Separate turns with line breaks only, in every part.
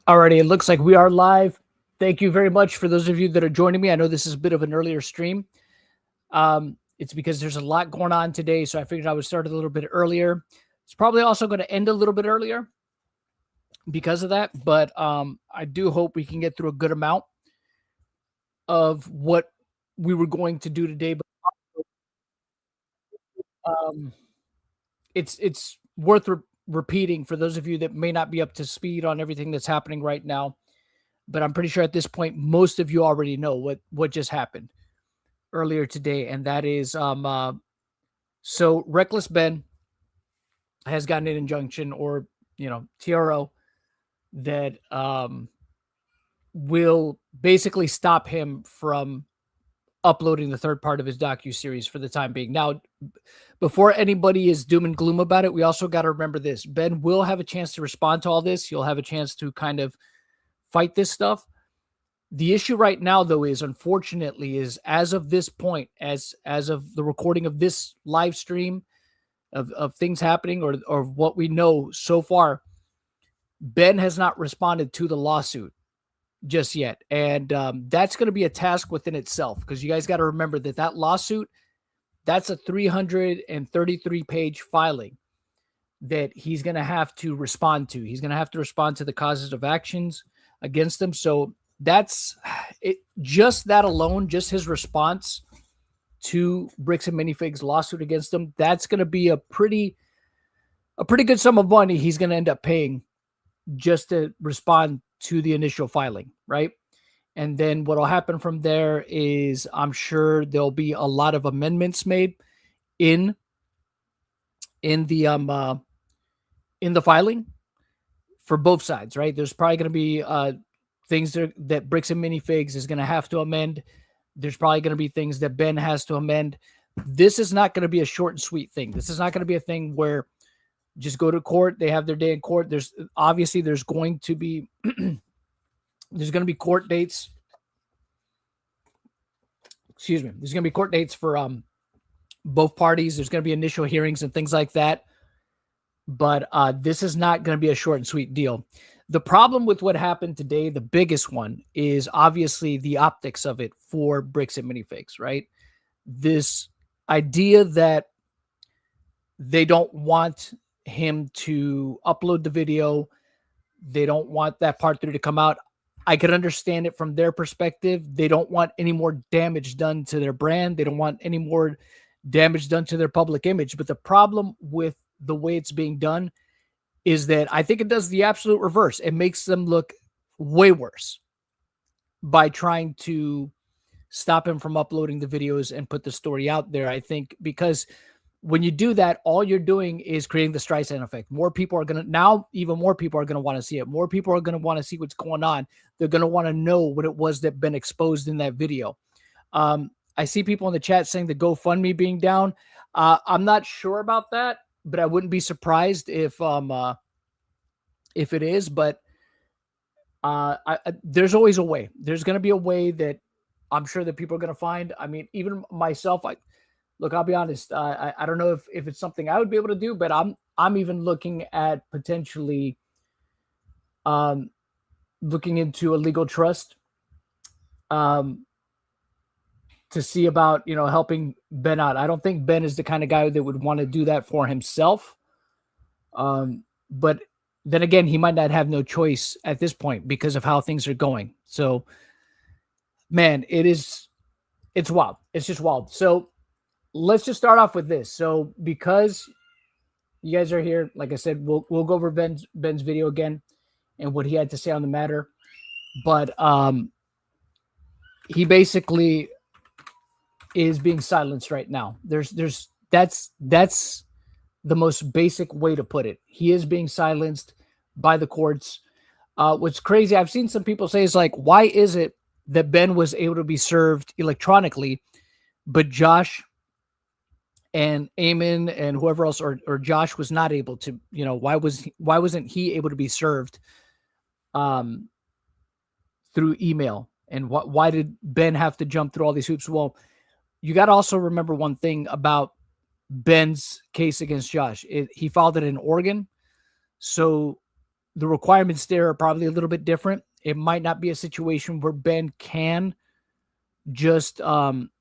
Alrighty, it looks like we are live. Thank you very much for those of you that are joining me. I know this is a bit of an earlier stream. It's because there's a lot going on today, so I figured I would start a little bit earlier. It's probably also going to end a little bit earlier because of that, but I do hope we can get through a good amount of what we were going to do today. But um, it's worth repeating for those of you that may not be up to speed on everything that's happening right now. But I'm pretty sure at this point, most of you already know what just happened earlier today, and that is so Reckless Ben has gotten an injunction or TRO that will basically stop him from uploading the third part of his docu-series for the time being. Now, before anybody is doom and gloom about it, we also got to remember this. Ben will have a chance to respond to all this. He'll have a chance to kind of fight this stuff. The issue right now, though, is unfortunately is as of this point, as of the recording of this live stream of things happening or what we know so far, Ben has not responded to the lawsuit just yet. And that's going to be a task within itself, because you guys got to remember that lawsuit, that's a 333-page filing that he's going to have to respond to. He's going to have to respond to the causes of actions against them. So that's it. Just that alone, just his response to Bricks and Minifigs lawsuit against them, that's going to be a pretty good sum of money he's going to end up paying just to respond to the initial filing, right? And then what'll happen from there is I'm sure there'll be a lot of amendments made in the filing for both sides, right? There's probably going to be things that Bricks and Minifigs is going to have to amend. There's probably going to be things that Ben has to amend. This is not going to be a short and sweet thing. This is not going to be a thing where just go to court. They have their day in court. There's going to be there's going to be court dates. Excuse me. There's going to be court dates for both parties. There's going to be initial hearings and things like that. But this is not going to be a short and sweet deal. The problem with what happened today, the biggest one, is obviously the optics of it for Bricks and Minifigs, right? This idea that they don't want him to upload the video. They don't want that part 3 to come out. I could understand it from their perspective. They don't want any more damage done to their brand. They don't want any more damage done to their public image. But the problem with the way it's being done is that I think it does the absolute reverse. It makes them look way worse by trying to stop him from uploading the videos and put the story out there. I think because when you do that, all you're doing is creating the Streisand effect. More people are going to even more people are going to want to see it. More people are going to want to see what's going on. They're going to want to know what it was that been exposed in that video. I see people in the chat saying the GoFundMe being down. I'm not sure about that, but I wouldn't be surprised if it is. But there's always a way. There's going to be a way that I'm sure that people are going to find. I mean, even myself, I'll be honest. I don't know if it's something I would be able to do, but I'm even looking at potentially looking into a legal trust to see about, helping Ben out. I don't think Ben is the kind of guy that would want to do that for himself. But then again, he might not have no choice at this point because of how things are going. So, man, it's wild. It's just wild. So let's just start off with this. So because you guys are here, like I said, we'll go over Ben's video again and what he had to say on the matter. But he basically is being silenced right now. That's the most basic way to put it. He is being silenced by the courts. What's crazy, I've seen some people say is like, why is it that Ben was able to be served electronically, but Josh and Eamon and whoever else, or Josh was not able to, why wasn't he able to be served through email? And why did Ben have to jump through all these hoops? Well, you got to also remember one thing about Ben's case against Josh. He filed it in Oregon. So the requirements there are probably a little bit different. It might not be a situation where Ben can just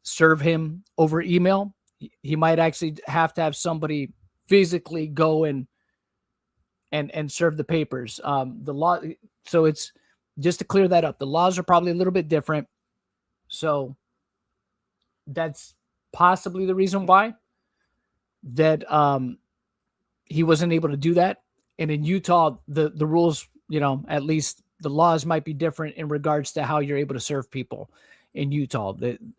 serve him over email. He might actually have to have somebody physically go and serve the papers. The law, so it's just to clear that up. The laws are probably a little bit different, so that's possibly the reason why that he wasn't able to do that. And in Utah, the rules, at least the laws might be different in regards to how you're able to serve people in Utah.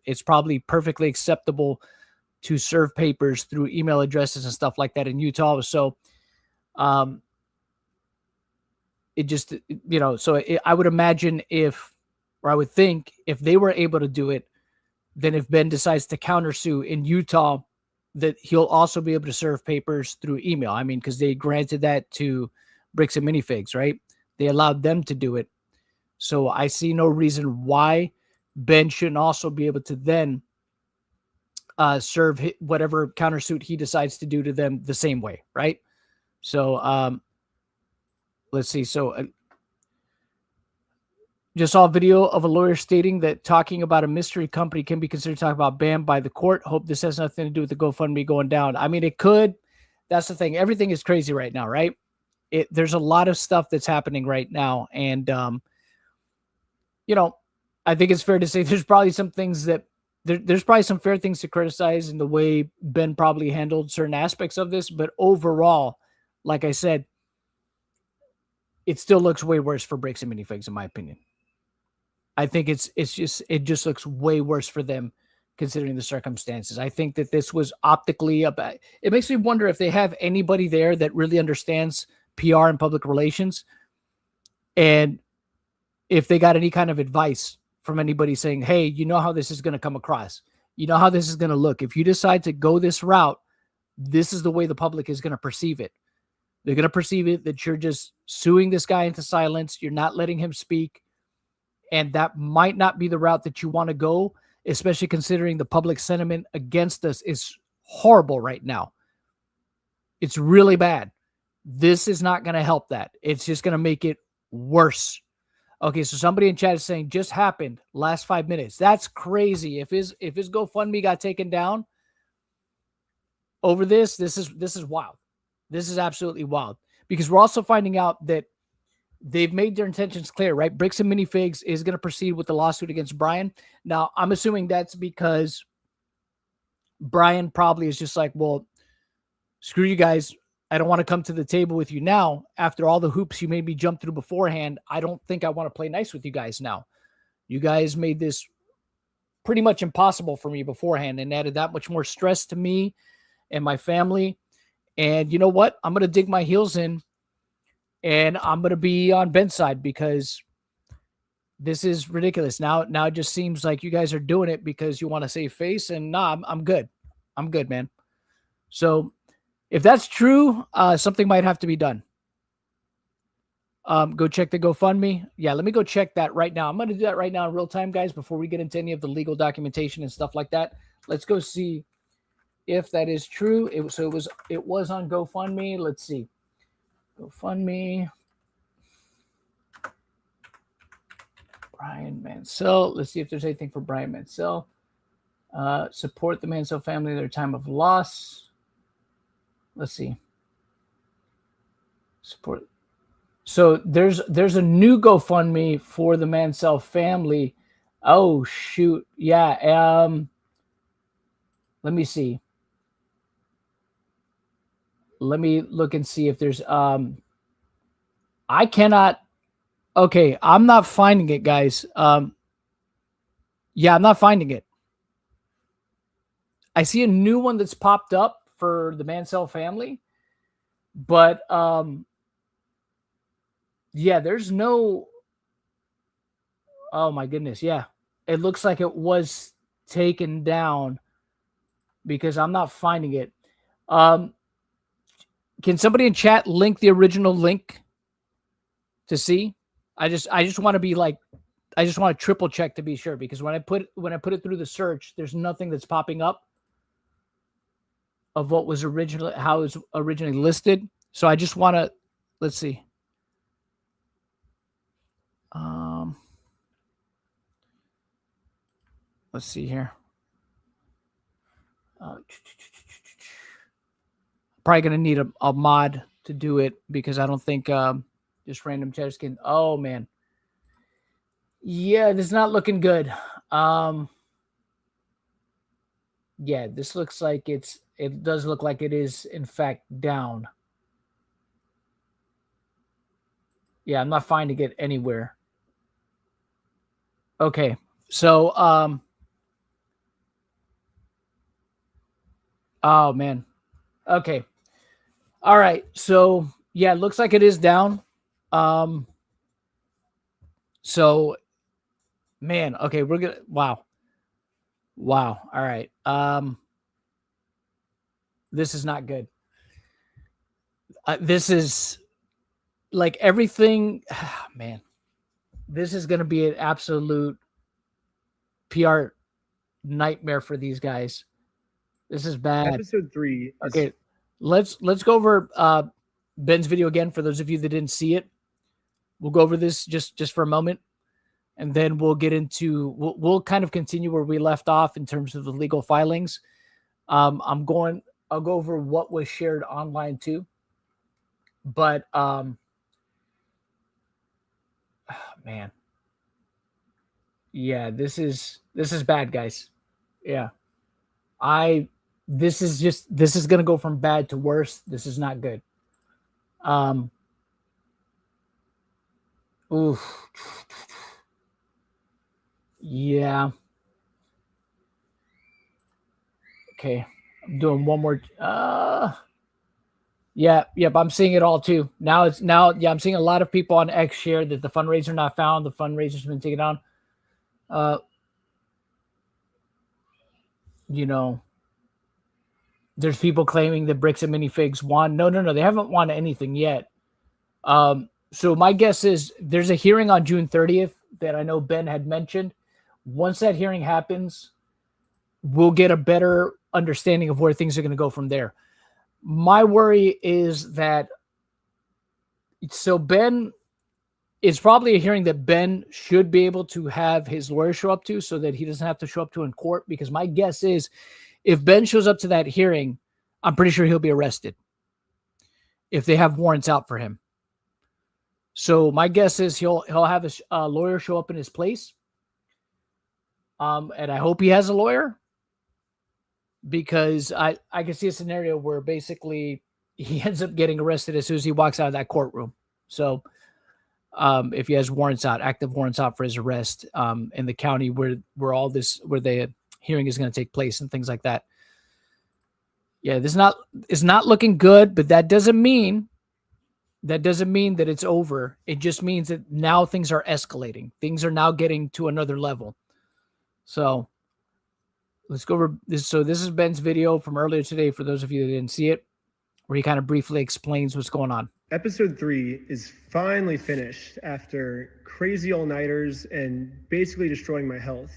It's probably perfectly acceptable to serve papers through email addresses and stuff like that in Utah. So, it just, I would imagine I would think if they were able to do it, then if Ben decides to countersue in Utah, that he'll also be able to serve papers through email. I mean, because they granted that to Bricks and Minifigs, right? They allowed them to do it. So I see no reason why Ben shouldn't also be able to then serve whatever countersuit he decides to do to them the same way, right? So let's see. So just saw a video of a lawyer stating that talking about a mystery company can be considered talking about banned by the court. Hope this has nothing to do with the GoFundMe going down. I mean, it could. That's the thing. Everything is crazy right now, right? There's a lot of stuff that's happening right now. And, I think it's fair to say there's probably some things that there's probably some fair things to criticize in the way Ben probably handled certain aspects of this. But overall, like I said, it still looks way worse for Bricks and Minifigs, in my opinion. I think it just looks way worse for them considering the circumstances. I think that this was optically about. It makes me wonder if they have anybody there that really understands PR and public relations, and if they got any kind of advice from anybody saying, hey, you know how this is going to come across. You know how this is going to look. If you decide to go this route, this is the way the public is going to perceive it. They're going to perceive it that you're just suing this guy into silence. You're not letting him speak. And that might not be the route that you want to go, especially considering the public sentiment against us is horrible right now. It's really bad. This is not going to help that. It's just going to make it worse. Okay, so somebody in chat is saying just happened last 5 minutes. That's crazy. If his GoFundMe got taken down over this is wild. This is absolutely wild, because we're also finding out that they've made their intentions clear, right? Bricks and Minifigs is going to proceed with the lawsuit against Brian. Now, I'm assuming that's because Brian probably is just like, well, screw you guys. I don't want to come to the table with you now. After all the hoops you made me jump through beforehand, I don't think I want to play nice with you guys now. You guys made this pretty much impossible for me beforehand and added that much more stress to me and my family. And you know what? I'm going to dig my heels in and I'm going to be on Ben's side because this is ridiculous. Now it just seems like you guys are doing it because you want to save face, and nah, I'm good. I'm good, man. So if that's true, something might have to be done. Go check the GoFundMe. Yeah, let me go check that right now. I'm going to do that right now in real time, guys, before we get into any of the legal documentation and stuff like that. Let's go see if that is true. It was on GoFundMe. Let's see. GoFundMe. Brian Mansell. Let's see if there's anything for Brian Mansell. Support the Mansell family at their time of loss. Let's see. Support. So there's a new GoFundMe for the Mansell family. Oh shoot. Yeah. Let me see. Let me look and see if there's I cannot. Okay, I'm not finding it, guys. Yeah, I'm not finding it. I see a new one that's popped up for the Mansell family, but yeah, there's no. Oh my goodness, yeah, it looks like it was taken down because I'm not finding it. Can somebody in chat link the original link to see? I just want to be like, I just want to triple check to be sure, because when I put it through the search, there's nothing that's popping up of what was originally, how it was originally listed. So I just want to, let's see. Let's see here. Probably going to need a mod to do it because I don't think just random chat skin. Oh, man. Yeah, this is not looking good. Yeah, this looks like it does look like it is, in fact, down. Yeah, I'm not finding it anywhere. Okay, so, oh, man. Okay. All right, so, yeah, it looks like it is down. So, man, okay, we're going to, wow. Wow, all right. This is not good. This is like everything, man. This is going to be an absolute PR nightmare for these guys. This is bad.
Episode 3.
Okay, let's go over Ben's video again for those of you that didn't see it. We'll go over this just for a moment, and then we'll get into we'll kind of continue where we left off in terms of the legal filings. I'll go over what was shared online too. But man. Yeah, this is bad, guys. Yeah. This is gonna go from bad to worse. This is not good. Oof. Yeah. Okay. I'm doing one more. Yeah, yep, I'm seeing it all too. Now, I'm seeing a lot of people on X share that the fundraiser not found. The fundraiser's been taken down. You know, there's people claiming that Bricks and Minifigs won. No, they haven't won anything yet. So my guess is there's a hearing on June 30th that I know Ben had mentioned. Once that hearing happens, we'll get a better understanding of where things are going to go from there. My worry is that Ben, it's probably a hearing that Ben should be able to have his lawyer show up to so that he doesn't have to show up to in court, because my guess is if Ben shows up to that hearing, I'm pretty sure he'll be arrested if they have warrants out for him. So my guess is he'll have a lawyer show up in his place. And I hope he has a lawyer, because I can see a scenario where basically he ends up getting arrested as soon as he walks out of that courtroom. So if he has warrants out, active warrants out for his arrest in the county where the hearing is going to take place and things like that. Yeah, it's not looking good, but that doesn't mean that it's over. It just means that now things are escalating. Things are now getting to another level. So let's go over this. So this is Ben's video from earlier today for those of you that didn't see it, where he kind of briefly explains what's going on.
Episode 3 is finally finished after crazy all-nighters and basically destroying my health.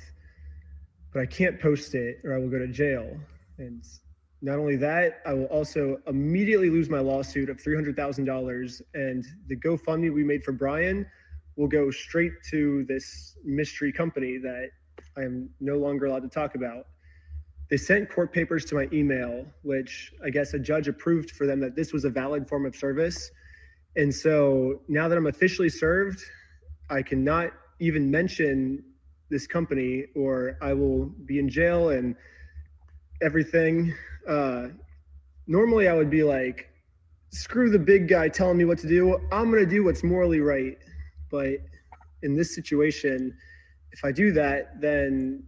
But I can't post it or I will go to jail. And not only that, I will also immediately lose my lawsuit of $300,000, and the GoFundMe we made for Brian will go straight to this mystery company that I am no longer allowed to talk about. They sent court papers to my email, which I guess a judge approved for them that this was a valid form of service. And so now that I'm officially served, I cannot even mention this company or I will be in jail and everything. Normally I would be like, screw the big guy telling me what to do. I'm going to do what's morally right. But in this situation, if I do that, then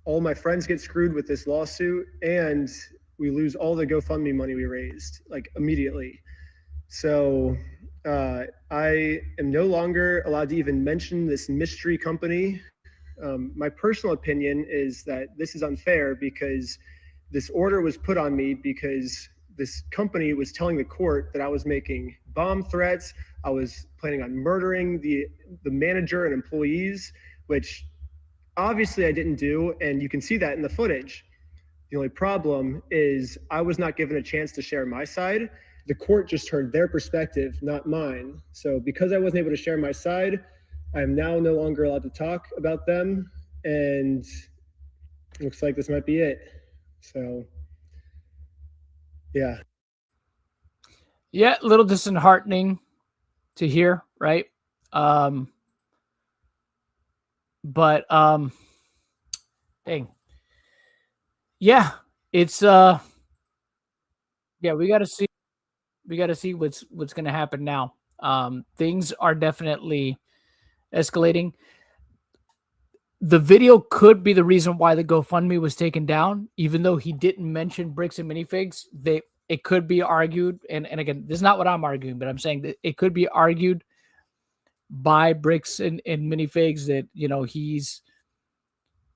all my friends get screwed with this lawsuit and we lose all the GoFundMe money we raised, like immediately. So I am no longer allowed to even mention this mystery company. My personal opinion is that this is unfair because this order was put on me because this company was telling the court that I was making bomb threats. I was planning on murdering the manager and employees, which obviously I didn't do, and you can see that in the footage. The only problem is I was not given a chance to share my side. The court just heard their perspective, not mine. So because I wasn't able to share my side, I'm now no longer allowed to talk about them. And looks like this might be it. So, yeah.
Yeah, a little disheartening to hear, right? But dang. Yeah, it's yeah, we got to see what's going to happen now. Things are definitely escalating. The video could be the reason why the GoFundMe was taken down, even though he didn't mention bricks and minifigs. It could be argued, and again, this is not what I'm arguing, but I'm saying that it could be argued by bricks and minifigs that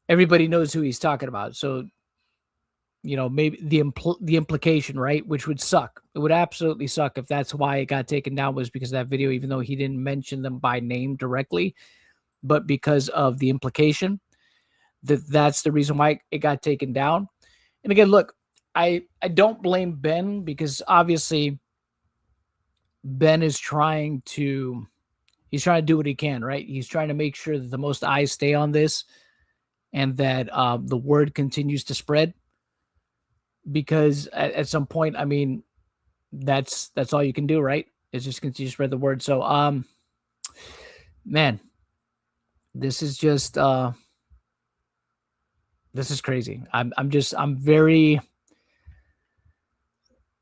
everybody knows who he's talking about. So maybe the implication, right, which would suck. It would absolutely suck if that's why it got taken down, was because of that video, even though he didn't mention them by name directly, but because of the implication that's the reason why it got taken down. And again, look, I don't blame Ben, because obviously Ben is trying to do what he can, right? He's trying to make sure that the most eyes stay on this, and that the word continues to spread, because at some point, I mean, that's all you can do, right? Is just continue to spread the word. So man, this is just this is crazy. I'm very,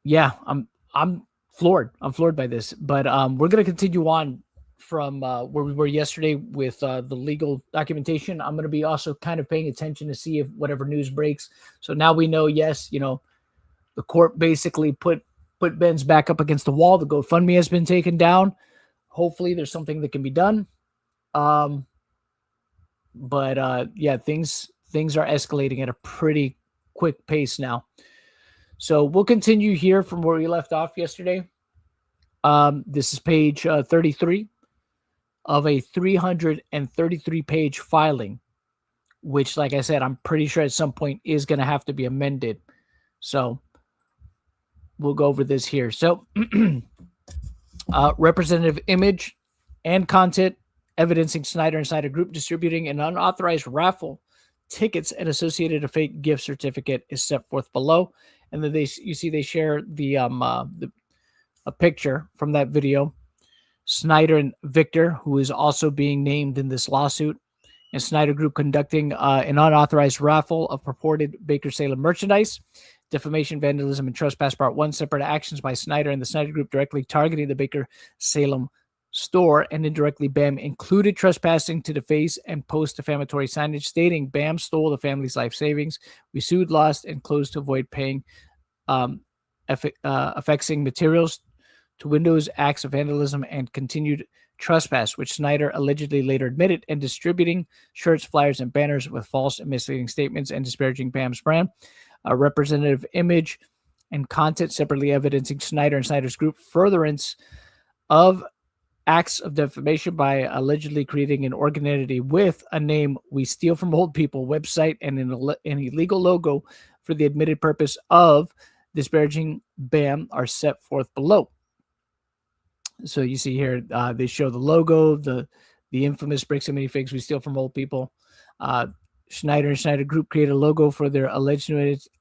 yeah, I'm floored. I'm floored by this. But we're gonna continue on from where we were yesterday with the legal documentation. I'm gonna be also kind of paying attention to see if whatever news breaks. So now we know, yes, the court basically put Ben's back up against the wall. The GoFundMe has been taken down. Hopefully there's something that can be done. But yeah, things are escalating at a pretty quick pace now. So we'll continue here from where we left off yesterday. This is page 33 of a 333-page filing, which, like I said, I'm pretty sure at some point is going to have to be amended. So we'll go over this here. So representative image and content evidencing Snyder and Snyder Group distributing an unauthorized raffle tickets and associated a fake gift certificate is set forth below. And then you see they share a picture from that video. Snyder and Victor, who is also being named in this lawsuit, and Snyder Group conducting an unauthorized raffle of purported Baker Salem merchandise. Defamation, vandalism, and trespass Part 1, separate actions by Snyder and the Snyder Group directly targeting the Baker Salem store, and indirectly BAM included trespassing to deface and post defamatory signage stating BAM stole the family's life savings. We sued, lost, and closed to avoid paying affixing materials to windows, acts of vandalism, and continued trespass, which Snyder allegedly later admitted, and distributing shirts, flyers, and banners with false and misleading statements and disparaging BAM's brand. A representative image and content separately evidencing Snyder and Snyder's Group furtherance of acts of defamation by allegedly creating an organ entity with a name We Steal from Old People website and an illegal logo for the admitted purpose of disparaging BAM are set forth below. So you see here, they show the logo, the infamous bricks and minifigs we steal from old people. Schneider and Schneider Group created a logo for their alleged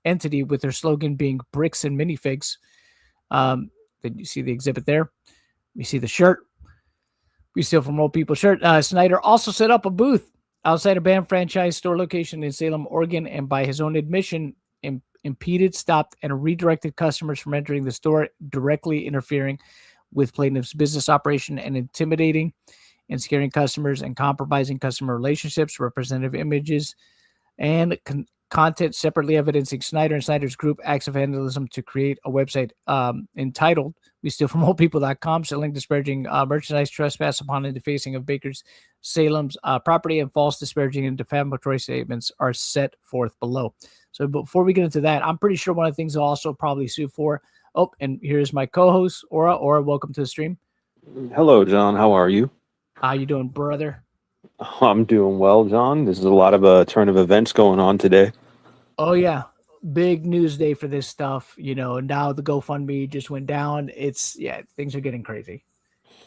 entity with their slogan being bricks and minifigs. Then you see the exhibit there. We see the shirt. We steal from old people shirt. Snyder also set up a booth outside a BAM franchise store location in Salem, Oregon, and by his own admission, impeded, stopped, and redirected customers from entering the store, directly interfering with plaintiff's business operation and intimidating and scaring customers and compromising customer relationships. Representative images and content separately evidencing Snyder and Snyder's Group acts of vandalism to create a website entitled We Steal From Old People.com, selling disparaging merchandise, trespass upon and defacing of Baker's Salem's property, and false, disparaging, and defamatory statements are set forth below. So before we get into that, I'm pretty sure one of the things I'll also probably sue for. Oh, and here's my co-host, Aura. Aura, welcome to the stream.
Hello, John. How are you?
How you doing, brother?
I'm doing well, John. There's a lot of turn of events going on today.
Oh, yeah. Big news day for this stuff. Now the GoFundMe just went down. Things are getting crazy.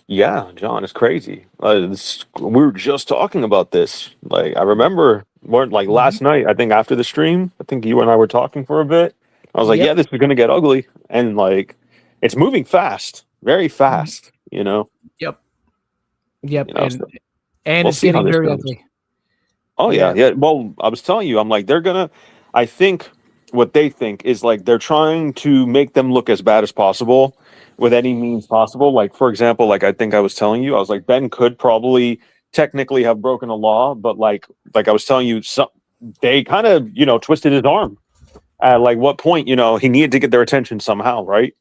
Yeah, John, it's crazy. We were just talking about this. Like, I remember More like last night, I think after the stream, I think you and I were talking for a bit. I was like,
Yep.
yeah, this is going to get ugly. And like, it's moving fast, very fast, you know?
Yep.
You know, so
And
we'll
it's
see how
getting
this
very
goes.
ugly.
Oh yeah, yeah. Well, I was telling you, I'm like, I think what they think is like they're trying to make them look as bad as possible with any means possible. Like, for example, like I think I was telling you, I was like, Ben could probably technically have broken a law, but like I was telling you, they kind of, twisted his arm. At like what point, he needed to get their attention somehow, right?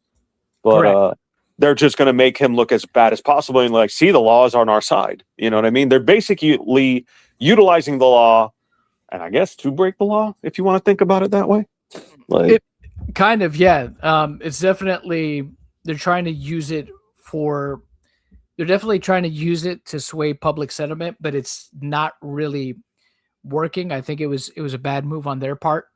But
Correct.
they're just going to make him look as bad as possible and like, see, the law is on our side. You know what I mean? They're basically utilizing the law, and I guess to break the law, if you want to think about it that way. Like,
Kind of, yeah. It's definitely they're trying to use it for. They're definitely trying to use it to sway public sentiment, but it's not really working. I think it was a bad move on their part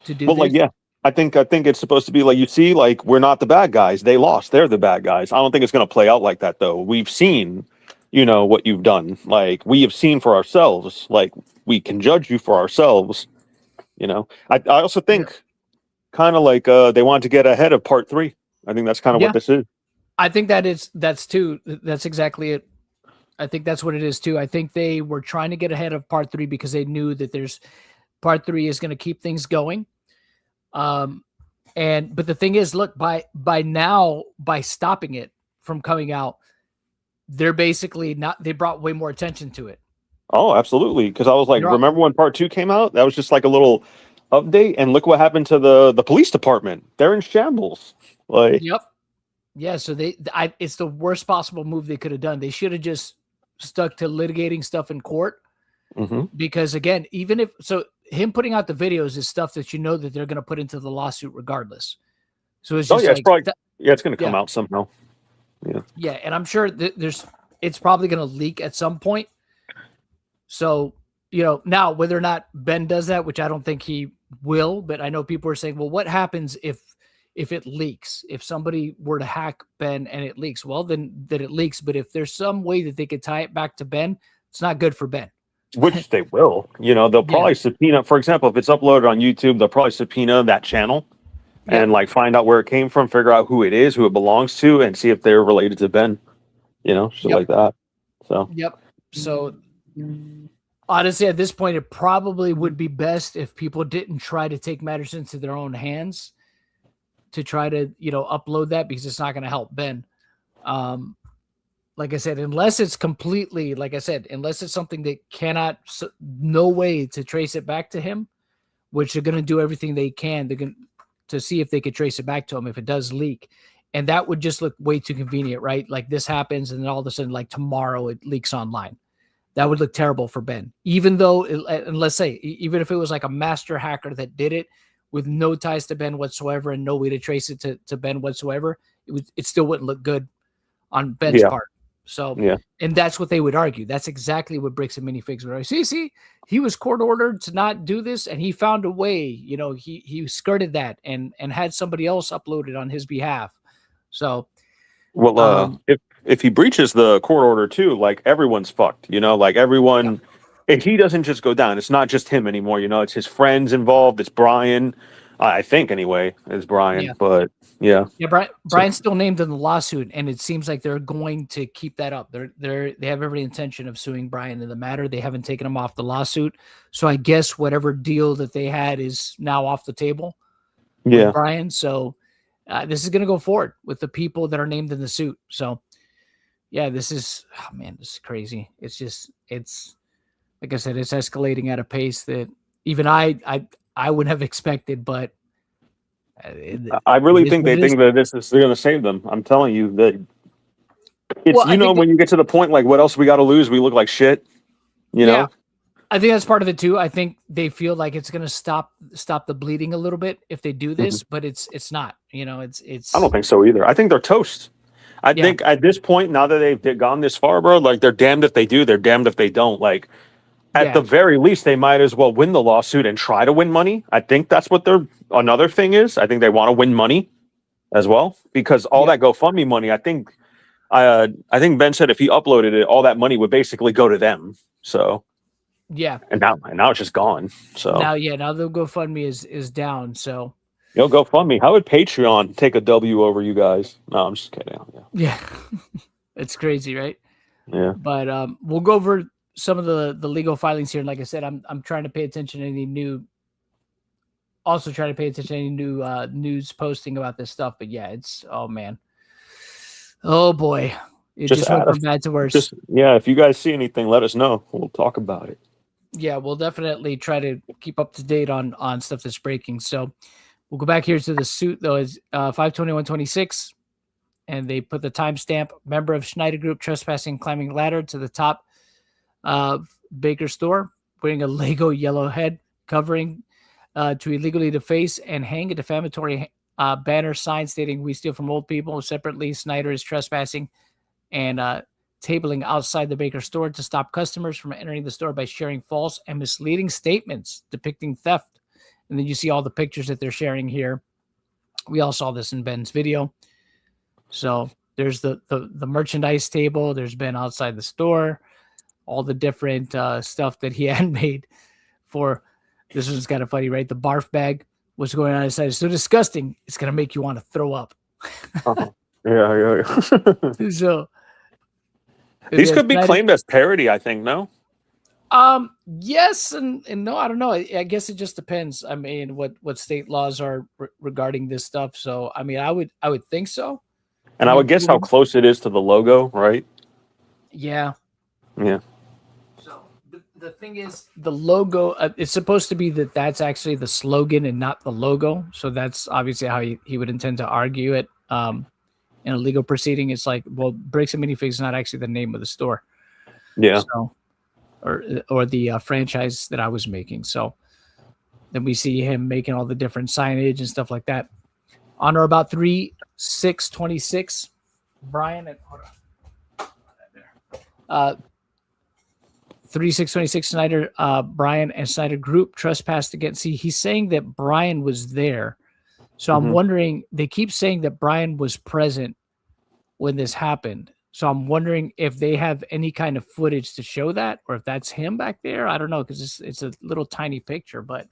to do
well,
this.
like, yeah, I think it's supposed to be like, you see, like, we're not the bad guys. They lost. They're the bad guys. I don't think it's going to play out like that, though. We've seen, what you've done. Like, we have seen for ourselves. Like, we can judge you for ourselves. I also think kind of like they wanted to get ahead of part 3. I think that's kind of what this is.
I think that's exactly it. I think that's what it is too. I think they were trying to get ahead of part 3 because they knew that part 3 is going to keep things going. But the thing is, look, by now, by stopping it from coming out, they're basically they brought way more attention to it.
Oh, absolutely. Because I was like, remember when part 2 came out? That was just like a little update, and look what happened to the police department. They're in shambles. Like,
yep. Yeah, so it's the worst possible move they could have done. They should have just stuck to litigating stuff in court. Because again, even if him putting out the videos is stuff that that they're going to put into the lawsuit regardless. So it's just
it's probably it's going to come out somehow.
Yeah, and I'm sure it's probably going to leak at some point. So, now whether or not Ben does that, which I don't think he will, but I know people are saying, well, what happens if it leaks? If somebody were to hack Ben and it leaks, well, then it leaks. But if there's some way that they could tie it back to Ben, it's not good for Ben.
Which they will. They'll probably subpoena, for example, if it's uploaded on YouTube, they'll probably subpoena that channel and like find out where it came from, figure out who it is, who it belongs to, and see if they're related to Ben. Shit like that. So
So honestly, at this point, it probably would be best if people didn't try to take matters into their own hands to try to, upload that, because it's not going to help Ben. Like I said, unless it's completely, unless it's something that no way to trace it back to him, which they're going to do everything they can. They're going to see if they could trace it back to him if it does leak. And that would just look way too convenient, right? Like this happens, and then all of a sudden, like tomorrow, it leaks online. That would look terrible for Ben. Even though, and let's say, even if it was like a master hacker that did it with no ties to Ben whatsoever and no way to trace it to Ben whatsoever, it still wouldn't look good on Ben's part. So, and that's what they would argue. That's exactly what Bricks and Minifigs would argue. See, he was court ordered to not do this, and he found a way. He skirted that and had somebody else upload it on his behalf. So,
well, if he breaches the court order too, like everyone's fucked. Like everyone, if he doesn't just go down, it's not just him anymore. It's his friends involved. It's Brian, I think anyway. It's Brian, but yeah.
Brian's still named in the lawsuit, and it seems like they're going to keep that up. They have every intention of suing Brian in the matter. They haven't taken him off the lawsuit, so I guess whatever deal that they had is now off the table. With Brian. So this is going to go forward with the people that are named in the suit. So this is this is crazy. It's like I said, it's escalating at a pace that even I wouldn't have expected, but.
I really think they think that this is going to save them. I'm telling you that it's, when you get to the point, like, what else we got to lose? We look like shit, know?
I think that's part of it too. I think they feel like it's going to stop the bleeding a little bit if they do this, but it's not, it's,
I don't think so either. I think they're toast. I think at this point, now that they've gone this far, bro, like they're damned if they do, they're damned if they don't. Like, at the very least, they might as well win the lawsuit and try to win money. I think that's what another thing is. I think they want to win money as well, because all that GoFundMe money, I think Ben said if he uploaded it, all that money would basically go to them. So,
Yeah.
And now it's just gone. So
Now the GoFundMe is down. So
go fund me. How would Patreon take a W over you guys? No, I'm just kidding.
yeah, it's crazy, right?
Yeah.
But we'll go over some of the legal filings here. And like I said, I'm trying to pay attention to any new. Also, trying to pay attention to any new news posting about this stuff. But yeah, it's oh boy, it just went from bad to worse.
If you guys see anything, let us know. We'll talk about it.
Yeah, we'll definitely try to keep up to date on stuff that's breaking. So we'll go back here to the suit though. Is 52126, and they put the timestamp: member of Schneider Group trespassing, climbing ladder to the top of Baker store, wearing a Lego yellow head covering to illegally deface and hang a defamatory banner sign stating "We steal from old people." Separately, Snyder is trespassing and tabling outside the Baker store to stop customers from entering the store by sharing false and misleading statements depicting theft. And then you see all the pictures that they're sharing here. We all saw this in Ben's video. So there's the merchandise table. There's Ben outside the store. All the different stuff that he had made for. This one's kind of funny, right? The barf bag. What's going on inside is so disgusting. It's going to make you want to throw up.
Yeah.
So
these could be claimed as parody, I think. No.
Yes and no. I don't know. I guess it just depends. I mean, what state laws are regarding this stuff. So I mean, I would think so.
And I would guess how close it is to the logo, right?
Yeah.
Yeah.
So the thing is, the logo. It's supposed to be that's actually the slogan and not the logo. So that's obviously how he would intend to argue it. In a legal proceeding, it's like, well, Bricks and Minifigs is not actually the name of the store.
Yeah.
So, or the franchise that I was making. So then we see him making all the different signage and stuff like that. On or about 3/6/26, Brian and 3/6/26, Snyder, Brian and Snyder Group trespassed against. See, he's saying that Brian was there. So I'm wondering, they keep saying that Brian was present when this happened. So I'm wondering if they have any kind of footage to show that, or if that's him back there. I don't know, because it's a little tiny picture, but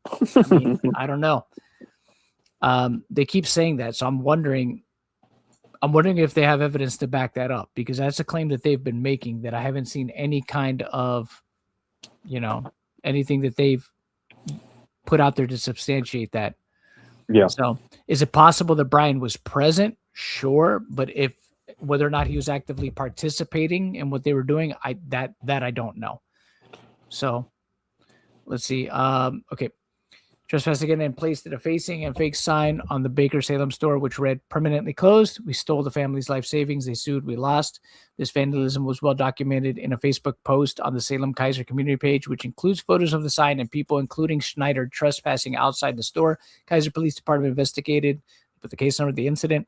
I mean, I don't know. They keep saying that. So I'm wondering if they have evidence to back that up, because that's a claim that they've been making that I haven't seen any kind of, anything that they've put out there to substantiate that.
Yeah.
So is it possible that Brian was present? Sure. But whether or not he was actively participating in what they were doing, I don't know. So let's see. Okay. Trespassed again and placed a defacing and fake sign on the Baker Salem store, which read "Permanently closed. We stole the family's life savings. They sued. We lost." This vandalism was well documented in a Facebook post on the Salem Kaiser community page, which includes photos of the sign and people, including Schneider, trespassing outside the store. Kaiser Police Department investigated, put the case number of the incident,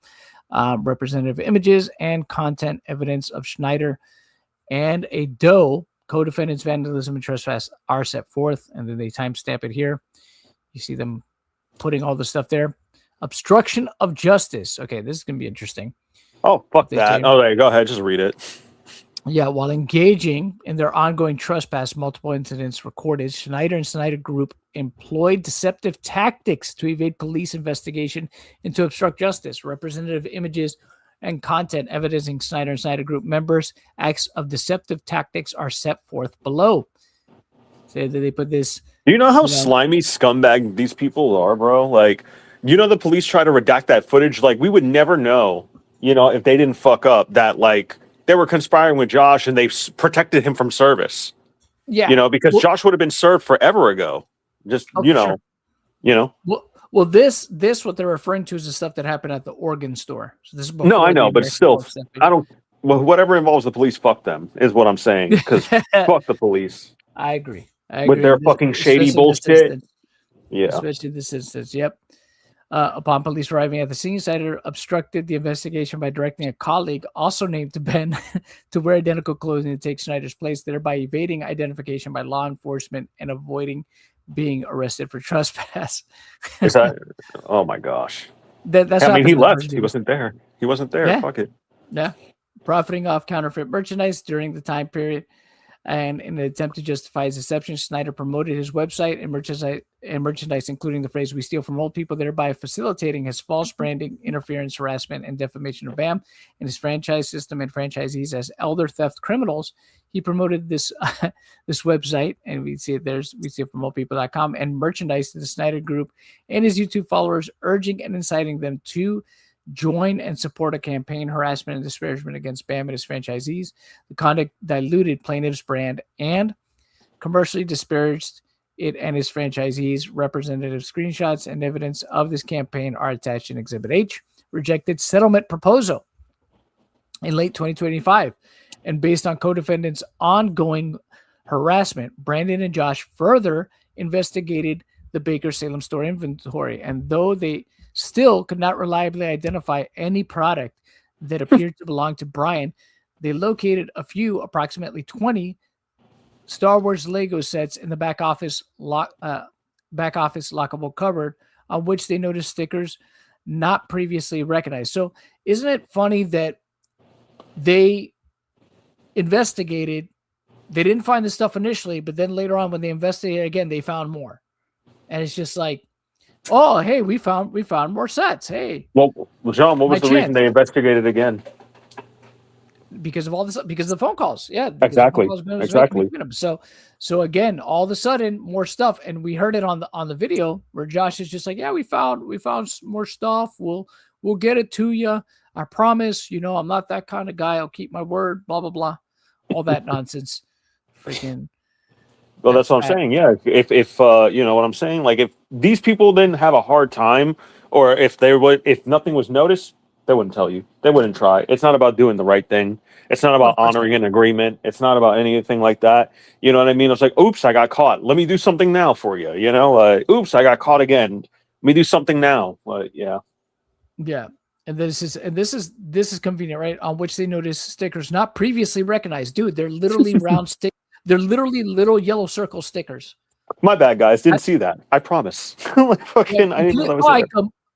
representative images and content evidence of Schneider and a Doe co-defendants' vandalism and trespass are set forth, and then they timestamp it here. You see them putting all the stuff there. Obstruction of justice. Okay, this is going to be interesting.
Oh, fuck that. Oh, there you go ahead. Just read it.
Yeah, while engaging in their ongoing trespass, multiple incidents recorded. Schneider and Schneider Group employed deceptive tactics to evade police investigation and to obstruct justice. Representative images and content evidencing Schneider and Schneider Group members' acts of deceptive tactics are set forth below. So they put this.
Do you know how slimy scumbag these people are, bro? Like, the police try to redact that footage. Like, we would never know, if they didn't fuck up that, like, they were conspiring with Josh and they protected him from service.
Yeah.
Because Josh would have been served forever ago. Just,
Sure. Well, this what they're referring to is the stuff that happened at the organ store. So this is
no, I know, but still, whatever involves the police, fuck them, is what I'm saying. Because fuck the police.
I agree.
With their fucking shady bullshit. Yeah.
Especially this instance. Yep. Upon police arriving at the scene, Snyder obstructed the investigation by directing a colleague, also named Ben, to wear identical clothing to take Snyder's place, thereby evading identification by law enforcement and avoiding being arrested for trespass.
Is that? Oh my gosh.
That's.
I mean, he left. He wasn't there. Yeah. Fuck it.
Yeah. Profiting off counterfeit merchandise during the time period. And in an attempt to justify his deception, Snyder promoted his website and merchandise, including the phrase "We steal from old people," thereby facilitating his false branding, interference, harassment, and defamation of BAM and his franchise system and franchisees as elder theft criminals. He promoted this this website, and we see it from oldpeople.com, and merchandise to the Snyder Group and his YouTube followers, urging and inciting them to join and support a campaign harassment and disparagement against BAM and his franchisees. The conduct diluted plaintiff's brand and commercially disparaged it and his franchisees. Representative screenshots and evidence of this campaign are attached in Exhibit H. Rejected settlement proposal in late 2025. And based on co-defendants' ongoing harassment, Brandon and Josh further investigated the Baker Salem store inventory. And though they still could not reliably identify any product that appeared to belong to Brian, they located approximately 20 Star Wars Lego sets in the back office lockable cupboard, on which they noticed stickers not previously recognized. So isn't it funny that they investigated, they didn't find the stuff initially, but then later on when they investigated again, they found more. And it's just like, oh, hey, we found more sets. Hey.
Well, John, what was the reason they investigated again?
Because of all this, because of the phone calls. Yeah.
Exactly.
So again, all of a sudden more stuff. And we heard it on the video where Josh is just like, yeah, we found more stuff. We'll get it to you. I promise, I'm not that kind of guy. I'll keep my word, blah, blah, blah. All that nonsense. Freaking.
Well, that's what I'm saying. Yeah. If you know what I'm saying, like if these people didn't have a hard time, or if nothing was noticed, they wouldn't tell you. They wouldn't try. It's not about doing the right thing. It's not about honoring an agreement. It's not about anything like that. You know what I mean? It's like, oops, I got caught. Let me do something now for you. Oops, I got caught again. Let me do something now. Yeah.
Yeah. And this is convenient, right? On which they notice stickers not previously recognized. Dude, they're literally round stick. They're literally little yellow circle stickers.
My bad, guys. Didn't see that. I promise.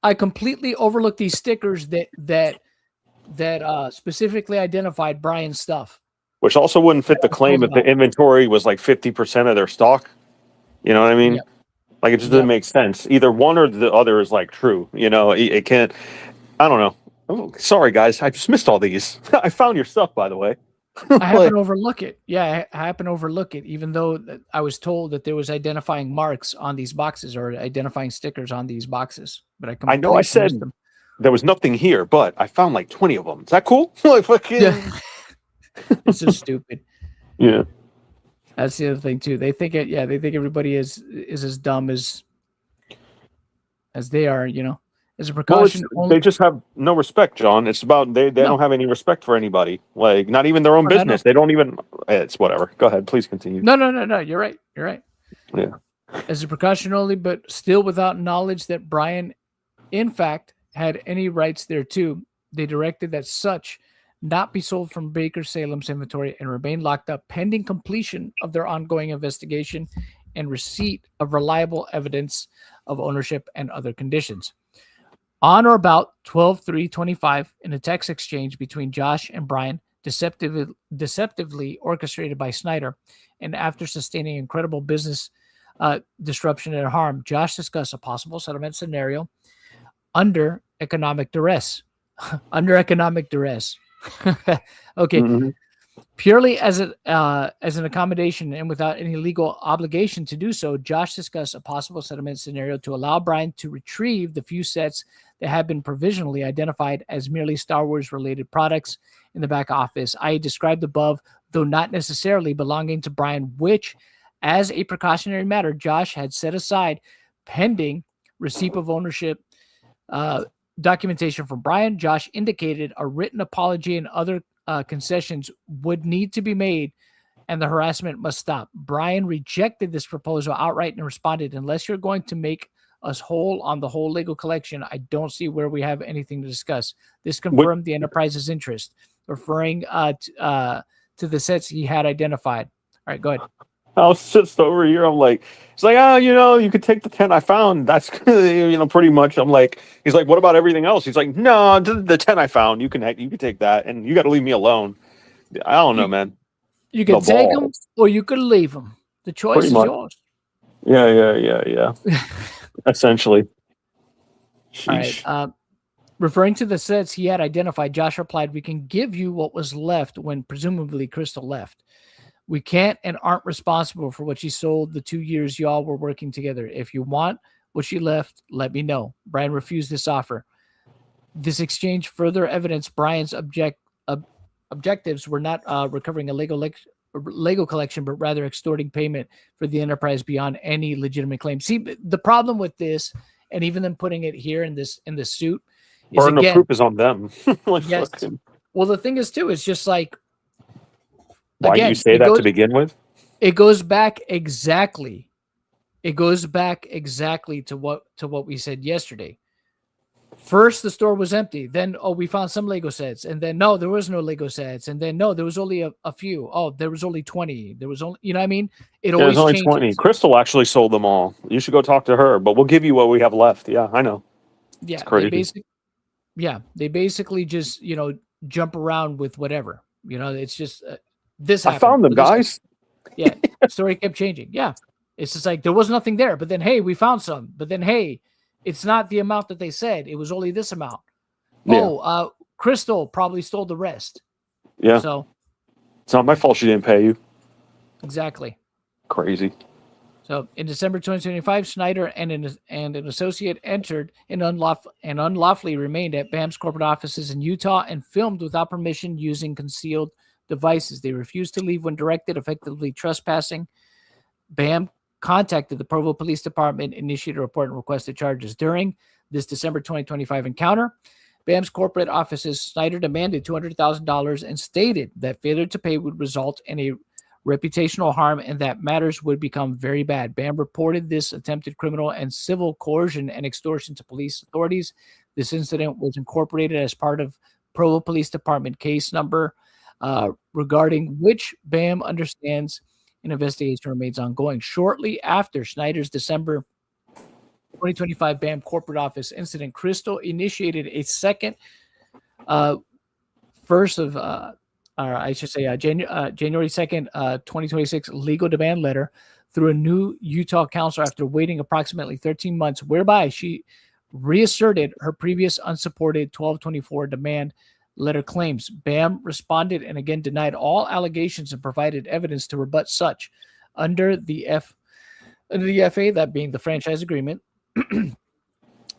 I completely overlooked these stickers that specifically identified Brian's stuff.
Which also wouldn't fit the claim if the inventory was like 50% of their stock. You know what I mean? Yep. Like it just doesn't make sense. Either one or the other is like true. It can't. I don't know. Oh, sorry, guys. I just missed all these. I found your stuff, by the way.
I happen to overlook it. Yeah, I happen to overlook it, even though I was told that there was identifying marks on these boxes or identifying stickers on these boxes. But
I know I said there was nothing here, but I found like 20 of them. Is that cool? Like fucking.
Yeah. It's so stupid.
Yeah.
That's the other thing too. They think everybody is as dumb as they are. As a precaution.
They just have no respect, John. It's about they don't have any respect for anybody. Like not even their own business. They don't even. It's whatever. Go ahead, please continue.
No. You're right.
Yeah.
As a precaution only, but still without knowledge that Brian, in fact, had any rights thereto, they directed that such not be sold from Baker Salem's inventory and remain locked up pending completion of their ongoing investigation and receipt of reliable evidence of ownership and other conditions. On or about 12/3/25, in a text exchange between Josh and Brian, deceptively orchestrated by Snyder, and after sustaining incredible business disruption and harm, Josh discussed a possible settlement scenario under economic duress. Under economic duress. Okay.
Mm-hmm.
Purely as an accommodation and without any legal obligation to do so, Josh discussed a possible settlement scenario to allow Brian to retrieve the few sets that have been provisionally identified as merely Star Wars-related products in the back office. I described above, though not necessarily belonging to Brian, which, as a precautionary matter, Josh had set aside pending receipt of ownership documentation from Brian. Josh indicated a written apology and other concessions would need to be made and the harassment must stop. Brian rejected this proposal outright and responded, unless you're going to make us whole on the whole Lego collection, I don't see where we have anything to discuss. This confirmed the enterprise's interest, referring to the sets he had identified. All right, go ahead.
I was just over here. I'm like, it's like, you could take the 10 I found. That's, pretty much. I'm like, he's like, what about everything else? He's like, no, the 10 I found, you can take that, and you got to leave me alone. I don't know, man.
You can take them or you could leave them. The choice is yours.
Yeah. Essentially.
Sheesh. All right. Referring to the sets he had identified, Josh replied, "We can give you what was left when presumably Crystal left. We can't and aren't responsible for what she sold the 2 years y'all were working together. If you want what she left, let me know." Brian refused this offer. This exchange further evidenced Brian's objectives were not recovering a Lego collection, but rather extorting payment for the enterprise beyond any legitimate claim. See, the problem with this, and even them putting it here in this suit, is
burden of proof is on them.
Yes. Well, the thing is too, it's just like,
why did you say that to begin with?
It goes back exactly. It goes back exactly to what we said yesterday. First, the store was empty. Then, we found some Lego sets. And then, no, there was no Lego sets. And then, no, there was only a few. Oh, there was only 20. There was only, you know what I mean? It always
only
changes.
20. Crystal actually sold them all. You should go talk to her, but we'll give you what we have left. Yeah, I know.
Yeah, it's crazy. They basically just, jump around with whatever. It's just this happened.
I found them, guys.
Yeah, story kept changing. Yeah, it's just like there was nothing there. But then, hey, we found some. But then, hey, it's not the amount that they said. It was only this amount. Yeah. Crystal probably stole the rest.
Yeah.
So
it's not my fault she didn't pay you.
Exactly.
Crazy.
So in December 2025, Schneider and an associate entered and unlawfully remained at BAM's corporate offices in Utah and filmed without permission using concealed devices. They refused to leave when directed, effectively trespassing. BAM contacted the Provo Police Department, initiated a report, and requested charges. During this December 2025 encounter, BAM's corporate offices, Schneider demanded $200,000 and stated that failure to pay would result in a reputational harm and that matters would become very bad. BAM reported this attempted criminal and civil coercion and extortion to police authorities. This incident was incorporated as part of Provo Police Department case number regarding which BAM understands an investigation remains ongoing. Shortly after Schneider's December 2025 BAM corporate office incident, Crystal initiated a second January 2nd, 2026 legal demand letter through a new Utah counselor after waiting approximately 13 months, whereby she reasserted her previous unsupported 1224 demand letter claims. BAM responded and again denied all allegations and provided evidence to rebut such. Under the FA, that being the franchise agreement,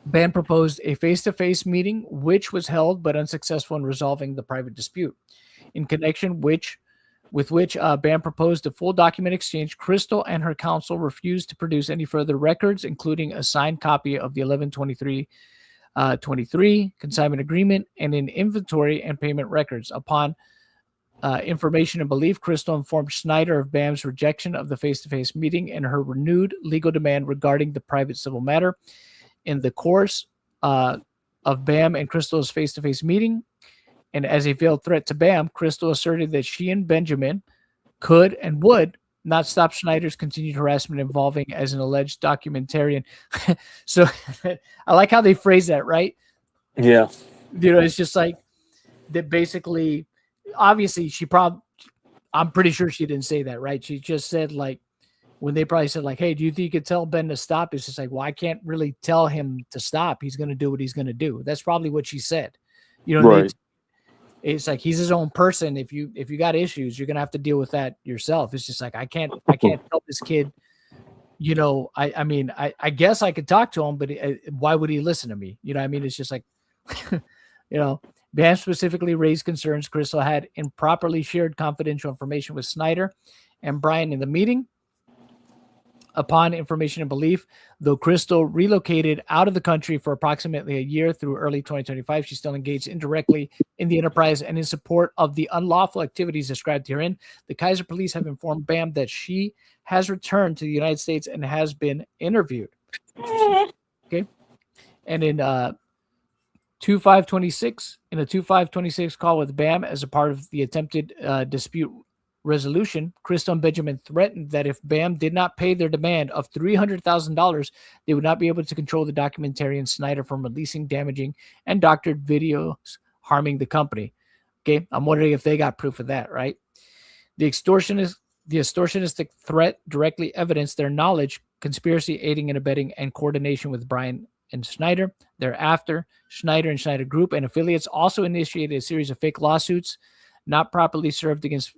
BAM proposed a face-to-face meeting, which was held but unsuccessful in resolving the private dispute. In connection with which BAM proposed a full document exchange, Crystal and her counsel refused to produce any further records, including a signed copy of the 11/23/23 consignment agreement and an inventory and payment records. Upon information and belief, Crystal informed Schneider of BAM's rejection of the face-to-face meeting and her renewed legal demand regarding the private civil matter. In the course of BAM and Crystal's face-to-face meeting, and as a veiled threat to BAM, Crystal asserted that she and Benjamin could and would not stop Schneider's continued harassment involving as an alleged documentarian. So I like how they phrase that, right?
Yeah.
It's just like that basically, obviously I'm pretty sure she didn't say that, right? She just said like, when they probably said like, hey, do you think you could tell Ben to stop? It's just like, well, I can't really tell him to stop. He's going to do what he's going to do. That's probably what she said.
Right.
It's like, he's his own person. If you got issues, you're going to have to deal with that yourself. It's just like, I can't tell this kid, I guess I could talk to him, but why would he listen to me? I mean, it's just like, BAM specifically raised concerns Crystal had improperly shared confidential information with Schneider and Brian in the meeting. Upon information and belief, though Crystal relocated out of the country for approximately a year through early 2025, she still engaged indirectly in the enterprise and in support of the unlawful activities described herein. The Kaiser police have informed BAM that she has returned to the United States and has been interviewed. Okay. And in 2526 call with BAM as a part of the attempted dispute resolution, Crystal and Benjamin threatened that if BAM did not pay their demand of $300,000, they would not be able to control the documentarian Schneider from releasing damaging and doctored videos harming the company. Okay, I'm wondering if they got proof of that, right? The extortionistic threat directly evidenced their knowledge, conspiracy, aiding and abetting, and coordination with Bryan and Schneider. Thereafter, Schneider and Schneider Group and affiliates also initiated a series of fake lawsuits not properly served against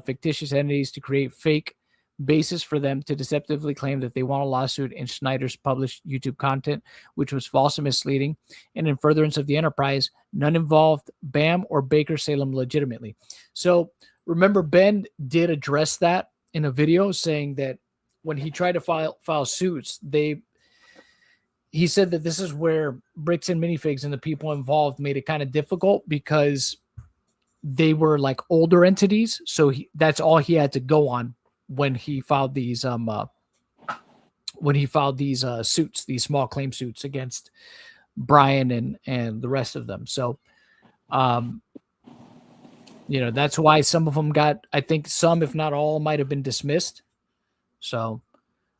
fictitious entities to create fake basis for them to deceptively claim that they won a lawsuit in Schneider's published YouTube content, which was false and misleading. And in furtherance of the enterprise, none involved BAM or Baker Salem legitimately. So remember, Ben did address that in a video, saying that when he tried to file suits, he said that this is where Bricks and Minifigs and the people involved made it kind of difficult because they were like older entities. So that's all he had to go on when he filed these suits, these small claim suits against Bryan and the rest of them. So that's why some of them got, I think some, if not all, might have been dismissed. So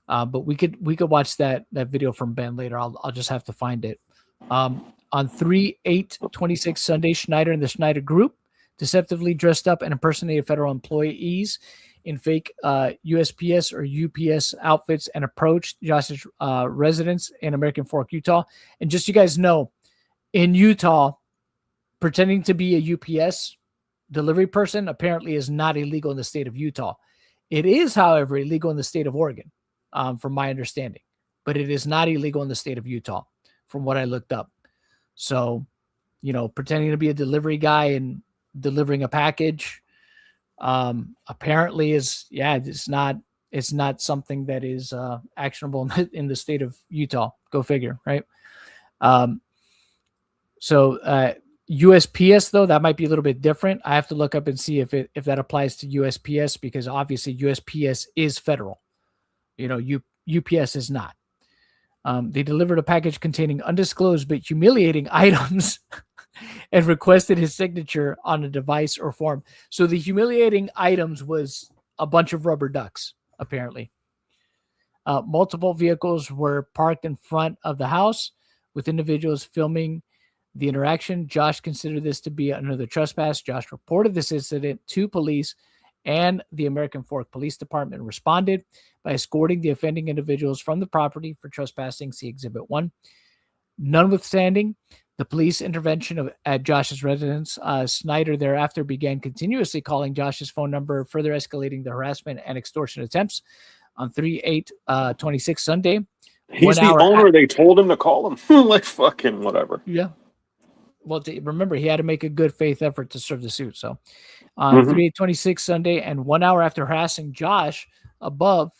but we could watch that video from Ben later. I'll just have to find it. On 3/8/26 Sunday, Schneider and the Schneider Group deceptively dressed up and impersonated federal employees in fake USPS or UPS outfits and approached Josh's residence in American Fork, Utah. And just so you guys know, in Utah, pretending to be a UPS delivery person apparently is not illegal in the state of Utah. It is, however, illegal in the state of Oregon, from my understanding. But it is not illegal in the state of Utah, from what I looked up. So, pretending to be a delivery guy and delivering a package apparently it's not something that is actionable in the state of Utah. Go figure, right? So USPS, though, that might be a little bit different. I have to look up and see if that applies to USPS, because obviously USPS is federal. UPS is not. They delivered a package containing undisclosed but humiliating items and requested his signature on a device or form. So the humiliating items was a bunch of rubber ducks, apparently. Multiple vehicles were parked in front of the house with individuals filming the interaction. Josh considered this to be another trespass. Josh reported this incident to police, and the American Fork Police Department responded by escorting the offending individuals from the property for trespassing. See Exhibit 1. Notwithstanding the police intervention at Josh's residence, Schneider thereafter began continuously calling Josh's phone number, further escalating the harassment and extortion attempts. On 3/8/26 Sunday,
he's the owner. They told him to call him. Like fucking whatever.
Yeah. Well, remember, he had to make a good faith effort to serve the suit. So on 3/8/26 Sunday, and 1 hour after harassing Josh above,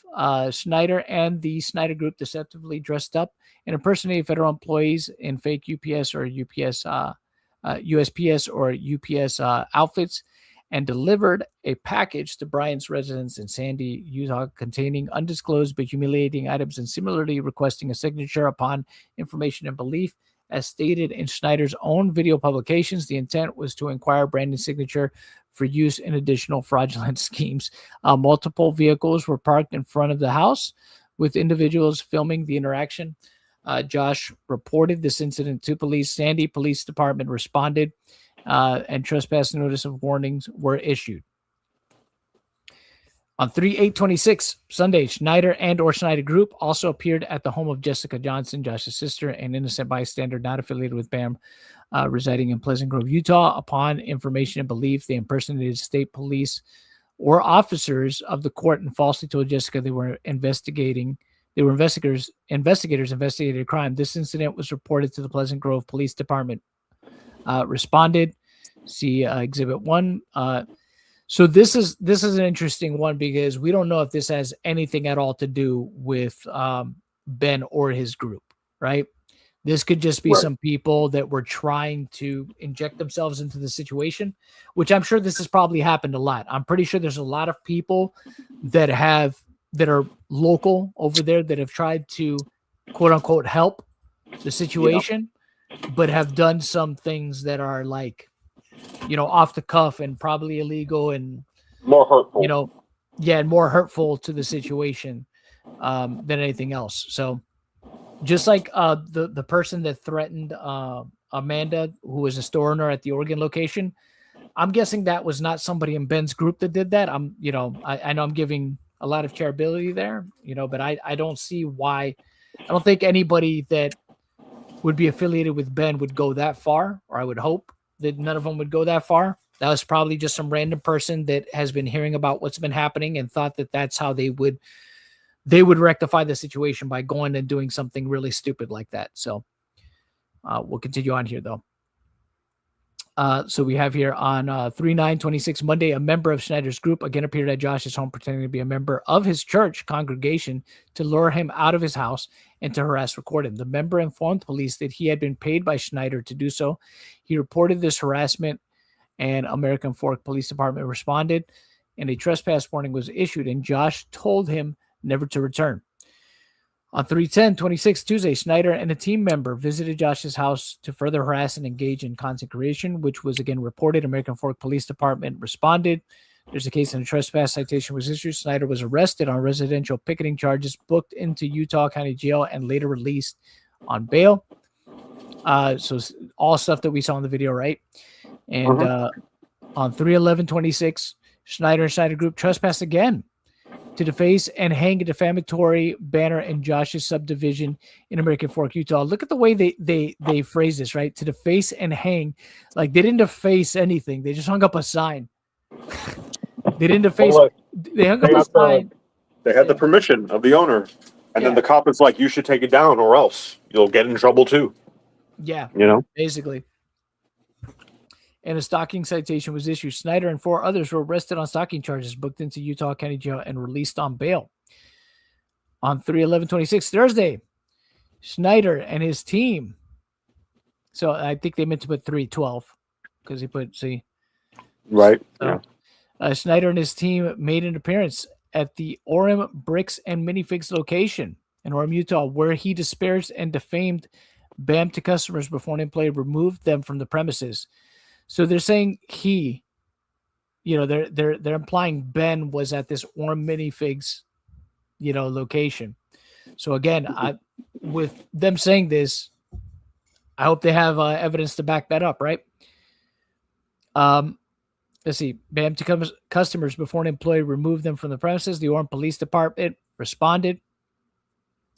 Schneider and the Schneider Group deceptively dressed up and impersonated federal employees in fake UPS or USPS or UPS outfits, and delivered a package to Bryan's residence in Sandy, Utah, containing undisclosed but humiliating items, and similarly requesting a signature upon information and belief. As stated in Schneider's own video publications, the intent was to acquire Brandon's signature for use in additional fraudulent schemes. Multiple vehicles were parked in front of the house with individuals filming the interaction. Josh reported this incident to police. Sandy Police Department responded, and trespass notice of warnings were issued. On 3/8/26 Sunday, Schneider and or Schneider Group also appeared at the home of Jessica Johnson, Josh's sister, an innocent bystander not affiliated with BAM, residing in Pleasant Grove, Utah. Upon information and belief, they impersonated state police or officers of the court and falsely told Jessica they were investigators investigated a crime. This incident was reported to the Pleasant Grove Police Department. Responded. See Exhibit 1. So this is an interesting one, because we don't know if this has anything at all to do with Ben or his group, right? This could just be some people that were trying to inject themselves into the situation, which I'm sure this has probably happened a lot. I'm pretty sure there's a lot of people that are local over there that have tried to, quote unquote, help the situation, but have done some things that are like, off the cuff and probably illegal and
more hurtful.
And more hurtful to the situation than anything else. So just like the person that threatened Amanda, who was a store owner at the Oregon location, I'm guessing that was not somebody in Ben's group that did that. I know I'm giving a lot of charitability there, but I don't see why. I don't think anybody that would be affiliated with Ben would go that far, or I would hope that none of them would go that far. That was probably just some random person that has been hearing about what's been happening and thought that that's how they would rectify the situation by going and doing something really stupid like that. So we'll continue on here, though. So we have here on 3/9/26 Monday, a member of Schneider's group again appeared at Josh's home pretending to be a member of his church congregation to lure him out of his house and to harass record him. The member informed police that he had been paid by Schneider to do so. He reported this harassment, and American Fork Police Department responded, and a trespass warning was issued, and Josh told him never to return. On 3/10/26 Tuesday, Schneider and a team member visited Josh's house to further harass and engage in content creation, which was again reported. American Fork Police Department responded. There's a case and a trespass citation was issued. Schneider was arrested on residential picketing charges, booked into Utah County Jail, and later released on bail. So all stuff that we saw in the video, right? And on 3/11/26, Schneider and Schneider Group trespassed again to deface and hang a defamatory banner in Josh's subdivision in American Fork, Utah. Look at the way they phrase this, right? To deface and hang. Like, they didn't deface anything. They just hung up a sign. They didn't deface.
Well,
they hung up a sign.
They had the permission of the owner. And then the cop is like, you should take it down or else you'll get in trouble too.
Yeah.
Basically.
And a stalking citation was issued. Schneider and 4 others were arrested on stalking charges, booked into Utah County Jail, and released on bail. On 3/11/26 Thursday, Schneider and his team. So I think they meant to put 3/12 because he put C.
Right.
So, Schneider and his team made an appearance at the Orem Bricks and Minifigs location in Orem, Utah, where he disparaged and defamed BAM to customers before an employee removed them from the premises. So they're saying they're implying Ben was at this Orem Minifigs, location. So again, with them saying this, I hope they have evidence to back that up, right? Let's see. BAM to customers before an employee removed them from the premises. The Orem Police Department responded.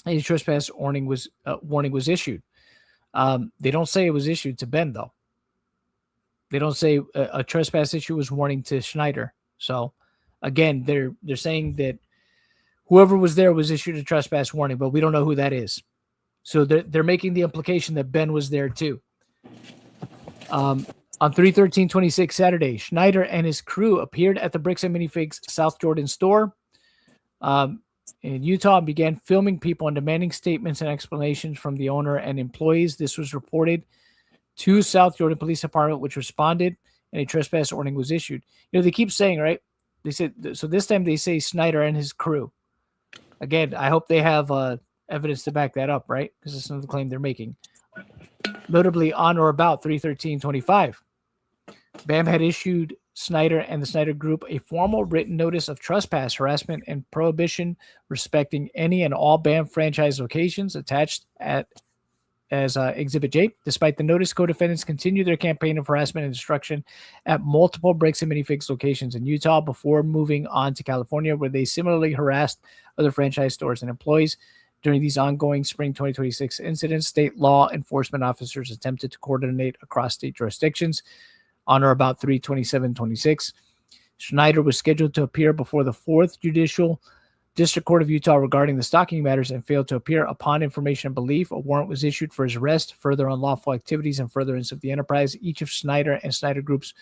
A trespass warning was issued. They don't say it was issued to Ben, though. They don't say a trespass issue was warning to Schneider. So, again, they're saying that whoever was there was issued a trespass warning, but we don't know who that is. So they're making the implication that Ben was there too. On 3/13/26 Saturday, Schneider and his crew appeared at the Bricks and Minifigs South Jordan store in Utah and began filming people and demanding statements and explanations from the owner and employees. This was reported to South Jordan Police Department, which responded, and a trespass warning was issued. They keep saying, right? They said, so this time they say Schneider and his crew. Again, I hope they have evidence to back that up, right? Because it's another claim they're making. Notably, on or about 3/13/25, BAM had issued Schneider and the Schneider Group a formal written notice of trespass, harassment, and prohibition respecting any and all BAM franchise locations attached as Exhibit J. Despite the notice, co-defendants continued their campaign of harassment and destruction at multiple Bricks and Minifigs locations in Utah before moving on to California, where they similarly harassed other franchise stores and employees. During these ongoing spring 2026 incidents, state law enforcement officers attempted to coordinate across state jurisdictions. On or about 3/27/26, Schneider was scheduled to appear before the 4th Judicial District Court of Utah regarding the stalking matters and failed to appear. Upon information and belief, a warrant was issued for his arrest, further unlawful activities, and furtherance of the enterprise. Each of Schneider and Schneider Group's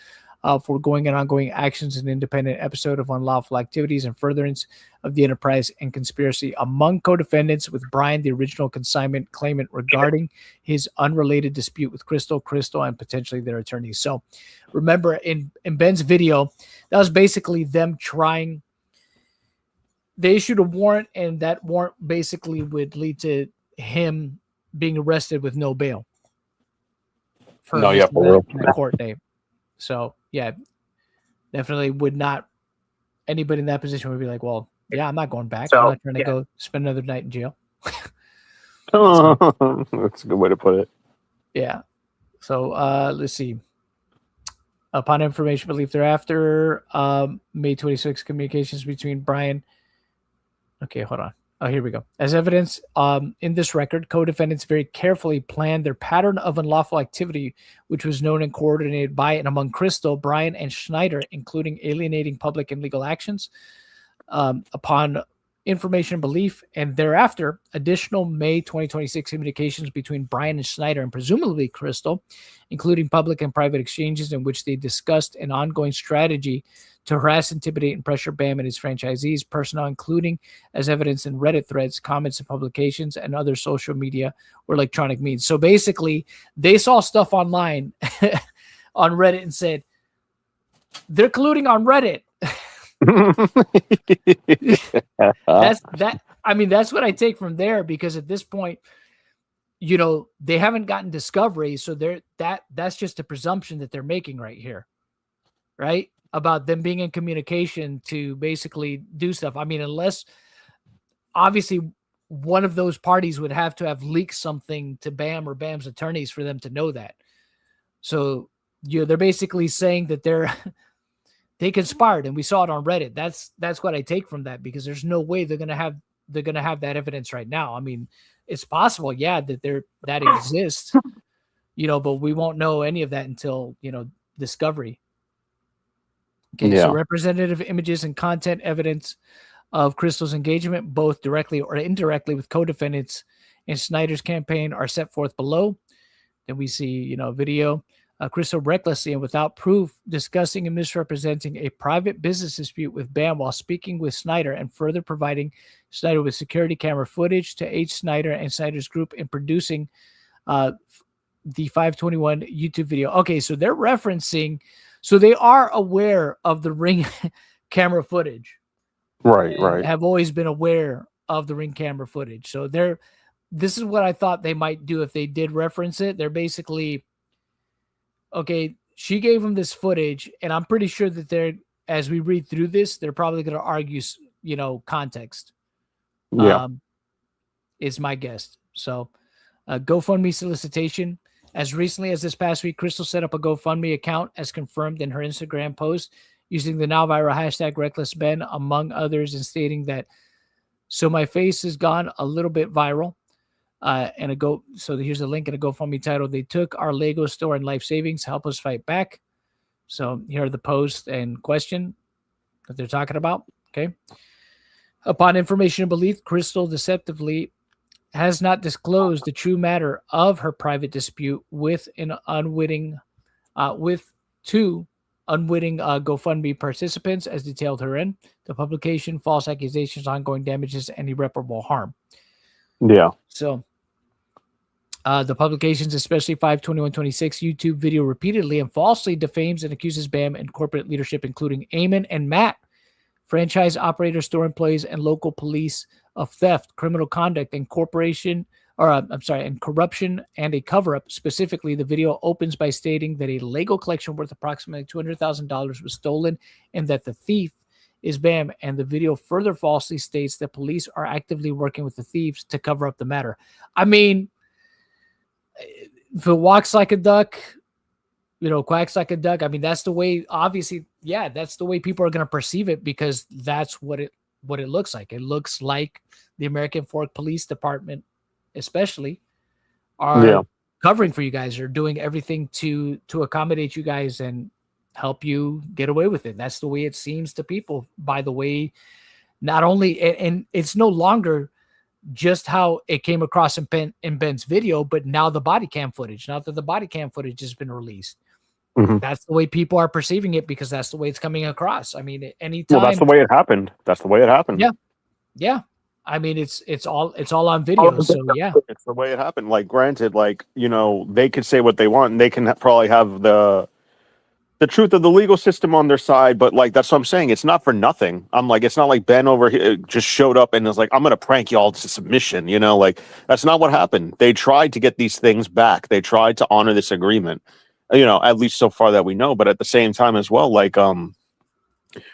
foregoing and ongoing actions, an independent episode of unlawful activities and furtherance of the enterprise and conspiracy among co-defendants, with Brian, the original consignment claimant, regarding his unrelated dispute with Crystal, and potentially their attorneys. So remember, in Ben's video, that was basically them trying. They issued a warrant, and that warrant basically would lead to him being arrested with no bail for the court date. So, yeah, definitely would not. Anybody in that position would be like, well, yeah, I'm not going back. I'm not trying to go spend another night in jail.
That's a good way to put it.
Yeah. So, let's see. Upon information belief thereafter, May 26 communications between Brian. Okay, hold on. Oh, here we go. As evidence in this record, co-defendants very carefully planned their pattern of unlawful activity, which was known and coordinated by and among Crystal, Brian, and Schneider, including alienating public and legal actions. Upon information and belief, and thereafter, additional May 2026 communications between Brian and Schneider and presumably Crystal, including public and private exchanges in which they discussed an ongoing strategy to harass, intimidate, and pressure Bam and his franchisees, personnel, including as evidence in Reddit threads, comments, and publications, and other social media or electronic means. So basically, they saw stuff online on Reddit and said, they're colluding on Reddit. That's what I take from there, because at this point, they haven't gotten discovery, so that's just a presumption that they're making right here, right? About them being in communication to basically do stuff. I mean, unless obviously one of those parties would have to have leaked something to Bam or Bam's attorneys for them to know that. So they're basically saying that they conspired, and we saw it on Reddit. That's what I take from that, because there's no way they're gonna have that evidence right now. I mean, it's possible, yeah, that exists, but we won't know any of that until discovery. Okay,
Yeah.
So representative images and content evidence of Crystal's engagement, both directly or indirectly with co-defendants in Snyder's campaign, are set forth below. Then we see, video. Crystal recklessly and without proof discussing and misrepresenting a private business dispute with Bam while speaking with Snyder, and further providing Snyder with security camera footage to aid Snyder and Snyder's group in producing the 521 YouTube video. Okay, so they're referencing, so they are aware of the Ring camera footage.
Right.
Have always been aware of the Ring camera footage. So this is what I thought they might do if they did reference it. They're basically, okay, she gave them this footage, and I'm pretty sure that as we read through this, they're probably going to argue, context.
Yeah.
Is my guess. So, GoFundMe solicitation. As recently as this past week, Crystal set up a GoFundMe account, as confirmed in her Instagram post, using the now viral hashtag #RecklessBen, among others, and stating that, so my face has gone a little bit viral. So here's a link and a GoFundMe title. They took our Lego store and life savings, help us fight back. So here are the post and question that they're talking about. Okay. Upon information and belief, Crystal deceptively has not disclosed the true matter of her private dispute with two unwitting GoFundMe participants, as detailed herein. The publication, false accusations, ongoing damages, and irreparable harm.
Yeah.
So the publications, especially 52126 YouTube video, repeatedly and falsely defames and accuses Bam and corporate leadership, including Eamon and Matt, franchise operators, store employees, and local police, of theft, criminal conduct, and corruption, and a cover-up. Specifically, the video opens by stating that a Lego collection worth approximately $200,000 was stolen, and that the thief is Bam. And the video further falsely states that police are actively working with the thieves to cover up the matter. I mean, if it walks like a duck, quacks like a duck. I mean, that's the way, obviously, yeah, that's the way people are going to perceive it, because that's what it looks like. It looks like the American Fork Police Department, especially, are covering for you guys, or doing everything to accommodate you guys and help you get away with it. That's the way it seems to people, by the way. Not only, and it's no longer just how it came across in Ben's video, but now the body cam footage. Now that the body cam footage has been released, that's the way people are perceiving it, because that's the way it's coming across. I mean, anytime.
Well, that's the way it happened.
Yeah. I mean, it's all on video. So yeah,
it's the way it happened. Like, granted, they could say what they want, and they can probably have the truth of the legal system on their side, but that's what I'm saying. It's not for nothing. I'm like, it's not like Ben over here just showed up and was like, I'm gonna prank y'all to submission. That's not what happened. They tried to get these things back. They tried to honor this agreement. At least so far that we know. But at the same time as well,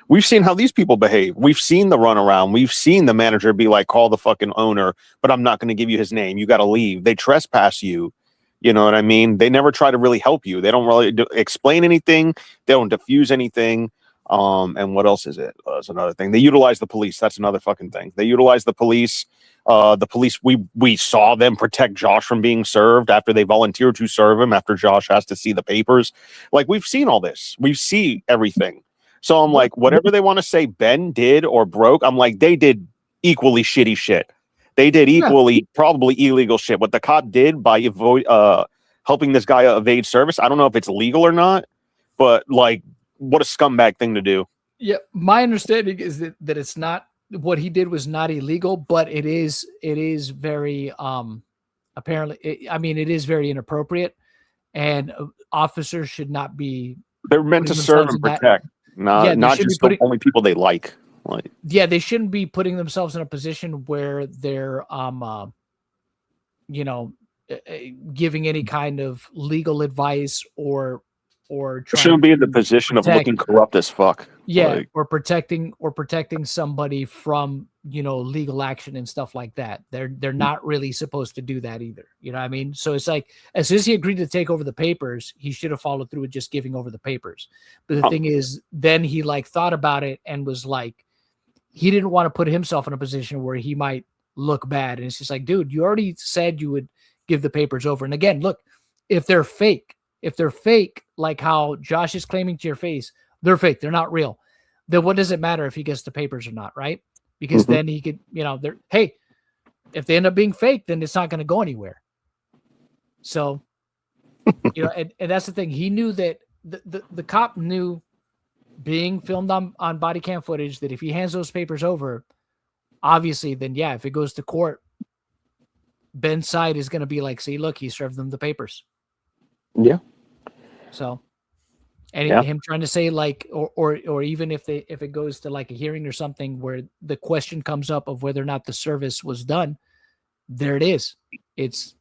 we've seen how these people behave. We've seen the runaround. We've seen the manager be like, call the fucking owner, but I'm not going to give you his name. You got to leave. They trespass you. You know what I mean? They never try to really help you. They don't really explain anything. They don't diffuse anything. And what else is it? That's another thing. They utilize the police. That's another fucking thing. They utilize the police. We saw them protect Josh from being served after they volunteered to serve him, after Josh has to see the papers. Like, we've seen all this. We see everything. So I'm like, whatever they want to say Ben did or broke, I'm like, they did equally shitty shit. They did equally probably illegal shit. What the cop did by helping this guy evade service, I don't know if it's legal or not, but like, what a scumbag thing to do.
Yeah, my understanding is that it's not, what he did was not illegal, but it is very apparently. It is very inappropriate, and officers should not be.
They're meant to serve and protect, not just the only people they like. Like,
yeah, they shouldn't be putting themselves in a position where they're giving any kind of legal advice or
shouldn't be in the position of looking corrupt as fuck.
Yeah,
like,
or protecting somebody from, legal action and stuff like that. They're not really supposed to do that either. You know what I mean? So it's like, as soon as he agreed to take over the papers, he should have followed through with just giving over the papers. But the thing is, then he thought about it and was like, he didn't want to put himself in a position where he might look bad. And it's just like, dude, you already said you would give the papers over. And again, look, if they're fake, like how Josh is claiming to your face, they're fake, they're not real, then what does it matter if he gets the papers or not, right? Because then he could, hey, if they end up being fake, then it's not going to go anywhere. So, and that's the thing. He knew that the cop knew, being filmed on body cam footage, that if he hands those papers over, obviously, then yeah, if it goes to court, Ben's side is going to be like, see, look, he served them the papers.
Yeah.
So, and him trying to say like, or even if it goes to like a hearing or something where the question comes up of whether or not the service was done, there it is. It's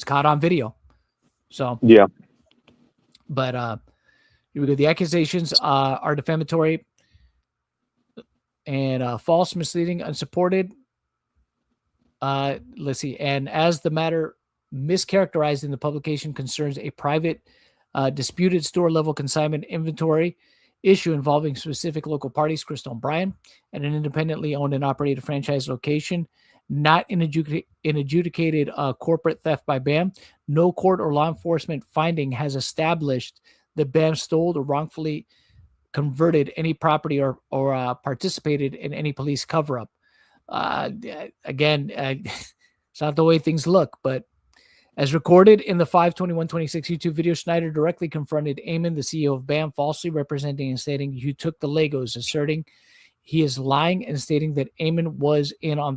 caught on video. So
yeah.
But here we go. The accusations are defamatory and false, misleading, unsupported. Let's see. And as the matter mischaracterized in the publication concerns a private disputed store level consignment inventory issue involving specific local parties, Crystal and Brian, and an independently owned and operated franchise location, not in adjudicated corporate theft by BAM. No court or law enforcement finding has established that BAM stole or wrongfully converted any property or participated in any police cover-up. Again, it's not the way things look, but as recorded in the 5/21/26 YouTube video, Schneider directly confronted Eamon, the CEO of BAM, falsely representing and stating you took the Legos, asserting he is lying and stating that Eamon was in on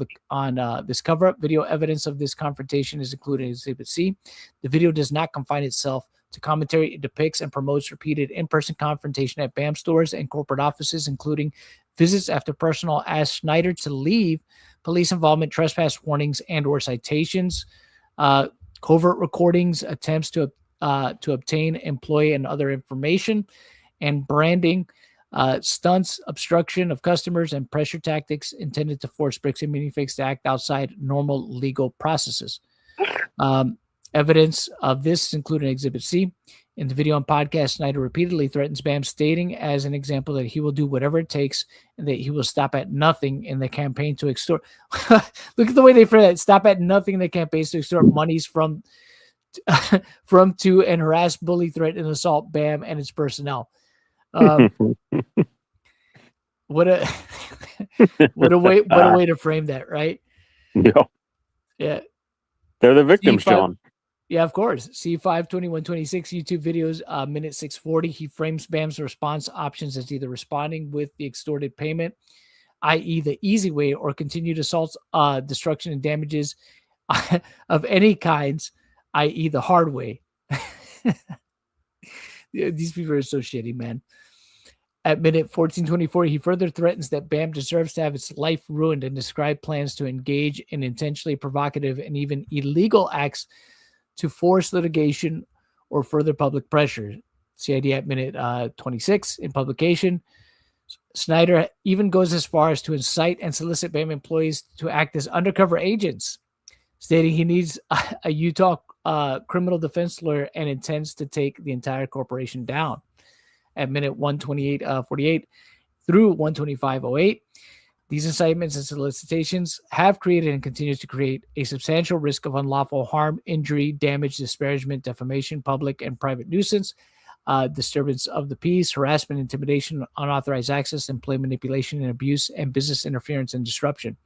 this cover-up. Video evidence of this confrontation is included in Exhibit C. The video does not confine itself to commentary. It depicts and promotes repeated in-person confrontation at BAM stores and corporate offices, including visits after personnel asked Schneider to leave, police involvement, trespass warnings, and or citations, covert recordings, attempts to obtain employee and other information, and branding, stunts, obstruction of customers, and pressure tactics intended to force Bricks and Minifigs to act outside normal legal processes. Evidence of this is included in Exhibit C. In the video and podcast, Schneider repeatedly threatens BAM, stating as an example that he will do whatever it takes and that he will stop at nothing in the campaign to extort. Look at the way they phrase it. Stop at nothing in the campaign to extort monies from, to, and harass, bully, threaten, and assault BAM and its personnel. What a way to frame that, right?
Yeah.
Yeah.
They're the victims, John.
Yeah, of course. C5/21/26 YouTube videos, minute 640. He frames BAM's response options as either responding with the extorted payment, i.e. the easy way, or continued assaults, destruction, and damages of any kinds, i.e. the hard way. These people are so shitty, man. At minute 1424, he further threatens that BAM deserves to have its life ruined and describe plans to engage in intentionally provocative and even illegal acts to force litigation or further public pressure. CID at minute 26 in publication. Schneider even goes as far as to incite and solicit BAM employees to act as undercover agents, stating he needs a Utah criminal defense lawyer and intends to take the entire corporation down. At minute 128:48 through 125:08, these incitements and solicitations have created and continues to create a substantial risk of unlawful harm, injury, damage, disparagement, defamation, public and private nuisance, disturbance of the peace, harassment, intimidation, unauthorized access, employee manipulation and abuse, and business interference and disruption.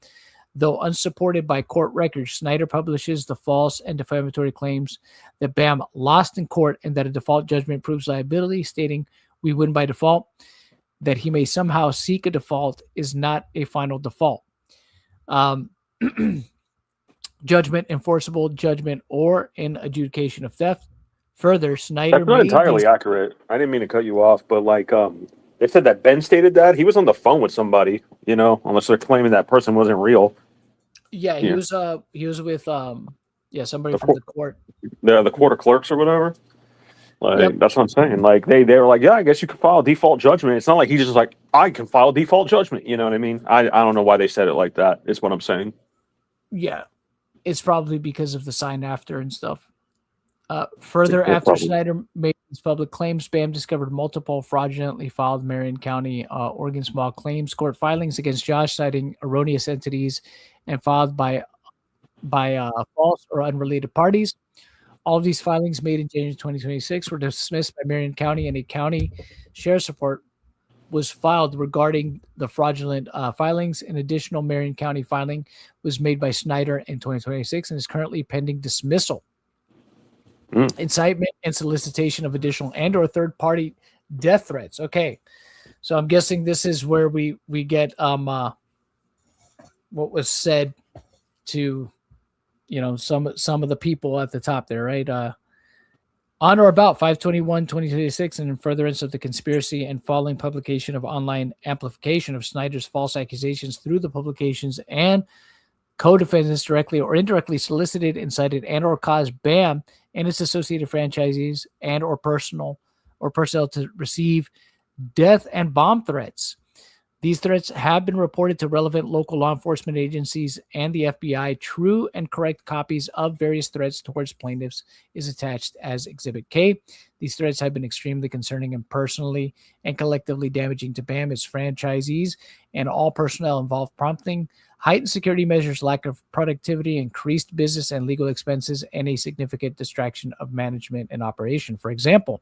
Though unsupported by court records, Snyder publishes the false and defamatory claims that BAM lost in court and that a default judgment proves liability, stating, "We win by default." That he may somehow seek a default is not a final default. Judgment, enforceable judgment, or in adjudication of theft. Further, Snyder
That's not entirely accurate. I didn't mean to cut you off, but like they said that Ben stated that he was on the phone with somebody, you know, unless they're claiming that person wasn't real.
Yeah, he was with somebody from the court.
The court of clerks or whatever. Like that's what I'm saying. Like they were like, yeah, I guess you can file a default judgment. It's not like he's just like, I can file default judgment. You know what I mean? I don't know why they said it like that. Is what I'm saying.
Yeah, it's probably because of the sign after and stuff. Further, after Snyder made his public claims, BAM discovered multiple fraudulently filed Marion County, Oregon small claims court filings against Josh, citing erroneous entities and filed by false or unrelated parties. All of these filings made in January 2026 were dismissed by Marion County, and a county sheriff's report was filed regarding the fraudulent filings. An additional Marion County filing was made by Snyder in 2026 and is currently pending dismissal. Incitement and solicitation of additional and or third-party death threats. Okay, so I'm guessing this is where we get what was said to, you know, some of the people at the top there, right? On or about 5/21/2026, and in furtherance of the conspiracy and following publication of online amplification of Snyder's false accusations through the publications and co-defendants directly or indirectly solicited, incited, and or caused BAM and its associated franchisees and or personnel to receive death and bomb threats. These threats have been reported to relevant local law enforcement agencies and the FBI. True and correct copies of various threats towards plaintiffs is attached as Exhibit K. These threats have been extremely concerning and personally and collectively damaging to BAM, its franchisees, and all personnel involved, prompting heightened security measures, lack of productivity, increased business and legal expenses, and a significant distraction of management and operation. For example,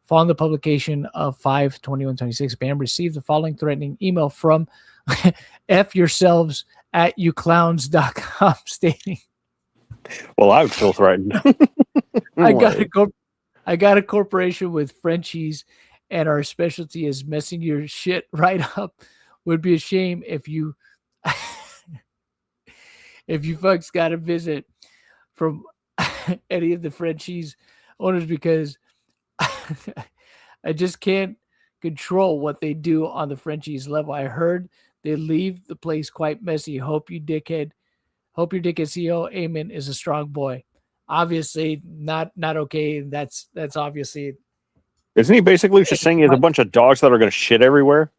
following the publication of 5/21/26, BAM received the following threatening email from F yourselves at youclowns.com stating,
well, I would feel threatened.
I got a corporation with Frenchies and our specialty is messing your shit right up. Would be a shame if you if you fucks got a visit from any of the Frenchies owners, because I just can't control what they do on the Frenchies level. I heard they leave the place quite messy. Hope your dickhead CEO Eamon is a strong boy. Obviously not okay. That's obviously.
Isn't he basically just saying he has a bunch of dogs that are going to shit everywhere?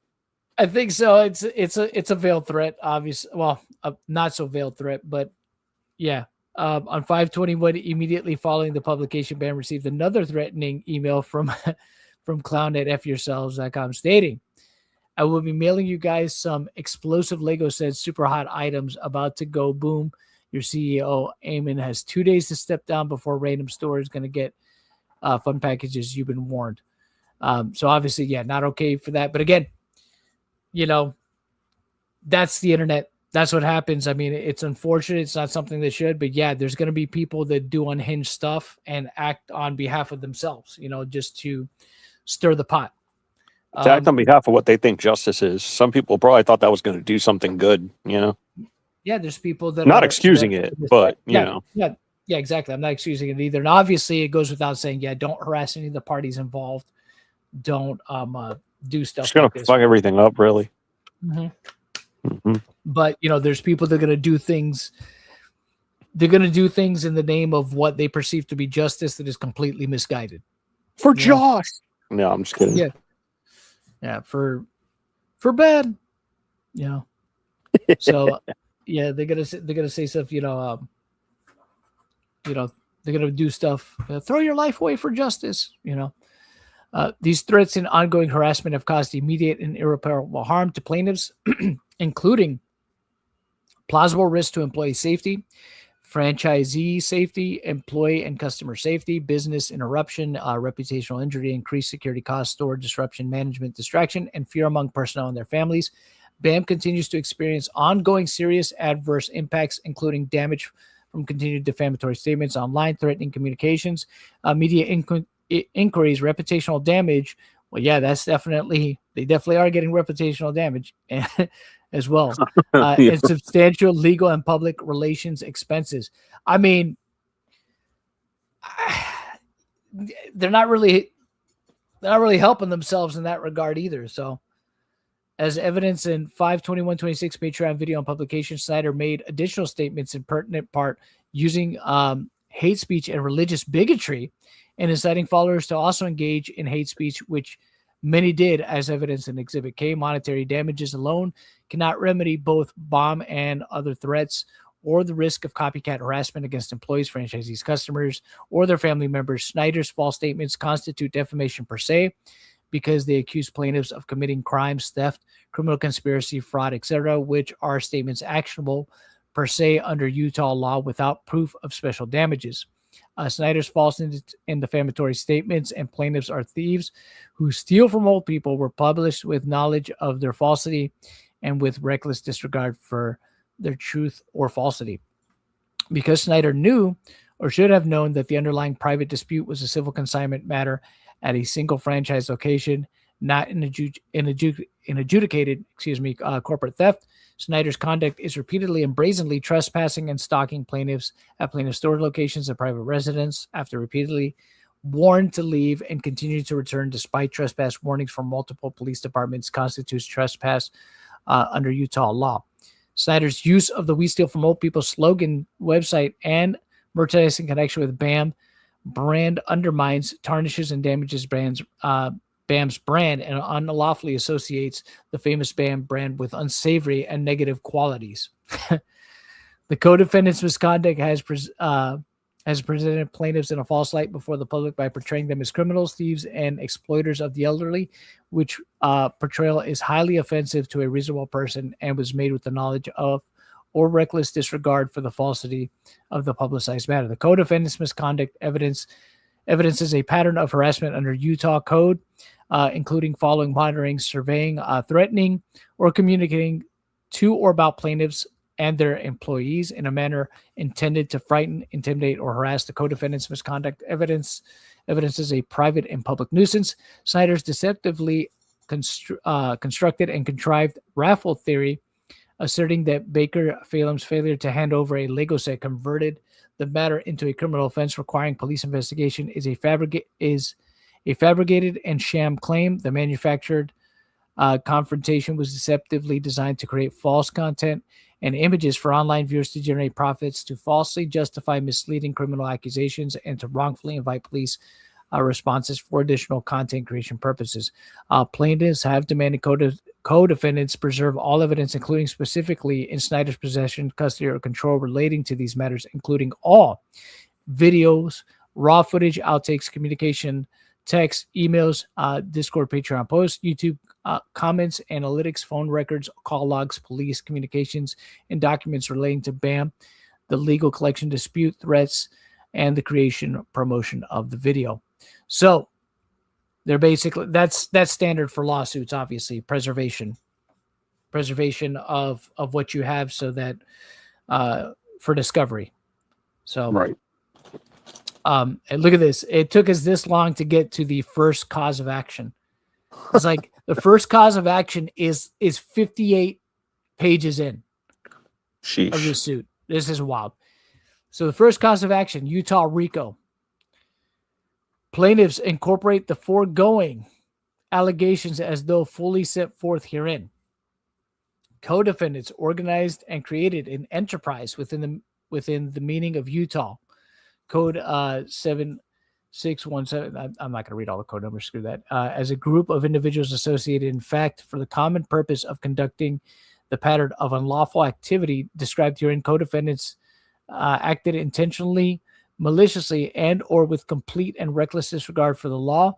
I think so. It's a veiled threat, obviously. Well, not so veiled threat, but yeah. On 5/21, immediately following the publication, BAM received another threatening email from clown at fyourselves.com stating, I will be mailing you guys some explosive Lego sets, super hot items about to go boom. Your CEO, Eamon, has 2 days to step down before random store is going to get fun packages. You've been warned. So obviously, yeah, not okay for that. But again, you know, that's the internet. That's what happens. I mean, it's unfortunate. It's not something they should, but yeah, there's going to be people that do unhinged stuff and act on behalf of themselves, you know, just to stir the pot.
To act on behalf of what they think justice is. Some people probably thought that was going to do something good, you know?
Yeah, there's people that
not excusing it, but you know.
Yeah, exactly. I'm not excusing it either. And obviously it goes without saying, yeah, don't harass any of the parties involved. Don't do stuff.
It's going to fuck everything up, really.
Mm-hmm. Mm-hmm. But you know, there's people that are going to do things. They're going to do things in the name of what they perceive to be justice that is completely misguided.
For Josh. No, I'm just kidding.
Yeah. For bad. You know. So yeah, they're gonna say stuff. You know, They're going to do stuff, throw your life away for justice, you know. These threats and ongoing harassment have caused immediate and irreparable harm to plaintiffs, including plausible risk to employee safety, franchisee safety, employee and customer safety, business interruption, reputational injury, increased security costs, store disruption, management distraction, and fear among personnel and their families. BAM continues to experience ongoing serious adverse impacts, including damage from continued defamatory statements, online threatening communications, media inquiries, reputational damage. Well, yeah, they definitely are getting reputational damage as well, and substantial legal and public relations expenses. I mean, they're not really helping themselves in that regard either. So, as evidence in 5/21/26 Patreon video and publication, Snyder made additional statements in pertinent part using hate speech and religious bigotry and inciting followers to also engage in hate speech, which many did, as evidence in Exhibit K. Monetary damages alone cannot remedy both bomb and other threats or the risk of copycat harassment against employees, franchisees, customers, or their family members. Snyder's false statements constitute defamation per se, because they accuse plaintiffs of committing crimes, theft, criminal conspiracy, fraud, etc., which are statements actionable per se under Utah law without proof of special damages. Snyder's false and defamatory statements and plaintiffs are thieves who steal from old people were published with knowledge of their falsity and with reckless disregard for their truth or falsity. Because Snyder knew or should have known that the underlying private dispute was a civil consignment matter at a single franchise location, not an adjudicated corporate theft, Snyder's conduct is repeatedly and brazenly trespassing and stalking plaintiffs at plaintiff store locations and private residence after repeatedly warned to leave and continue to return despite trespass warnings from multiple police departments constitutes trespass under Utah law. Snyder's use of the We Steal From Old People slogan, website, and merchandise in connection with BAM brand undermines, tarnishes, and damages BAM's brand and unlawfully associates the famous BAM brand with unsavory and negative qualities. The co-defendant's misconduct has presented plaintiffs in a false light before the public by portraying them as criminals, thieves, and exploiters of the elderly, which portrayal is highly offensive to a reasonable person and was made with the knowledge of or reckless disregard for the falsity of the publicized matter. The co-defendant's misconduct evidences a pattern of harassment under Utah code, including following, monitoring, surveying, threatening, or communicating to or about plaintiffs and their employees in a manner intended to frighten, intimidate, or harass. The co-defendant's misconduct evidences a private and public nuisance. Snyder's deceptively constructed and contrived raffle theory, asserting that Baker Phelan's failure to hand over a Lego set converted the matter into a criminal offense requiring police investigation is a fabricated and sham claim. The manufactured confrontation was deceptively designed to create false content and images for online viewers to generate profits, to falsely justify misleading criminal accusations, and to wrongfully invite police responses for additional content creation purposes. Plaintiffs have demanded co-defendants preserve all evidence, including specifically in Snyder's possession, custody, or control relating to these matters, including all videos, raw footage, outtakes, communication, text, emails, Discord, Patreon posts, YouTube comments, analytics, phone records, call logs, police communications, and documents relating to BAM, the legal collection dispute, threats, and the creation promotion of the video. So they're basically, that's standard for lawsuits, obviously, preservation of what you have, so that for discovery. So
right.
And look at this. It took us this long to get to the first cause of action. It's like the first cause of action is 58 pages in
Sheesh.
of this suit. This is wild. So the first cause of action, Utah RICO. Plaintiffs incorporate the foregoing allegations as though fully set forth herein. Co-defendants organized and created an enterprise within the meaning of Utah Code 7617. I'm not going to read all the code numbers. Screw that. As a group of individuals associated, in fact, for the common purpose of conducting the pattern of unlawful activity described herein, co-defendants acted intentionally, maliciously and or with complete and reckless disregard for the law,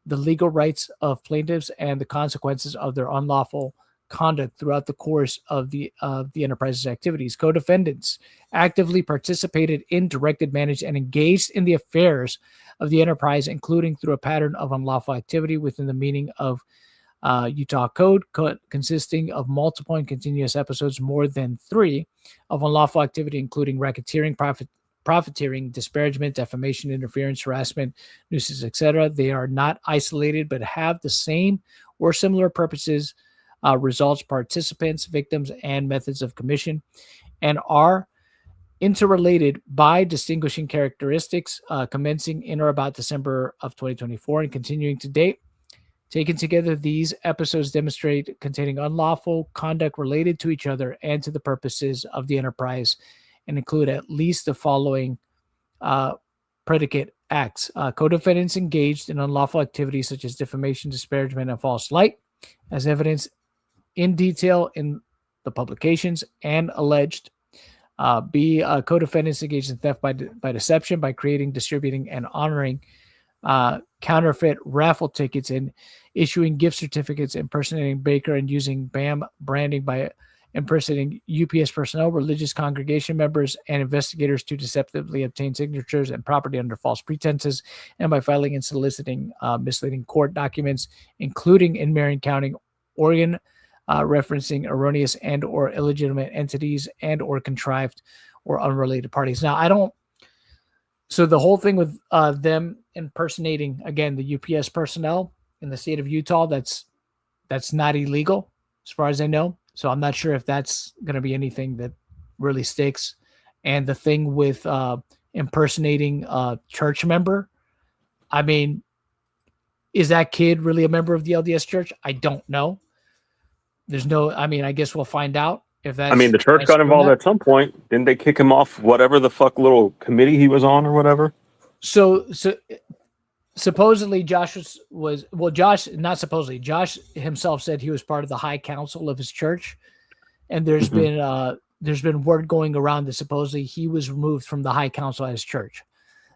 the legal rights of plaintiffs, and the consequences of their unlawful conduct throughout the course of the enterprise's activities. Co-defendants actively participated in, directed, managed, and engaged in the affairs of the enterprise, including through a pattern of unlawful activity within the meaning of Utah Code, consisting of multiple and continuous episodes, more than 3, of unlawful activity, including racketeering, profiteering, disparagement, defamation, interference, harassment, nuisance, etc. They are not isolated, but have the same or similar purposes, results, participants, victims, and methods of commission, and are interrelated by distinguishing characteristics, commencing in or about December of 2024 and continuing to date. Taken together, these episodes demonstrate containing unlawful conduct related to each other and to the purposes of the enterprise, and include at least the following predicate acts. Co-defendants engaged in unlawful activities such as defamation, disparagement, and false light, as evidenced in detail in the publications, and alleged. B, co-defendants engaged in theft by deception by creating, distributing, and honoring counterfeit raffle tickets and issuing gift certificates, impersonating Baker and using BAM branding by impersonating UPS personnel, religious congregation members, and investigators to deceptively obtain signatures and property under false pretenses, and by filing and soliciting misleading court documents, including in Marion County, Oregon, referencing erroneous and or illegitimate entities and or contrived or unrelated parties. Now, so the whole thing with them impersonating, again, the UPS personnel in the state of Utah, that's not illegal as far as I know. So I'm not sure if that's going to be anything that really sticks. And the thing with impersonating a church member, I mean, is that kid really a member of the LDS church? I don't know. I guess we'll find out if that's.
I mean, the church got involved at some point. Didn't they kick him off whatever the fuck little committee he was on or whatever?
So supposedly Josh Josh himself said he was part of the high council of his church. And there's been word going around that supposedly he was removed from the high council at his church.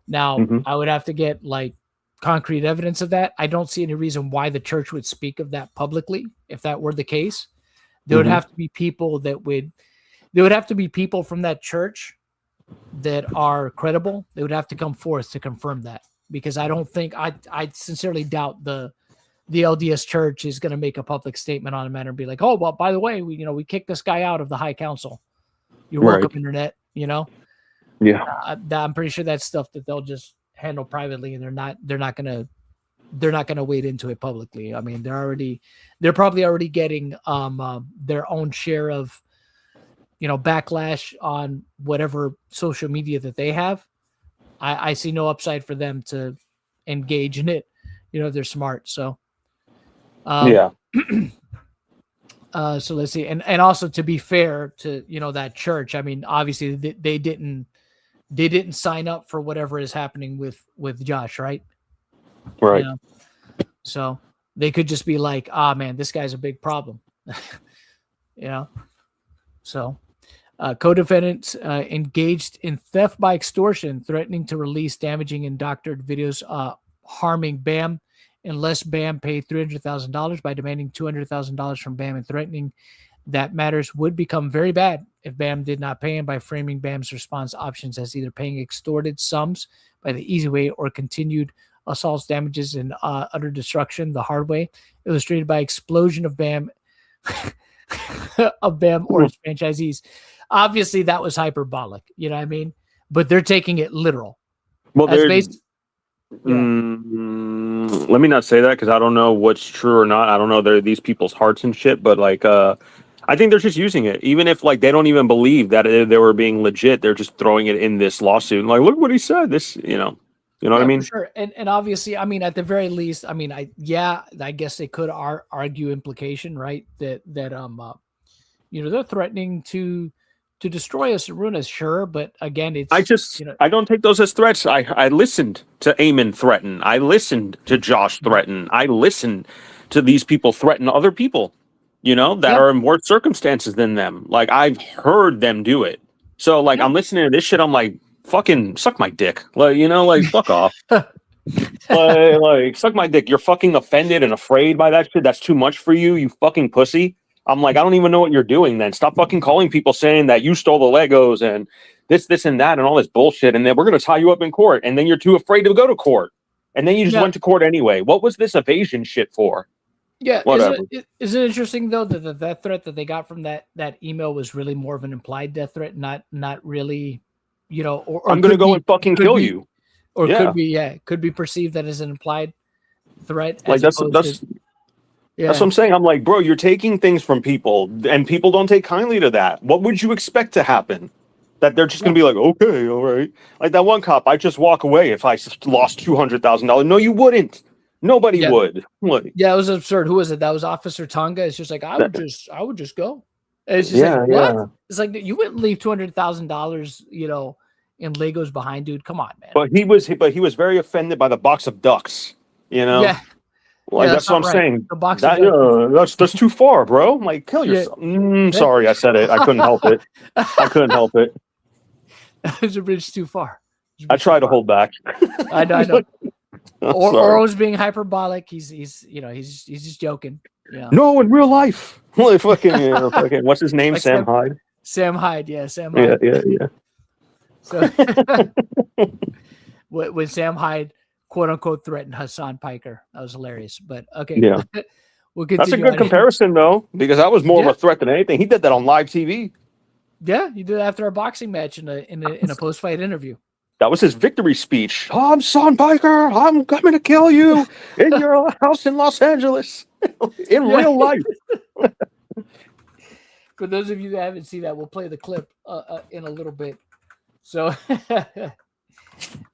Now, I would have to get like concrete evidence of that. I don't see any reason why the church would speak of that publicly. If that were the case, there would have to be people from that church that are credible. They would have to come forth to confirm that, because I don't think I sincerely doubt the LDS church is going to make a public statement on a matter and be like, oh, well, by the way, we kicked this guy out of the high council. You're welcome, internet, Yeah. I'm pretty sure that's stuff that they'll just handle privately, and they're not going to wade into it publicly. I mean, they're probably already getting their own share of, backlash on whatever social media that they have. I see no upside for them to engage in it. They're smart. So, so let's see. And also, to be fair to, that church, I mean, obviously they didn't sign up for whatever is happening with Josh, right?
Right.
So they could just be like, man, this guy's a big problem. So co-defendants engaged in theft by extortion, threatening to release damaging and doctored videos harming BAM unless BAM paid $300,000, by demanding $200,000 from BAM and threatening that matters would become very bad if BAM did not pay, and by framing BAM's response options as either paying extorted sums by the easy way or continued assaults, damages, and utter destruction the hard way, illustrated by explosion of BAM of BAM or its franchisees. Obviously, that was hyperbolic, you know what I mean? But they're taking it literal.
Well, let me not say that, because I don't know what's true or not. I don't know they're these people's hearts and shit, but like I think they're just using it. Even if like they don't even believe that they were being legit, they're just throwing it in this lawsuit. And like, look what he said. This, you know what I mean?
For sure. And obviously, I mean, at the very least, I mean, I guess they could argue implication, right? That they're threatening to destroy us and ruin us, sure. But again, it's I don't take those as threats. I listened to Eamon threaten. I listened to Josh threaten. I listened to these people threaten other people, that are in worse circumstances than them. Like, I've heard them do it. So like, I'm listening to this shit. I'm like,
fucking suck my dick. Like, you know, like fuck off. Like suck my dick. You're fucking offended and afraid by that shit. That's too much for you, you fucking pussy. I'm like, I don't even know what you're doing then. Stop fucking calling people saying that you stole the Legos and this, and that, and all this bullshit. And then we're going to tie you up in court. And then you're too afraid to go to court. And then you just went to court anyway. What was this evasion shit for?
Yeah.
Whatever.
Is it interesting, though, that the death threat that they got from that email was really more of an implied death threat, not really, you know, or
I'm going to go and fucking kill you.
Or could be perceived that as an implied threat.
Like that's what I'm saying. I'm like, bro, you're taking things from people, and people don't take kindly to that. What would you expect to happen? That they're just gonna be like, okay, all right. Like that one cop, I just walk away if I lost $200,000. No, you wouldn't. Nobody would. Like,
yeah, it was absurd. Who was it? That was Officer Tonga. It's just like I would just go. And it's just like what? Yeah. It's like you wouldn't leave $200,000, you know, in Legos behind, dude. Come on, man.
But he was very offended by the box of ducks. You know. Yeah. Like that's what I'm saying.
The box of ducks.
That's too far, bro. I'm like, kill yourself. Sorry, I said it. I couldn't help it. I couldn't help it.
There's a bridge too far.
I try to hold back.
I know. Oro's being hyperbolic. He's just joking. Yeah.
No, in real life. Like fucking what's his name? Like Sam Hyde.
Sam Hyde, yeah, Sam Hyde.
Yeah.
So when Sam Hyde quote unquote threatened Hassan Piker, that was hilarious. But okay,
yeah,
we'll continue.
That's a good comparison though, because that was more of a threat than anything. He did that on live TV.
Yeah, he did it after a boxing match in a post fight interview.
That was his victory speech. I'm Hassan Piker. I'm coming to kill you in your house in Los Angeles in real life.
For those of you that haven't seen that, we'll play the clip in a little bit. So, yeah,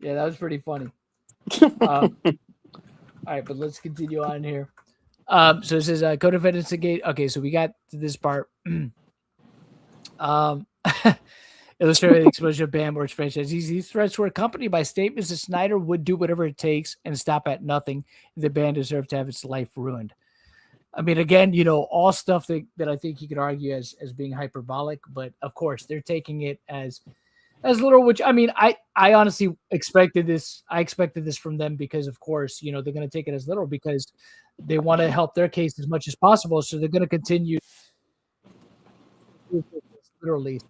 that was pretty funny. All right, but let's continue on here. So it says co-defendants negate. Okay, so we got to this part. Illustrated exposure of Bam or its franchise. These threats were accompanied by statements that Snyder would do whatever it takes and stop at nothing. The band deserved to have its life ruined. I mean, again, you know, all stuff that I think you could argue as being hyperbolic, but of course they're taking it as literal, which I mean, I honestly expected this. I expected this from them because of course, you know, they're going to take it as literal because they want to help their case as much as possible. So they're going to continue literally.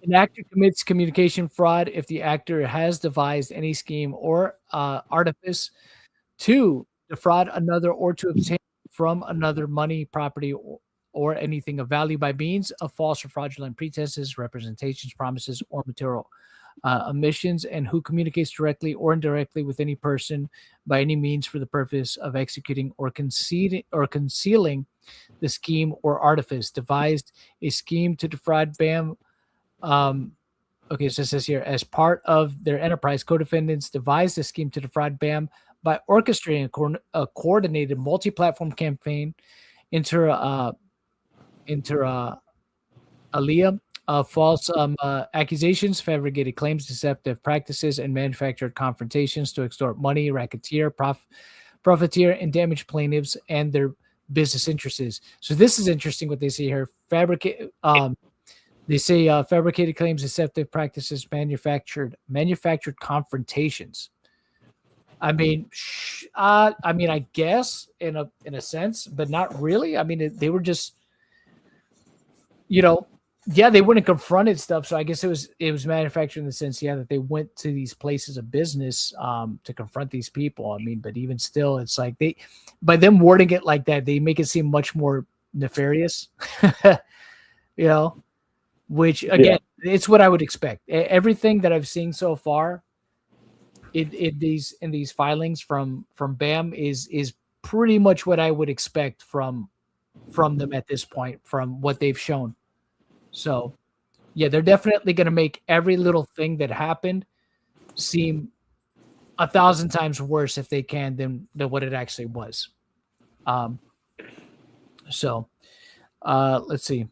An actor commits communication fraud if the actor has devised any scheme or artifice to defraud another or to obtain from another money, property, or anything of value by means of false or fraudulent pretenses, representations, promises, or material omissions, and who communicates directly or indirectly with any person by any means for the purpose of executing or concealing the scheme or artifice, devised a scheme to defraud Bam. Okay, so it says here, as part of their enterprise, co-defendants devised a scheme to defraud BAM by orchestrating a coordinated multi-platform campaign inter alia of false accusations, fabricated claims, deceptive practices, and manufactured confrontations to extort money, racketeer, profiteer, and damage plaintiffs and their business interests. So this is interesting what they say here. They say fabricated claims, deceptive practices, manufactured confrontations. I mean, I guess in a sense, but not really. I mean, they were just, you know, yeah, they wouldn't have confronted stuff. So I guess it was manufactured in the sense, yeah, that they went to these places of business to confront these people. I mean, but even still, it's like by them wording it like that, they make it seem much more nefarious, you know. Which again, it's what I would expect. Everything that I've seen so far in these filings from BAM is pretty much what I would expect from them at this point, from what they've shown. So, yeah, they're definitely going to make every little thing that happened seem 1,000 times worse if they can than what it actually was. So, let's see.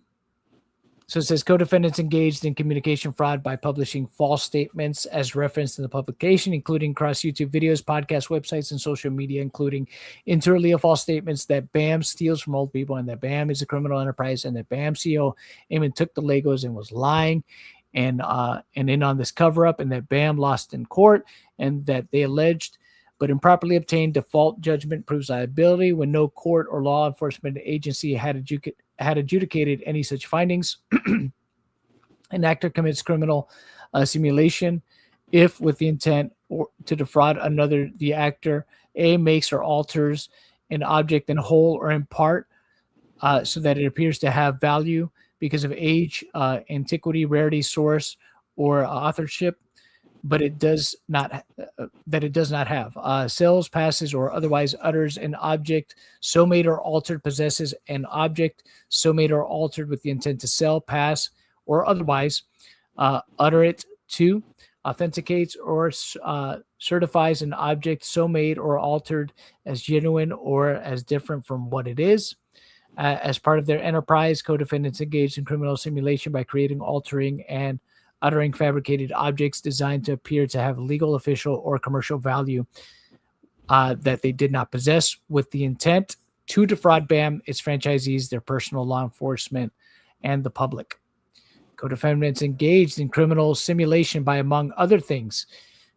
So it says co-defendants engaged in communication fraud by publishing false statements as referenced in the publication, including across YouTube videos, podcast websites, and social media, including internally false statements that BAM steals from old people and that BAM is a criminal enterprise and that BAM CEO Eamon took the Legos and was lying and in on this cover-up, and that BAM lost in court, and that they alleged but improperly obtained default judgment proves liability when no court or law enforcement agency had adjudicated any such findings. An actor commits criminal simulation if, with the intent to defraud another, the actor A, makes or alters an object in whole or in part so that it appears to have value because of age, antiquity, rarity, source, or authorship, but it does not have. Sells, passes, or otherwise utters an object so made or altered, possesses an object so made or altered with the intent to sell, pass, or otherwise utter it to, authenticates or certifies an object so made or altered as genuine or as different from what it is. As part of their enterprise, co-defendants engaged in criminal simulation by creating, altering, and uttering fabricated objects designed to appear to have legal, official, or commercial value that they did not possess, with the intent to defraud BAM, its franchisees, their personal law enforcement, and the public. Co-defendants engaged in criminal simulation by, among other things,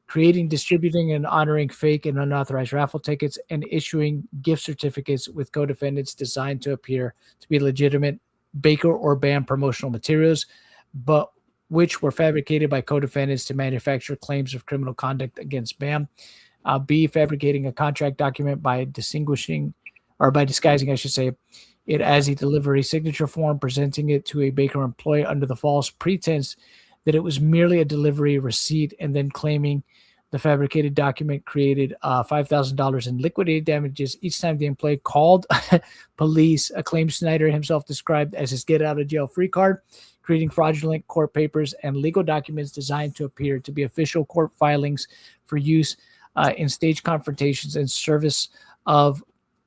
creating, distributing, and honoring fake and unauthorized raffle tickets and issuing gift certificates with co-defendants designed to appear to be legitimate Baker or BAM promotional materials, but which were fabricated by co-defendants to manufacture claims of criminal conduct against BAM. B, fabricating a contract document by disguising, I should say, it as a delivery signature form, presenting it to a Baker employee under the false pretense that it was merely a delivery receipt, and then claiming the fabricated document created $5,000 in liquidated damages each time the employee called police, a claim Snyder himself described as his get-out-of-jail-free card, creating fraudulent court papers and legal documents designed to appear to be official court filings for use in stage confrontations and service of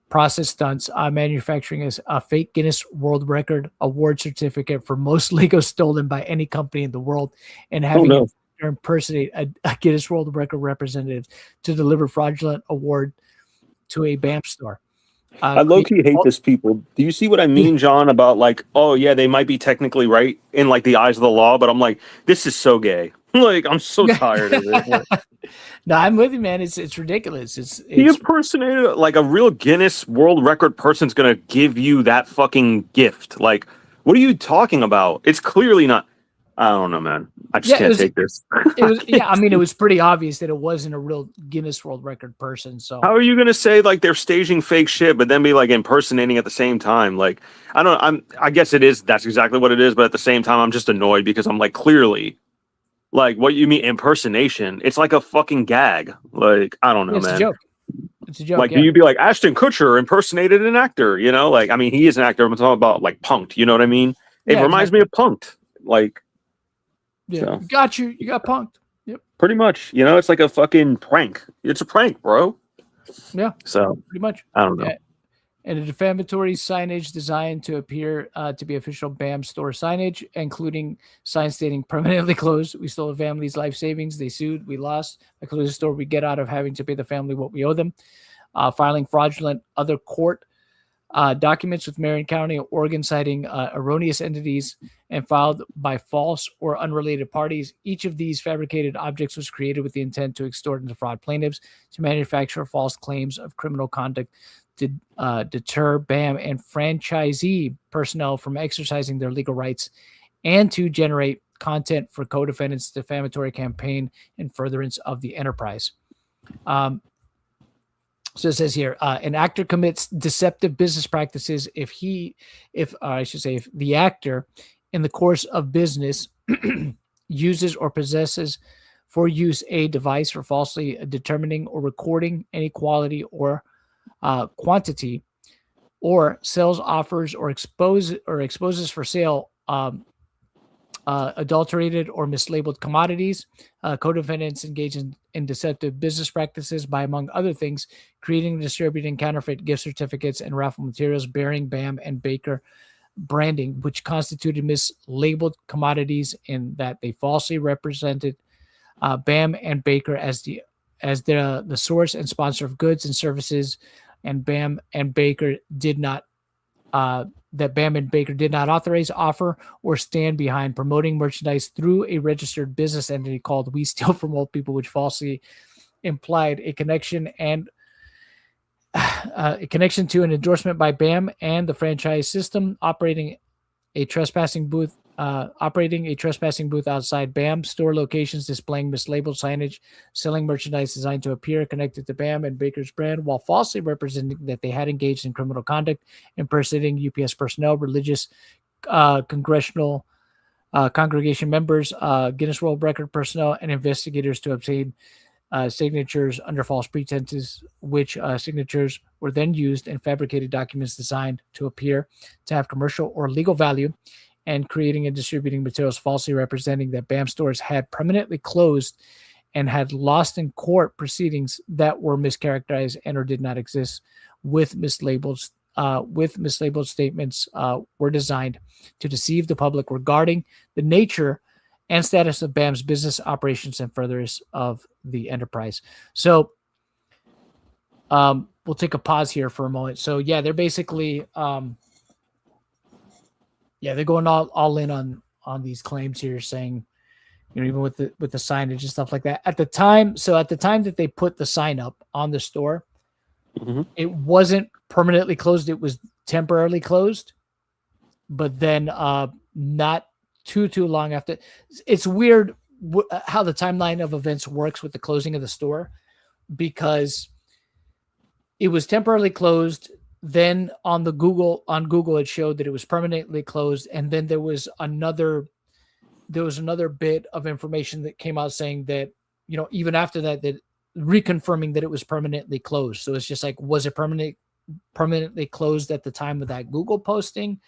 process stunts, manufacturing a fake Guinness World Record award certificate for most Legos stolen by any company in the world, and having to impersonate a Guinness World Record representative to deliver fraudulent award to a BAM store.
I low-key hate this people. Do you see what I mean, John, about like, oh yeah, they might be technically right in like the eyes of the law, but I'm like, this is so gay. Like, I'm so tired of it.
No, I'm with you, man. It's ridiculous. It's
he impersonated like a real Guinness World Record person's gonna give you that fucking gift. Like, what are you talking about? It's clearly not. I don't know, man. I just can't take this.
It was pretty obvious that it wasn't a real Guinness World Record person. So
how are you gonna say like they're staging fake shit, but then be like impersonating at the same time? Like, I guess it is. That's exactly what it is. But at the same time, I'm just annoyed because I'm like, clearly, like, what you mean impersonation? It's like a fucking gag. Like, I don't know, man.
It's a joke.
Like, you'd be like, Ashton Kutcher impersonated an actor. You know, like, I mean, he is an actor. I'm talking about like Punked. You know what I mean? It reminds me of Punked. Like.
Yeah, so. Got you. You got punked. Yep.
Pretty much. You know, it's like a fucking prank. It's a prank, bro.
Yeah.
So
pretty much.
I don't know.
Yeah. And a defamatory signage designed to appear to be official BAM store signage, including signs stating permanently closed. We stole a family's life savings. They sued. We lost. I closed the store. We get out of having to pay the family what we owe them. Filing fraudulent other court documents with Marion County, Oregon, citing erroneous entities and filed by false or unrelated parties. Each of these fabricated objects was created with the intent to extort and defraud plaintiffs, to manufacture false claims of criminal conduct, to deter BAM and franchisee personnel from exercising their legal rights, and to generate content for co-defendants' defamatory campaign in furtherance of the enterprise. So it says here, an actor commits deceptive business practices if the actor in the course of business uses or possesses for use a device for falsely determining or recording any quality or quantity, or sells, offers, or exposes for sale adulterated or mislabeled commodities. Co-defendants engage in deceptive business practices by, among other things, creating and distributing counterfeit gift certificates and raffle materials bearing BAM and Baker branding, which constituted mislabeled commodities in that they falsely represented BAM and Baker as the source and sponsor of goods and services, and BAM and Baker did not authorize, offer, or stand behind promoting merchandise through a registered business entity called We Steal From Old People, which falsely implied a connection to an endorsement by BAM and the franchise system, operating a trespassing booth outside BAM store locations, displaying mislabeled signage, selling merchandise designed to appear connected to BAM and Baker's brand, while falsely representing that they had engaged in criminal conduct, impersonating UPS personnel, religious congressional congregation members, Guinness World Record personnel, and investigators to obtain signatures under false pretenses, which signatures were then used in fabricated documents designed to appear to have commercial or legal value, and creating and distributing materials falsely representing that BAM stores had permanently closed and had lost in court proceedings that were mischaracterized and or did not exist, with mislabeled statements were designed to deceive the public regarding the nature and status of BAM's business operations and furtherance of the enterprise. So we'll take a pause here for a moment. So yeah, they're basically they're going all in on these claims here, saying, even with the signage and stuff like that. At the time that they put the sign up on the store, it wasn't permanently closed. It was temporarily closed, but then not too long after. It's weird how the timeline of events works with the closing of the store, because it was temporarily closed. Then on Google, it showed that it was permanently closed. And then there was another bit of information that came out saying that, even after that, that reconfirming that it was permanently closed. So it's just like, was it permanently closed at the time of that Google posting?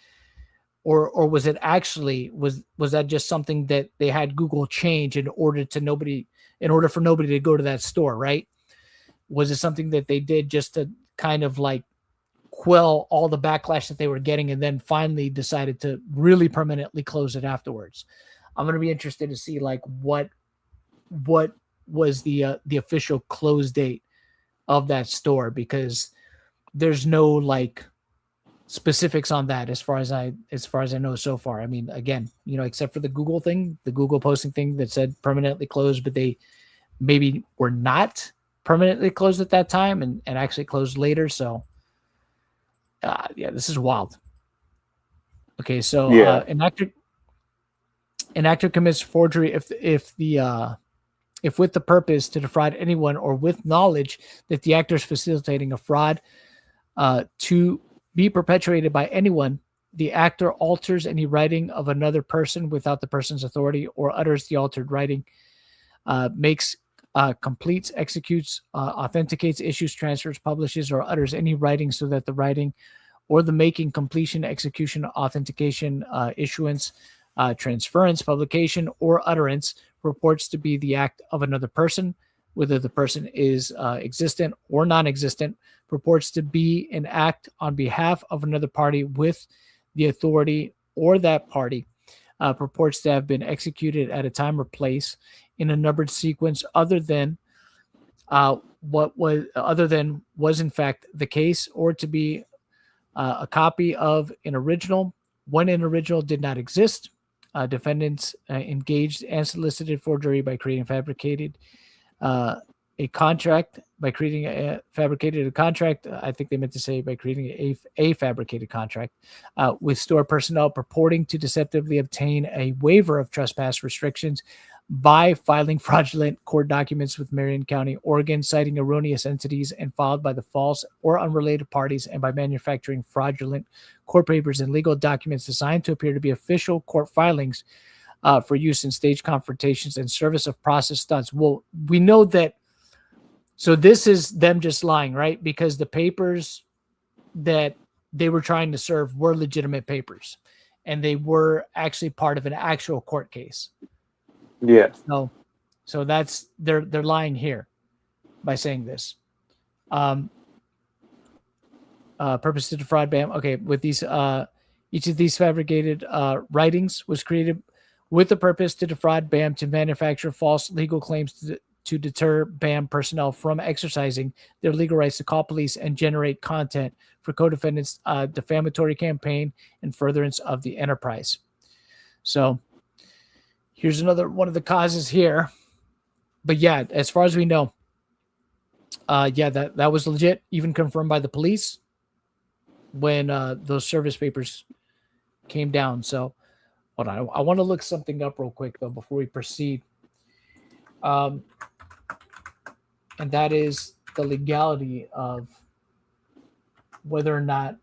Or was it actually, was that just something that they had Google change in order for nobody to go to that store, right? Was it something that they did just to kind of like quell all the backlash that they were getting, and then finally decided to really permanently close it afterwards? I'm going to be interested to see like what was the official close date of that store, because there's no like specifics on that as far as I know so far. I mean, again, except for the Google posting thing that said permanently closed, but they maybe were not permanently closed at that time and actually closed later. So this is wild. Okay, so an actor commits forgery if with the purpose to defraud anyone, or with knowledge that the actor is facilitating a fraud to be perpetuated by anyone. The actor alters any writing of another person without the person's authority, or utters the altered writing, makes, completes, executes, authenticates, issues, transfers, publishes, or utters any writing so that the writing or the making, completion, execution, authentication, issuance, transference, publication, or utterance purports to be the act of another person, whether the person is existent or non-existent, purports to be an act on behalf of another party with the authority, or that party purports to have been executed at a time or place in a numbered sequence other than was in fact the case, or to be a copy of an original when an original did not exist. Defendants engaged and solicited forgery by creating fabricated a contract. I think they meant to say by creating a fabricated contract with store personnel, purporting to deceptively obtain a waiver of trespass restrictions by filing fraudulent court documents with Marion County, Oregon, citing erroneous entities and filed by the false or unrelated parties, and by manufacturing fraudulent court papers and legal documents designed to appear to be official court filings for use in stage confrontations and service of process stunts. Well, we know that. So this is them just lying, right? Because the papers that they were trying to serve were legitimate papers, and they were actually part of an actual court case.
Yeah.
So that's they're lying here by saying this. Purpose to defraud BAM. Okay, with these Each of these fabricated writings was created with the purpose to defraud BAM to manufacture false legal claims to deter BAM personnel from exercising their legal rights to call police and generate content for co-defendants' defamatory campaign and furtherance of the enterprise. So here's another one of the causes here. But yeah, as far as we know, that was legit, even confirmed by the police when those service papers came down. So hold on, I want to look something up real quick though before we proceed. And that is the legality of whether or not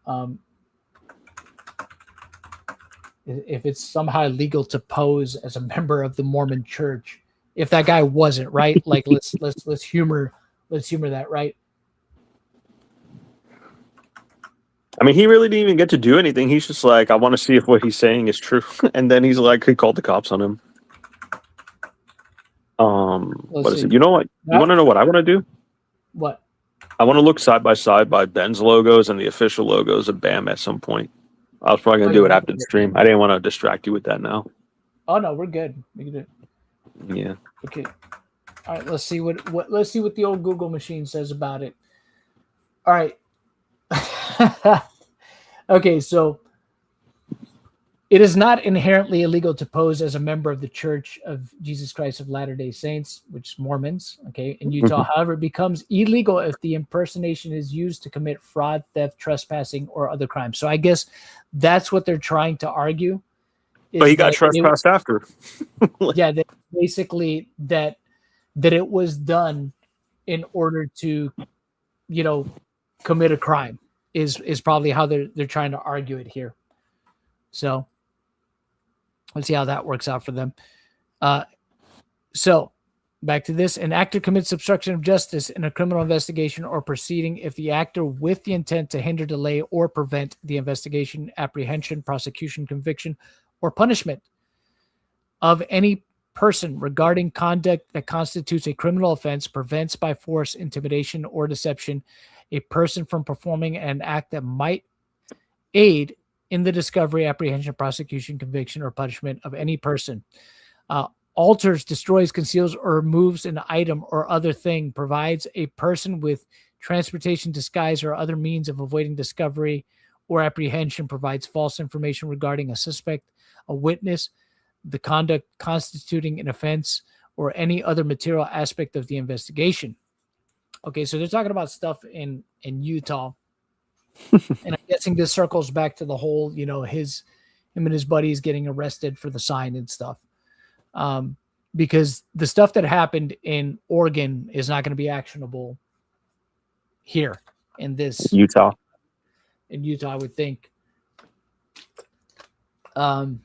if it's somehow legal to pose as a member of the Mormon Church. If that guy wasn't, right? Like let's humor that, right?
I mean, he really didn't even get to do anything. He's just like, I want to see if what he's saying is true. And then he's like, he called the cops on him. What is it? You know what? You want to know what I want to do?
What?
I want to look side by side by Ben's logos and the official logos of BAM at some point. I was probably going to do it after the stream. I didn't want to distract you with that now.
Oh no, we're good. We can do it.
Yeah.
Okay. All right. Let's see what let's see what the old Google machine says about it. All right. Okay, so it is not inherently illegal to pose as a member of the Church of Jesus Christ of Latter-day Saints, which is Mormons, okay, in Utah. However, it becomes illegal if the impersonation is used to commit fraud, theft, trespassing, or other crimes. So I guess that's what they're trying to argue.
But he got trespassed after.
Yeah, basically that it was done in order to, commit a crime is probably how they're trying to argue it here. So let's see how that works out for them. So back to this. An actor commits obstruction of justice in a criminal investigation or proceeding if the actor with the intent to hinder, delay, or prevent the investigation, apprehension, prosecution, conviction, or punishment of any person regarding conduct that constitutes a criminal offense prevents by force, intimidation, or deception a person from performing an act that might aid in the discovery, apprehension, prosecution, conviction, or punishment of any person. Alters, destroys, conceals, or removes an item or other thing, provides a person with transportation, disguise, or other means of avoiding discovery or apprehension, provides false information regarding a suspect, a witness, the conduct constituting an offense, or any other material aspect of the investigation. Okay, so they're talking about stuff in Utah. And I'm guessing this circles back to the whole, him and his buddies getting arrested for the sign and stuff. Because the stuff that happened in Oregon is not going to be actionable here in this
Utah.
In Utah, I would think. But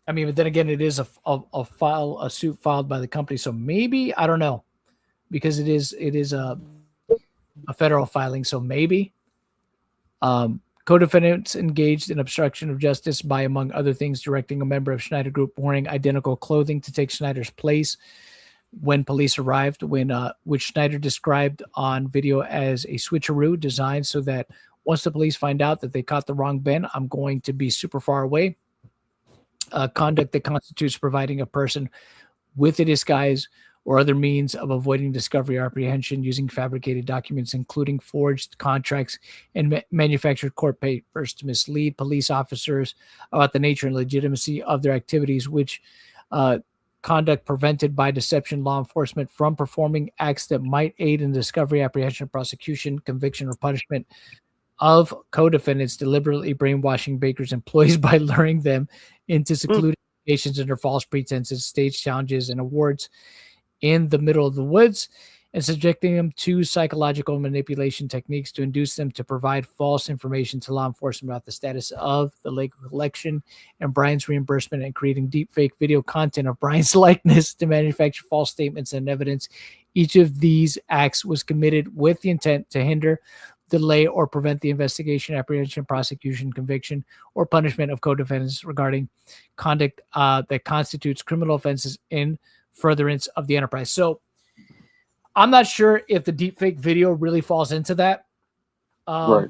then again, it is a suit filed by the company, so maybe, I don't know, because it is a federal filing, so maybe. Co-defendants engaged in obstruction of justice by, among other things, directing a member of Schneider Group wearing identical clothing to take Schneider's place when police arrived, which Schneider described on video as a switcheroo designed so that once the police find out that they caught the wrong Ben, I'm going to be super far away. Conduct that constitutes providing a person with a disguise or other means of avoiding discovery or apprehension using fabricated documents, including forged contracts and manufactured court papers to mislead police officers about the nature and legitimacy of their activities, which conduct prevented by deception law enforcement from performing acts that might aid in discovery, apprehension, prosecution, conviction, or punishment of co-defendants, deliberately brainwashing Baker's employees by luring them into secluded locations under false pretenses, stage challenges, and awards in the middle of the woods, and subjecting them to psychological manipulation techniques to induce them to provide false information to law enforcement about the status of the legal collection and Brian's reimbursement, and creating deep fake video content of Brian's likeness to manufacture false statements and evidence. Each of these acts was committed with the intent to hinder, delay, or prevent the investigation, apprehension, prosecution, conviction, or punishment of co-defendants regarding conduct that constitutes criminal offenses in furtherance of the enterprise. So I'm not sure if the deepfake video really falls into that.
Right.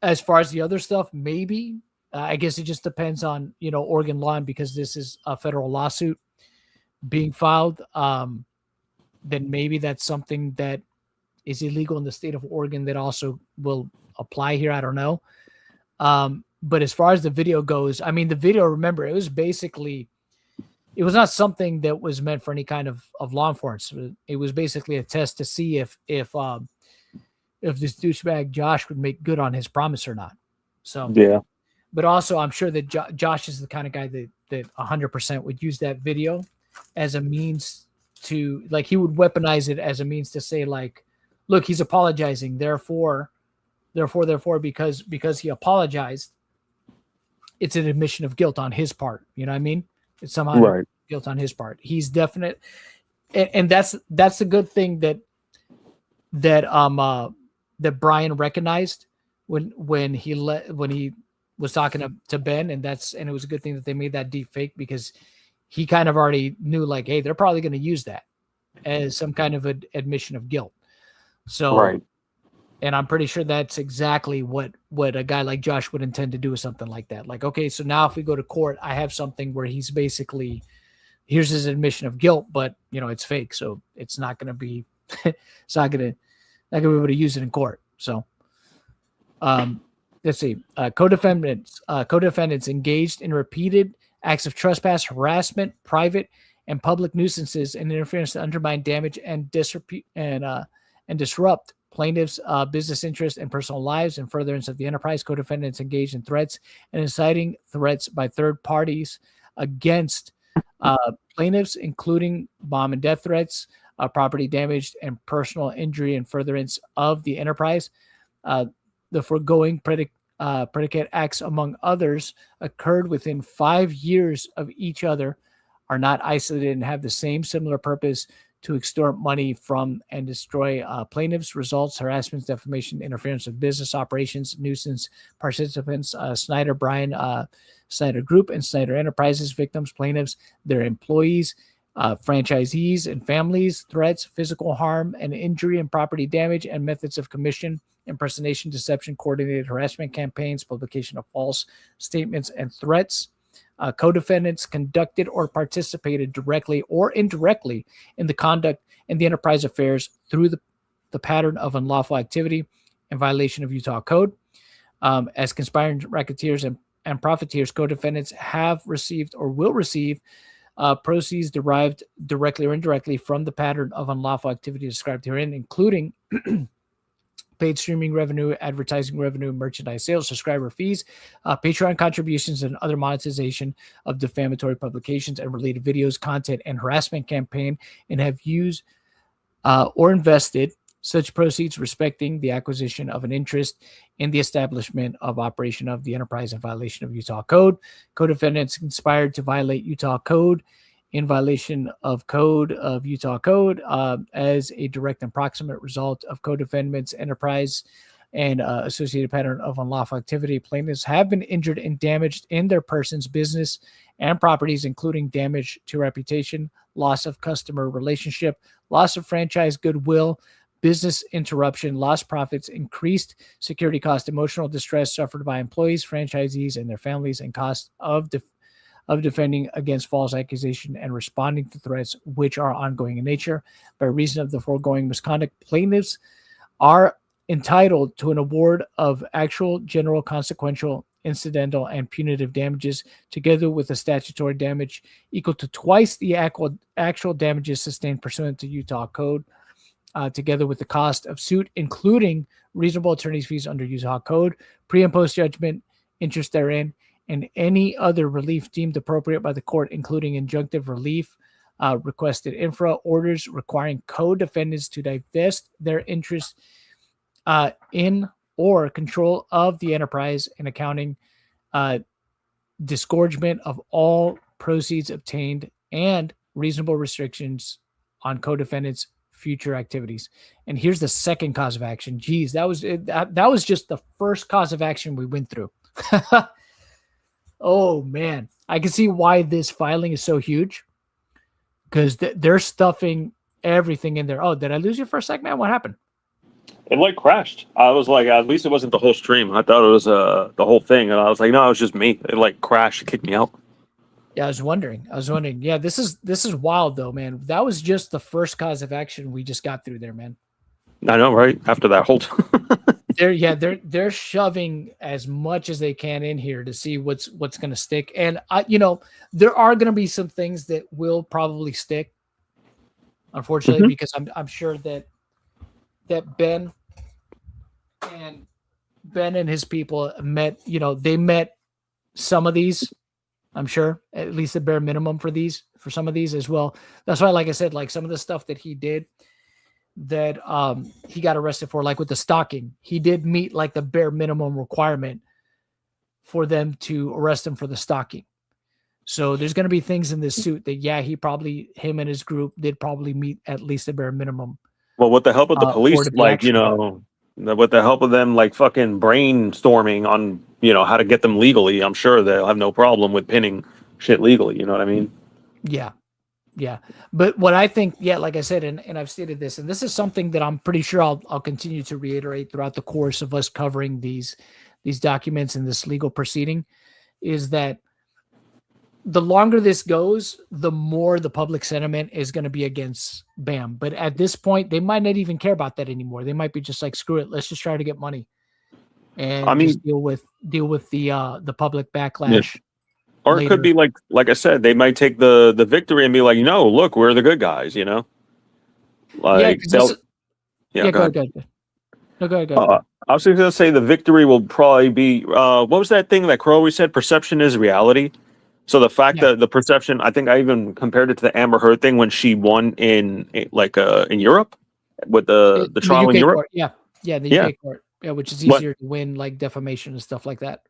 As far as the other stuff, maybe. I guess it just depends on, Oregon law, and because this is a federal lawsuit being filed, then maybe that's something that is illegal in the state of Oregon that also will apply here. I don't know. But as far as the video goes, I mean, the video, remember, it was not something that was meant for any kind of law enforcement. It was basically a test to see if this douchebag Josh would make good on his promise or not. So,
Yeah.
But also, I'm sure that Josh is the kind of guy that 100% would use that video as a means to, like, he would weaponize it as a means to say, like, look, he's apologizing. Therefore, because he apologized, it's an admission of guilt on his part. You know what I mean? It's somehow
Right.
guilt on his part. He's definite, and that's a good thing that Brian recognized when he was talking to Ben, and it was a good thing that they made that deep fake, because he kind of already knew, like, hey, they're probably going to use that as some kind of an admission of guilt. So,
Right.
And I'm pretty sure that's exactly what a guy like Josh would intend to do with something like that. Like, okay, so now if we go to court, I have something where he's basically, here's his admission of guilt, but it's fake, so it's not going to be, it's not going to be able to use it in court. So, let's see, co-defendants engaged in repeated acts of trespass, harassment, private and public nuisances, and interference to undermine, damage, and disrupt plaintiffs' business interests and personal lives in furtherance of the enterprise. Co-defendants engaged in threats and inciting threats by third parties against plaintiffs, including bomb and death threats, property damage, and personal injury in furtherance of the enterprise. The foregoing predicate acts, among others, occurred within 5 years of each other, are not isolated, and have the same similar purpose: to extort money from and destroy plaintiffs, results, harassment, defamation, interference with business operations, nuisance participants, Snyder, Brian, Snyder Group, and Snyder Enterprises, victims, plaintiffs, their employees, franchisees and families, threats, physical harm and injury and property damage, and methods of commission, impersonation, deception, coordinated harassment campaigns, publication of false statements and threats. Co-defendants conducted or participated directly or indirectly in the conduct in the enterprise affairs through the pattern of unlawful activity in violation of Utah code. As conspiring racketeers and profiteers, co-defendants have received or will receive proceeds derived directly or indirectly from the pattern of unlawful activity described herein, including paid streaming revenue, advertising revenue, merchandise sales, subscriber fees, Patreon contributions, and other monetization of defamatory publications and related videos, content, and harassment campaign, and have used or invested such proceeds respecting the acquisition of an interest in the establishment of operation of the enterprise in violation of Utah code. Co-defendants conspired to violate Utah code in violation of code of Utah code as a direct and proximate result of co-defendants' enterprise and associated pattern of unlawful activity. Plaintiffs have been injured and damaged in their persons, business, and properties, including damage to reputation, loss of customer relationship, loss of franchise goodwill, business interruption, lost profits, increased security cost, emotional distress suffered by employees, franchisees, and their families, and cost of defending against false accusation and responding to threats which are ongoing in nature. By reason of the foregoing misconduct, plaintiffs are entitled to an award of actual, general, consequential, incidental, and punitive damages, together with a statutory damage equal to twice the actual damages sustained pursuant to Utah code, together with the cost of suit, including reasonable attorney's fees under Utah code, pre- and post-judgment interest therein, and any other relief deemed appropriate by the court, including injunctive relief, requested infra orders requiring co-defendants to divest their interest in or control of the enterprise, and accounting, disgorgement of all proceeds obtained, and reasonable restrictions on co-defendants' future activities. And here's the second cause of action. Geez, that was just the first cause of action we went through. Oh man, I can see why this filing is so huge, because they're stuffing everything in there. Oh, did I lose you for a sec, man? What happened?
It like crashed. I was like, at least it wasn't the whole stream. I thought it was the whole thing, and I was like, no, it was just me. It like crashed, it kicked me out.
Yeah, I was wondering. Yeah, this is wild though, man. That was just the first cause of action we just got through there, man.
I know, right? After that whole
They're shoving as much as they can in here to see what's going to stick. And there are going to be some things that will probably stick, unfortunately, because I'm sure that Ben and his people met, they met some of these, I'm sure, at least the bare minimum for some of these as well. That's why, like I said, like some of the stuff that he did that he got arrested for, like with the stalking, he did meet like the bare minimum requirement for them to arrest him for the stalking. So there's going to be things in this suit that, him and his group did probably meet at least the bare minimum.
Well, with the help of the police, like, with the help of them, like fucking brainstorming on, how to get them legally, I'm sure they'll have no problem with pinning shit legally. You know what I mean?
Yeah. Yeah. But what I think, like I said, and I've stated this, and this is something that I'm pretty sure I'll continue to reiterate throughout the course of us covering these documents in this legal proceeding, is that the longer this goes, the more the public sentiment is going to be against BAM. But at this point, they might not even care about that anymore. They might be just like, screw it, let's just try to get money and just deal with the public backlash.
Yeah. Or later. It could be like I said, they might take the victory and be like, no, look, we're the good guys, Like,
go ahead. No, go ahead.
I was going to say the victory will probably be, what was that thing that Crow always said? Perception is reality. So the fact that the perception, I think I even compared it to the Amber Heard thing when she won in Europe with the trial in Europe.
Court. The UK court. Yeah, which is easier to win, like defamation and stuff like that.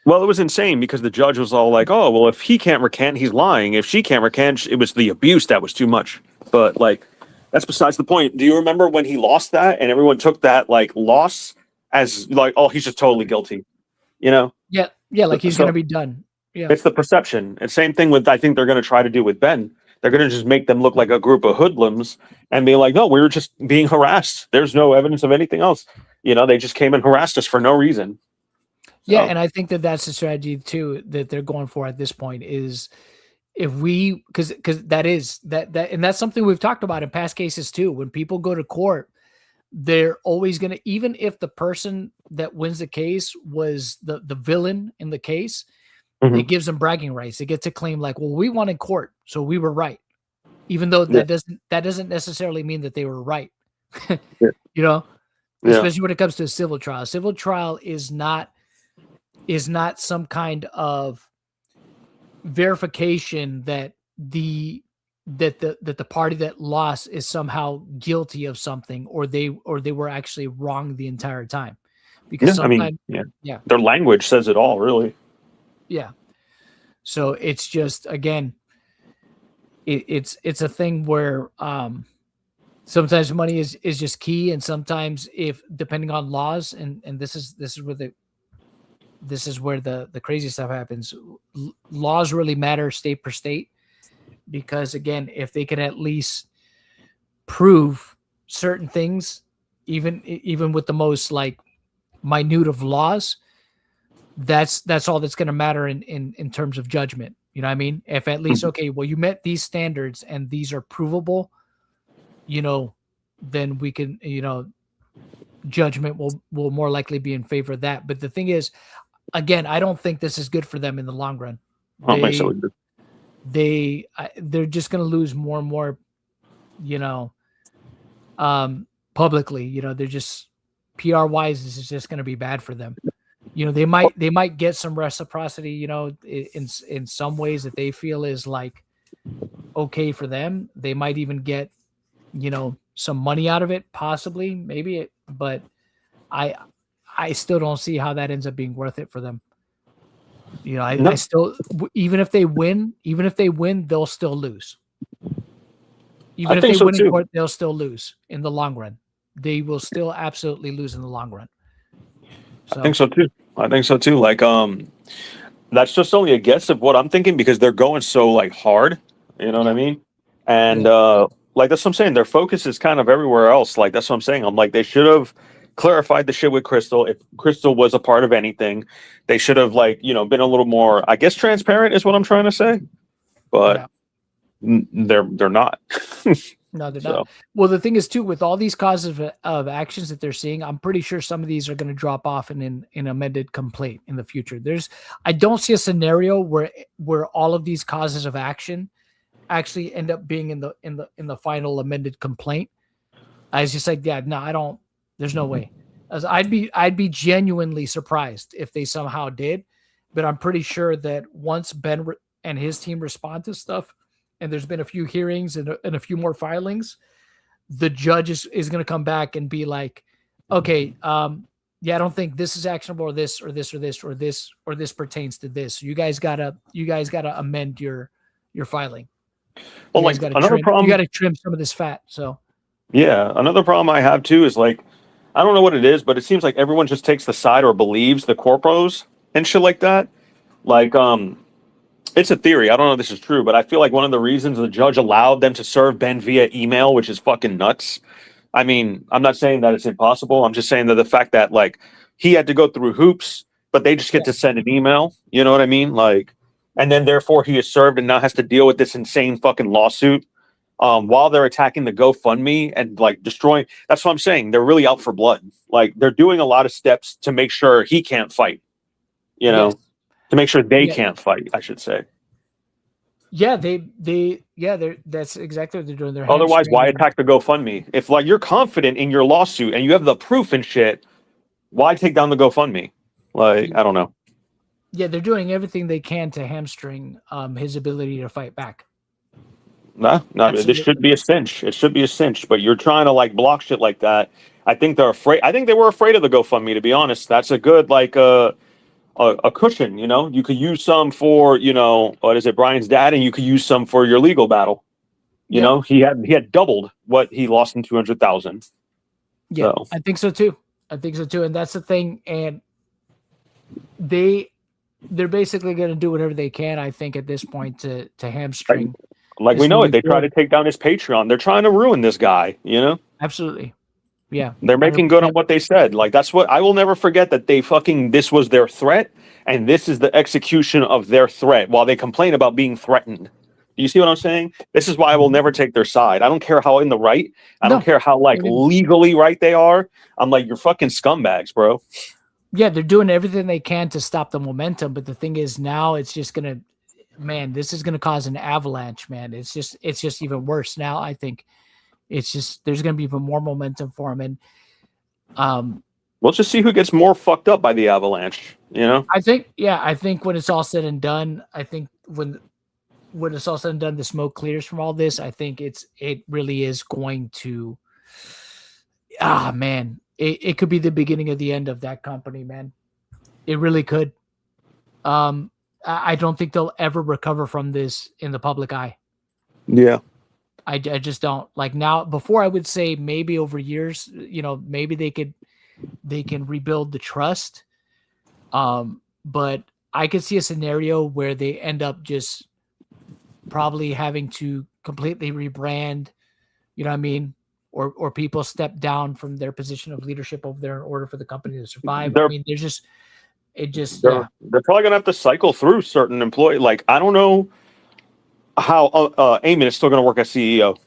Well, it was insane because the judge was all like, oh, well, if he can't recant, he's lying. If she can't recant, it was the abuse that was too much. But, like, that's besides the point. Do you remember when he lost that and everyone took that, like, loss as, like, oh, he's just totally guilty, Yeah,
like he's going to be done. Yeah.
It's the perception. And same thing with, I think they're going to try to do with Ben. They're going to just make them look like a group of hoodlums and be like, no, we were just being harassed. There's no evidence of anything else. They just came and harassed us for no reason.
Yeah, and I think that's the strategy too that they're going for at this point is if we because that is that and that's something we've talked about in past cases too. When people go to court, they're always going to, even if the person that wins the case was the villain in the case, it gives them bragging rights. They get to claim like, well, we won in court, so we were right, even though that doesn't necessarily mean that they were right. Especially when it comes to a civil trial. A civil trial is not some kind of verification that the party that lost is somehow guilty of something or they were actually wrong the entire time. Because
their language says it all, really.
Yeah. So it's just, again, it's a thing where sometimes money is just key, and sometimes if depending on laws, and this is where the crazy stuff happens. Laws really matter state per state, because again, if they can at least prove certain things, even with the most like minute of laws, that's all that's going to matter in terms of judgment. You know what I mean? If at least, okay, well, you met these standards and these are provable, then we can, judgment will more likely be in favor of that. But the thing is, again, I don't think this is good for them in the long run. They're just going to lose more and more, publicly. They're just PR wise, this is just going to be bad for them. They might get some reciprocity, in some ways that they feel is like okay for them. They might even get, some money out of it, possibly, maybe, but I still don't see how that ends up being worth it for them. I still, even if they win, they'll still lose. Even if they win in court, they'll still lose in the long run. They will still absolutely lose in the long run. So.
I think so too. Like, that's just only a guess of what I'm thinking because they're going so like hard. You know what I mean? And like that's what I'm saying. Their focus is kind of everywhere else. Like that's what I'm saying. I'm like they should have clarified the shit with Crystal. If Crystal was a part of anything, they should have like, been a little more, I guess, transparent is what I'm trying to say. But
Yeah.
they're not.
No, they're
So.
not. Well, the thing is too, with all these causes of actions that they're seeing, I'm pretty sure some of these are going to drop off in amended complaint in the future. I don't see a scenario where all of these causes of action actually end up being in the final amended complaint. I was just like, yeah, no, I don't. There's no way. As I'd be genuinely surprised if they somehow did, but I'm pretty sure that once Ben and his team respond to stuff, and there's been a few hearings and a few more filings, the judge is going to come back and be like, okay, yeah, I don't think this is actionable, or this, or this, or this, or this, or this pertains to this. You guys gotta amend your filing.
Well,
you
like another
trim,
problem,
you got to trim some of this fat. So
yeah, another problem I have too is like, I don't know what it is, but it seems like everyone just takes the side or believes the corpos and shit like that. Like, it's a theory. I don't know if this is true, but I feel like one of the reasons the judge allowed them to serve Ben via email, which is fucking nuts. I mean, I'm not saying that it's impossible. I'm just saying that the fact that like he had to go through hoops, but they just get to send an email. You know what I mean? Like, and then therefore he is served and now has to deal with this insane fucking lawsuit while they're attacking the GoFundMe and like destroying. That's what I'm saying. They're really out for blood. Like they're doing a lot of steps to make sure he can't fight. You know.
Yes.
To make sure they can't fight, I should say.
Yeah, that's exactly what they're doing. They're
Otherwise, why attack the GoFundMe? If like you're confident in your lawsuit and you have the proof and shit, why take down the GoFundMe? Like, I don't know.
Yeah, they're doing everything they can to hamstring his ability to fight back.
No, this should be a cinch. It should be a cinch, but you're trying to like block shit like that. I think they're afraid. I think they were afraid of the GoFundMe, to be honest. That's a good like a cushion, you could use some for, what is it, Brian's dad, and you could use some for your legal battle. You know, he had doubled what he lost in 200,000.
Yeah, so. I think so too. And that's the thing. And they're basically going to do whatever they can, I think, at this point to hamstring.
Like we know it. They try to take down his Patreon. They're trying to ruin this guy,
Absolutely. Yeah.
They're making 100%. Good on what they said. Like, that's what I will never forget, that this was their threat, and this is the execution of their threat while they complain about being threatened. Do you see what I'm saying? This is why I will never take their side. I don't care how in the right. I don't care how like legally right they are. I'm like, you're fucking scumbags, bro.
Yeah, they're doing everything they can to stop the momentum. But the thing is, now it's just going to, man, this is going to cause an avalanche, man. It's just even worse now, I think. It's just there's going to be even more momentum for him, and
we'll just see who gets more fucked up by the avalanche.
I think when it's all said and done, I think when it's all said and done, the smoke clears from all this. I think it really is going to. Man, it could be the beginning of the end of that company, man. It really could. I don't think they'll ever recover from this in the public eye.
Yeah.
I just don't like now. Before I would say maybe over years, maybe they can rebuild the trust. But I could see a scenario where they end up just probably having to completely rebrand, you know what I mean? Or people step down from their position of leadership over there in order for the company to survive. I mean, they're
probably gonna have to cycle through certain employees. Like, I don't know how Eamon is still going to work as CEO.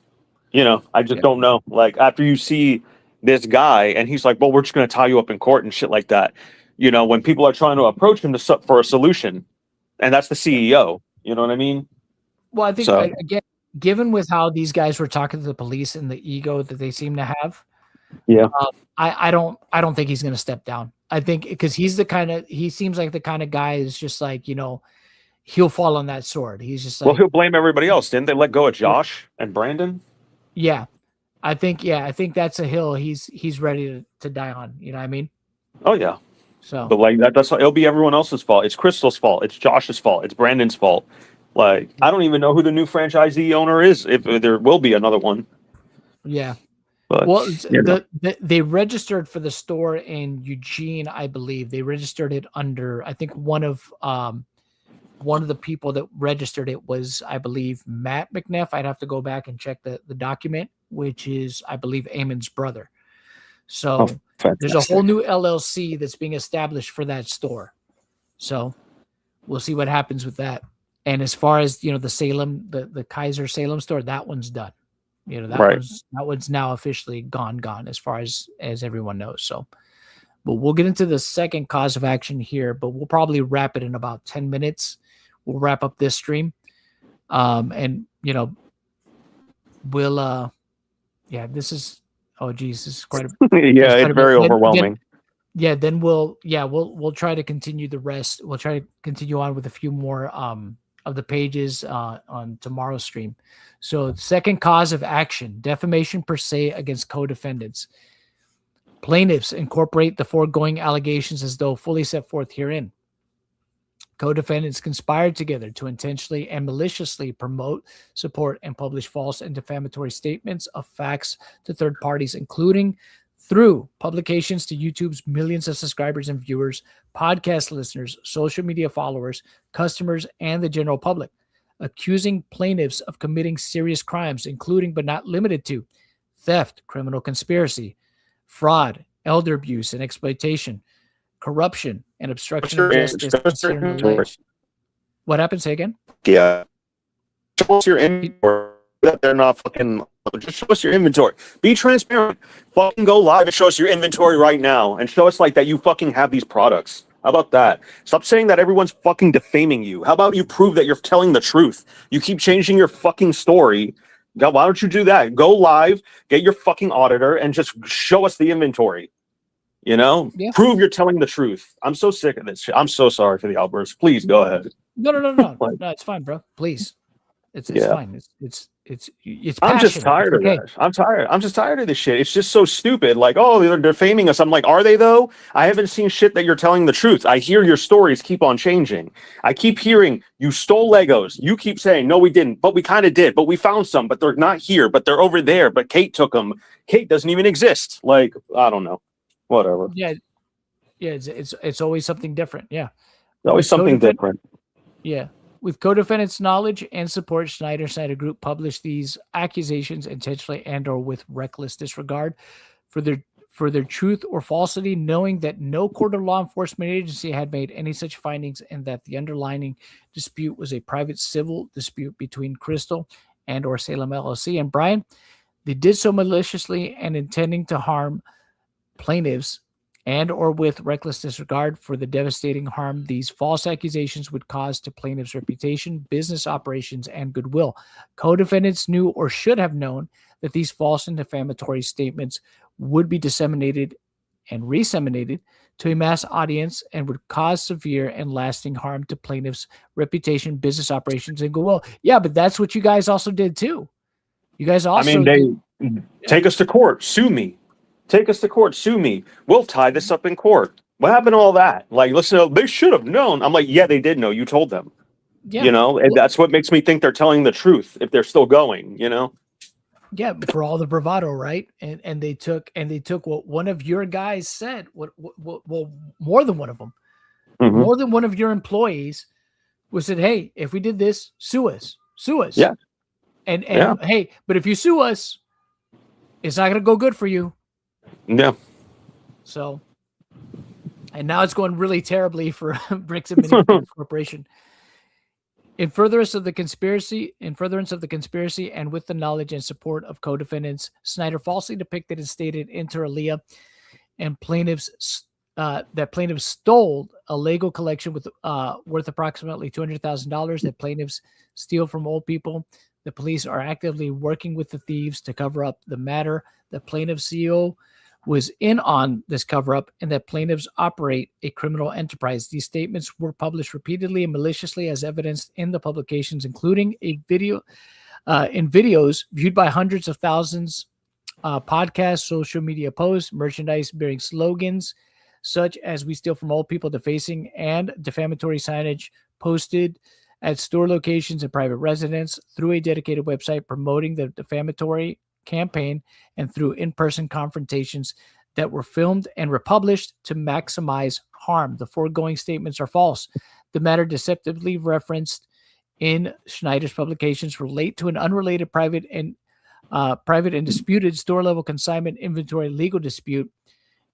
I just don't know. Like, after you see this guy and he's like, well, we're just going to tie you up in court and shit like that. When people are trying to approach him for a solution, and that's the CEO, you know what I mean?
Well, I think again, given with how these guys were talking to the police and the ego that they seem to have, I don't think he's going to step down. I think because he seems like the kind of guy is just like, he'll fall on that sword. He's just like,
well, he'll blame everybody else. Didn't they let go of Josh and Brandon?
Yeah. I think that's a hill he's ready to die on. You know what I mean?
Oh yeah.
So,
but like that's it'll be everyone else's fault. It's Crystal's fault. It's Josh's fault. It's Brandon's fault. Like, I don't even know who the new franchisee owner is, if there will be another one.
Yeah.
But,
well, they registered for the store in Eugene, I believe. They registered it under, I think one of the people that registered it was, I believe, Matt McNeff. I'd have to go back and check the document, which is, I believe, Eamon's brother. So there's a whole
fantastic.
new LLC that's being established for that store. So we'll see what happens with that. And as far as, you know, the Salem, the Kaiser Salem store, that one's done. You know, that
Right.
one's now officially gone as far as everyone knows. So, but we'll get into the second cause of action here, but we'll probably wrap it in about 10 minutes. We'll wrap up this stream. And you know, we'll yeah, this is, oh geez, this is quite a
Yeah, it's very overwhelming.
then we'll try to continue the rest. We'll try to continue on with a few more of the pages on tomorrow's stream. So, second cause of action: defamation per se against co-defendants. Plaintiffs incorporate the foregoing allegations as though fully set forth herein. Co-defendants conspired together to intentionally and maliciously promote, support, and publish false and defamatory statements of facts to third parties, including through publications to YouTube's millions of subscribers and viewers, podcast listeners, social media followers, customers, and the general public, accusing plaintiffs of committing serious crimes, including but not limited to theft, criminal conspiracy, fraud, elder abuse and exploitation, corruption, and obstruction of justice. What happened? Say again?
Yeah. Show us your inventory. That they're not fucking. Just show us your inventory. Be transparent. Fucking go live and show us your inventory right now, and show us like that you fucking have these products. How about that? Stop saying that everyone's fucking defaming you. How about you prove that you're telling the truth? You keep changing your fucking story. God, why don't you do that? Go live, get your fucking auditor, and just show us the inventory. You know, prove you're telling the truth. I'm so sick of this shit. I'm so sorry for the outbursts. Please go ahead.
No, no, it's fine, bro. Please, it's fine. It's.
I'm just tired of that. I'm tired. I'm just tired of this shit. It's just so stupid. Like, oh, they're defaming us. I'm like, are they though? I haven't seen shit that you're telling the truth. I hear your stories keep on changing. I keep hearing you stole Legos. You keep saying no, we didn't, but we kind of did. But we found some, but they're not here. But they're over there. But Kate took them. Kate doesn't even exist. Like, I don't know. Whatever.
Yeah, it's always something different. Yeah,
always something different.
Yeah, with co-defendants' knowledge and support, Snyder Group published these accusations intentionally and/or with reckless disregard for their truth or falsity, knowing that no court or law enforcement agency had made any such findings, and that the underlying dispute was a private civil dispute between Crystal and/or Salem LLC. And Brian, they did so maliciously and intending to harm plaintiffs and or with reckless disregard for the devastating harm these false accusations would cause to plaintiffs' reputation, business operations, and goodwill. Co-defendants knew or should have known that these false and defamatory statements would be disseminated and reseminated to a mass audience and would cause severe and lasting harm to plaintiffs' reputation, business operations, and goodwill. Yeah, but that's what you guys also did too. You guys also
take us to court, sue me. Take us to court, sue me. We'll tie this up in court. What happened to all that? Like, listen, they should have known. I'm like, yeah, they did know. You told them. Yeah. You know, and that's what makes me think they're telling the truth if they're still going, you know?
Yeah, for all the bravado, right? And they took what one of your guys said, well, more than one of them, more than one of your employees was said, hey, if we did this, sue us.
Yeah.
And hey, but if you sue us, it's not going to go good for you.
Yeah.
So, and now it's going really terribly for Bricks and Minifigs Corporation. In furtherance of the conspiracy, and with the knowledge and support of co-defendants, Snyder falsely depicted and stated inter alia and plaintiffs that plaintiffs stole a Lego collection with worth approximately $200,000 that plaintiffs steal from old people. The police are actively working with the thieves to cover up the matter. The plaintiff CEO was in on this cover-up and that plaintiffs operate a criminal enterprise. These statements were published repeatedly and maliciously as evidenced in the publications, including in videos viewed by hundreds of thousands, podcasts, social media posts, merchandise bearing slogans such as "We steal from old people," defacing and defamatory signage posted at store locations and private residence, through a dedicated website promoting the defamatory campaign, and through in-person confrontations that were filmed and republished to maximize harm. The foregoing statements are false. The matter deceptively referenced in Schneider's publications relate to an unrelated private and private and disputed store level consignment inventory legal dispute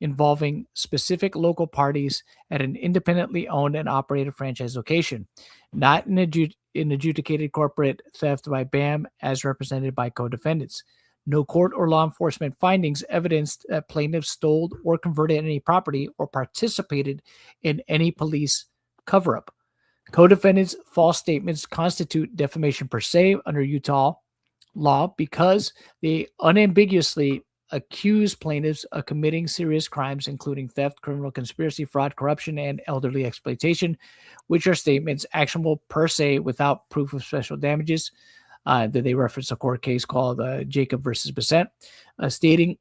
involving specific local parties at an independently owned and operated franchise location, not an adjudicated corporate theft by BAM as represented by co-defendants. No court or law enforcement findings evidenced that plaintiffs stole or converted any property or participated in any police cover-up. Co-defendants' false statements constitute defamation per se under Utah law because they unambiguously accuse plaintiffs of committing serious crimes, including theft, criminal conspiracy, fraud, corruption, and elderly exploitation, which are statements actionable per se without proof of special damages. That they reference a court case called Jacob versus Bissett, stating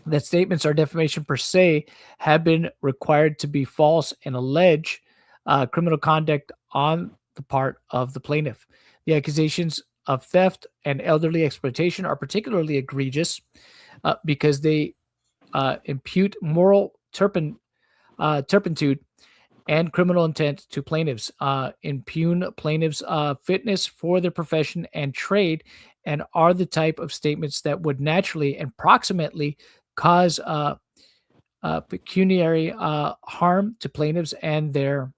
that statements are defamation per se have been required to be false and allege criminal conduct on the part of the plaintiff. The accusations of theft and elderly exploitation are particularly egregious because they impute moral turpitude and criminal intent to plaintiffs, impugn plaintiffs' fitness for their profession and trade, and are the type of statements that would naturally and proximately cause pecuniary harm to plaintiffs and their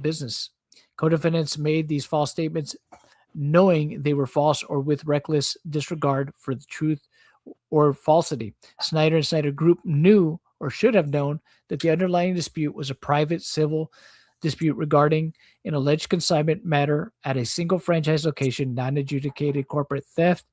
business. Co-defendants made these false statements knowing they were false or with reckless disregard for the truth or falsity. Snyder and Snyder Group knew or should have known that the underlying dispute was a private civil dispute regarding an alleged consignment matter at a single franchise location, non-adjudicated corporate theft,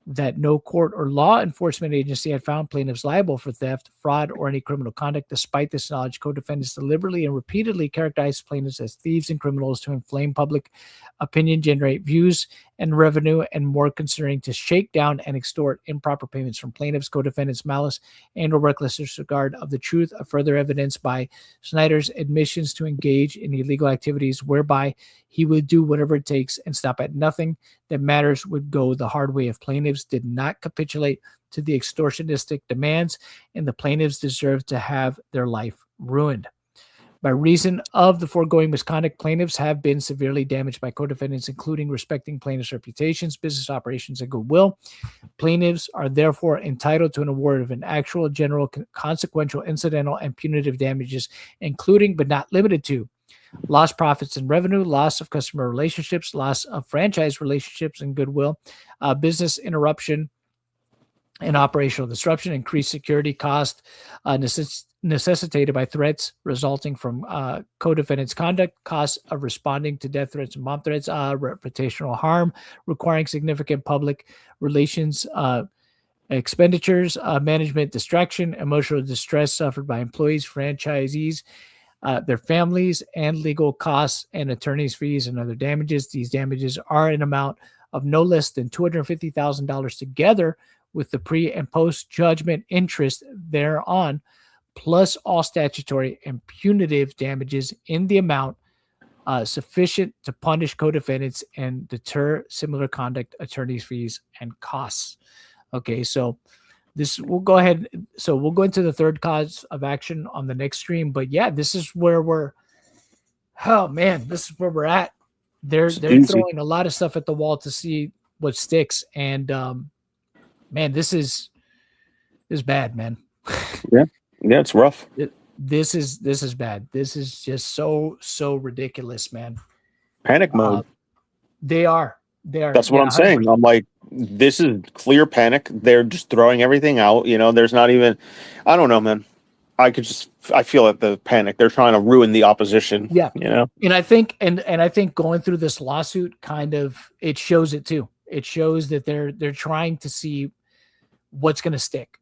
that no court or law enforcement agency had found plaintiffs liable for theft, fraud, or any criminal conduct. Despite this knowledge, co-defendants deliberately and repeatedly characterized plaintiffs as thieves and criminals to inflame public opinion, generate views and revenue, and more concerning, to shake down and extort improper payments from plaintiffs. Co-defendants' malice and or reckless disregard of the truth are further evidenced by Snyder's admissions to engage in illegal activities whereby he would do whatever it takes and stop at nothing that matters would go the hard way if plaintiffs did not capitulate to the extortionistic demands, and the plaintiffs deserve to have their life ruined. By reason of the foregoing misconduct, plaintiffs have been severely damaged by co-defendants, including respecting plaintiffs' reputations, business operations, and goodwill. Plaintiffs are therefore entitled to an award of an actual, general, consequential, incidental, and punitive damages, including but not limited to lost profits and revenue, loss of customer relationships, loss of franchise relationships and goodwill, business interruption and operational disruption, increased security cost necessitated by threats resulting from co-defendants' conduct, costs of responding to death threats and bomb threats, reputational harm requiring significant public relations expenditures, management distraction, emotional distress suffered by employees, franchisees, their families, and legal costs and attorney's fees and other damages. These damages are an amount of no less than $250,000 together with the pre and post judgment interest thereon, plus all statutory and punitive damages in the amount sufficient to punish co-defendants and deter similar conduct, attorney's fees, and costs. Okay, so we'll go ahead. So we'll go into the third cause of action on the next stream. But yeah, this is where this is where we're at. They're throwing a lot of stuff at the wall to see what sticks. And man, this is bad, man.
Yeah, it's rough.
This is bad. This is just so ridiculous, man.
Panic mode.
They are.
That's what I'm saying. I'm like, this is clear panic. They're just throwing everything out. There's not even, I don't know, man. I feel it, the panic. They're trying to ruin the opposition.
Yeah. And I think, and I think going through this lawsuit kind of, it shows it too. It shows that they're trying to see what's going to stick.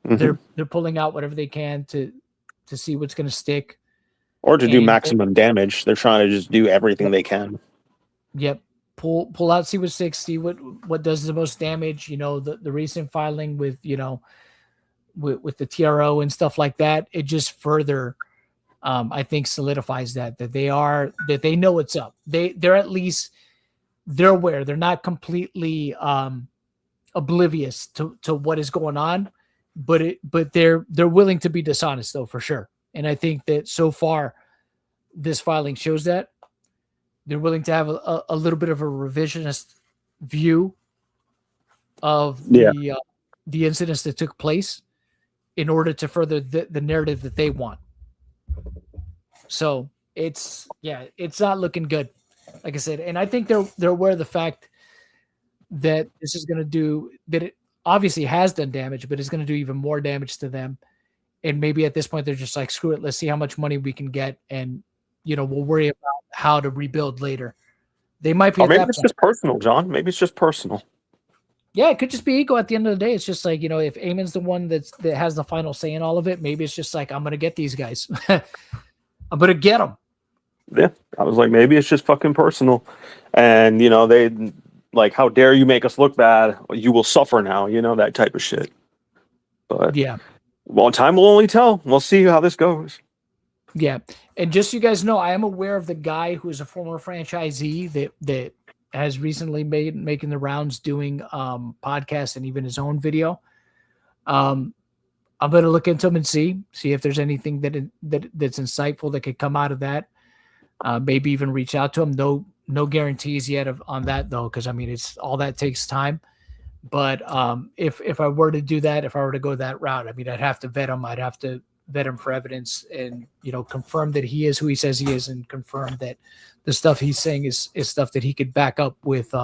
Mm-hmm. They're pulling out whatever they can to see what's going to stick.
Or to do maximum damage. They're trying to just do everything they can.
Yep. Pull out, see what sticks, see what does the most damage. The recent filing with with the TRO and stuff like that, it just further I think solidifies that they know what's up. They're at least they're aware. They're not completely oblivious to what is going on, but they're willing to be dishonest though, for sure. And I think that so far this filing shows that they're willing to have a little bit of a revisionist view of the incidents that took place in order to further the narrative that they want. So it's not looking good, like I said. And I think they're aware of the fact that this is going to do that. It obviously has done damage, but it's going to do even more damage to them. And maybe at this point they're just like, screw it, let's see how much money we can get, and we'll worry about how to rebuild later. They might be.
Or maybe it's just personal, John. Maybe it's just personal.
Yeah, it could just be ego at the end of the day. It's just like, if Eamon's the one that has the final say in all of it, maybe it's just like, I'm going to get these guys. I'm going to get them.
Yeah. I was like, maybe it's just fucking personal. And, they like, how dare you make us look bad? You will suffer now, that type of shit. But
yeah.
Well, time will only tell. We'll see how this goes.
Yeah. And just so you guys know, I am aware of the guy who is a former franchisee that has recently making the rounds doing podcasts and even his own video. I'm going to look into him and see if there's anything that's insightful that could come out of that. Maybe even reach out to him. No guarantees yet on that though, because I mean it's all that takes time. But if I were to do that, if I were to go that route, I mean I'd have to vet him. I'd have to vet him for evidence and confirm that he is who he says he is, and confirm that the stuff he's saying is stuff that he could back up with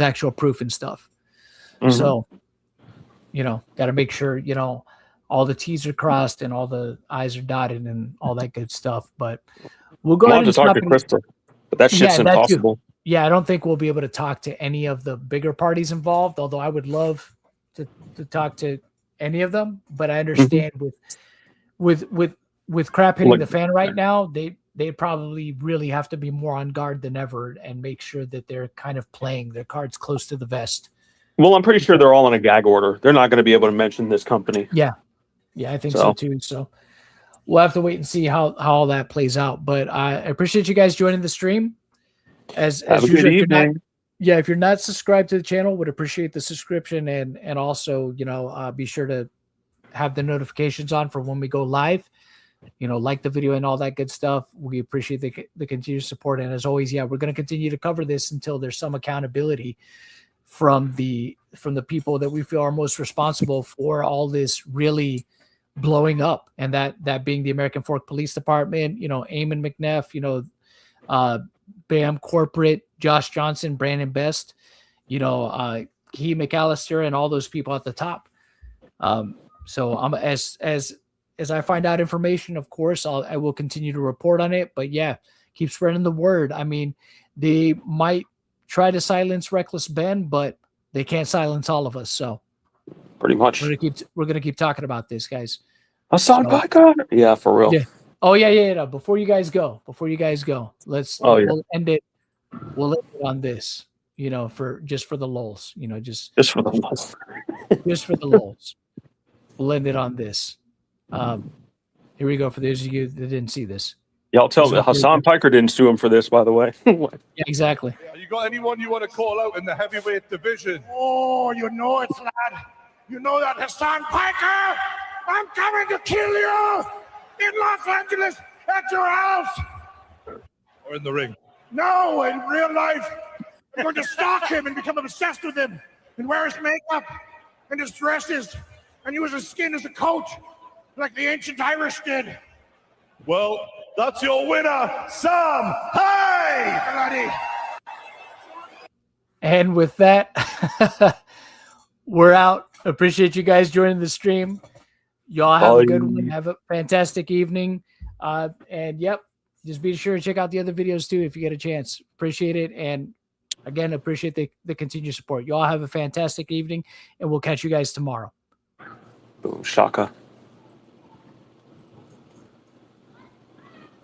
actual proof and stuff. Mm-hmm. So, got to make sure, all the T's are crossed and all the I's are dotted and all that good stuff. But we'll go ahead and
talk to Krista, but that shit's impossible.
Yeah, I don't think we'll be able to talk to any of the bigger parties involved, although I would love to talk to any of them. But I understand with crap hitting the fan right now, they probably really have to be more on guard than ever and make sure that they're kind of playing their cards close to the vest.
Well, I'm pretty sure they're all in a gag order. They're not going to be able to mention this company.
Yeah, I think so too. So we'll have to wait and see how all that plays out. But I appreciate you guys joining the stream. As usual, if you're not subscribed to the channel, would appreciate the subscription and also be sure to have the notifications on for when we go live. Like the video and all that good stuff. We appreciate the continued support. And as always, we're going to continue to cover this until there's some accountability from the people that we feel are most responsible for all this really blowing up. And that being the American Fork Police Department, Eamon McNeff, Bam Corporate, Josh Johnson, Brandon Best, Key McAllister, and all those people at the top. So I'm as I find out information, of course, I will continue to report on it. But keep spreading the word. I mean, they might try to silence Reckless Ben, but they can't silence all of us. So
pretty much
we're gonna keep talking about this, guys.
Hassan Piker. Yeah, for real.
Yeah. Oh yeah. Before you guys go, we'll end it. We'll end it on this. For the lulz. Just for the lulz. Just for the lulz. We'll end it on this. Here we go for those of you that didn't see this.
Yeah, I'll tell you, Hassan Piker didn't sue him for this, by the way.
Yeah, exactly.
Yeah, you got anyone you want to call out in the heavyweight division?
Oh, you know it, lad. You know that, Hassan Piker. I'm coming to kill you in Los Angeles at your house.
Or in the ring?
No, in real life. I'm going to stalk him and become obsessed with him and wear his makeup and his dresses and use his skin as a coat like the ancient Irish did.
Well, that's your winner, Sam. Hey!
Bloody.
And with that, we're out. Appreciate you guys joining the stream. Y'all have a good one. Have a fantastic evening. And just be sure to check out the other videos too if you get a chance. Appreciate it. And again, appreciate the continued support. Y'all have a fantastic evening, and we'll catch you guys tomorrow.
Boom, shaka.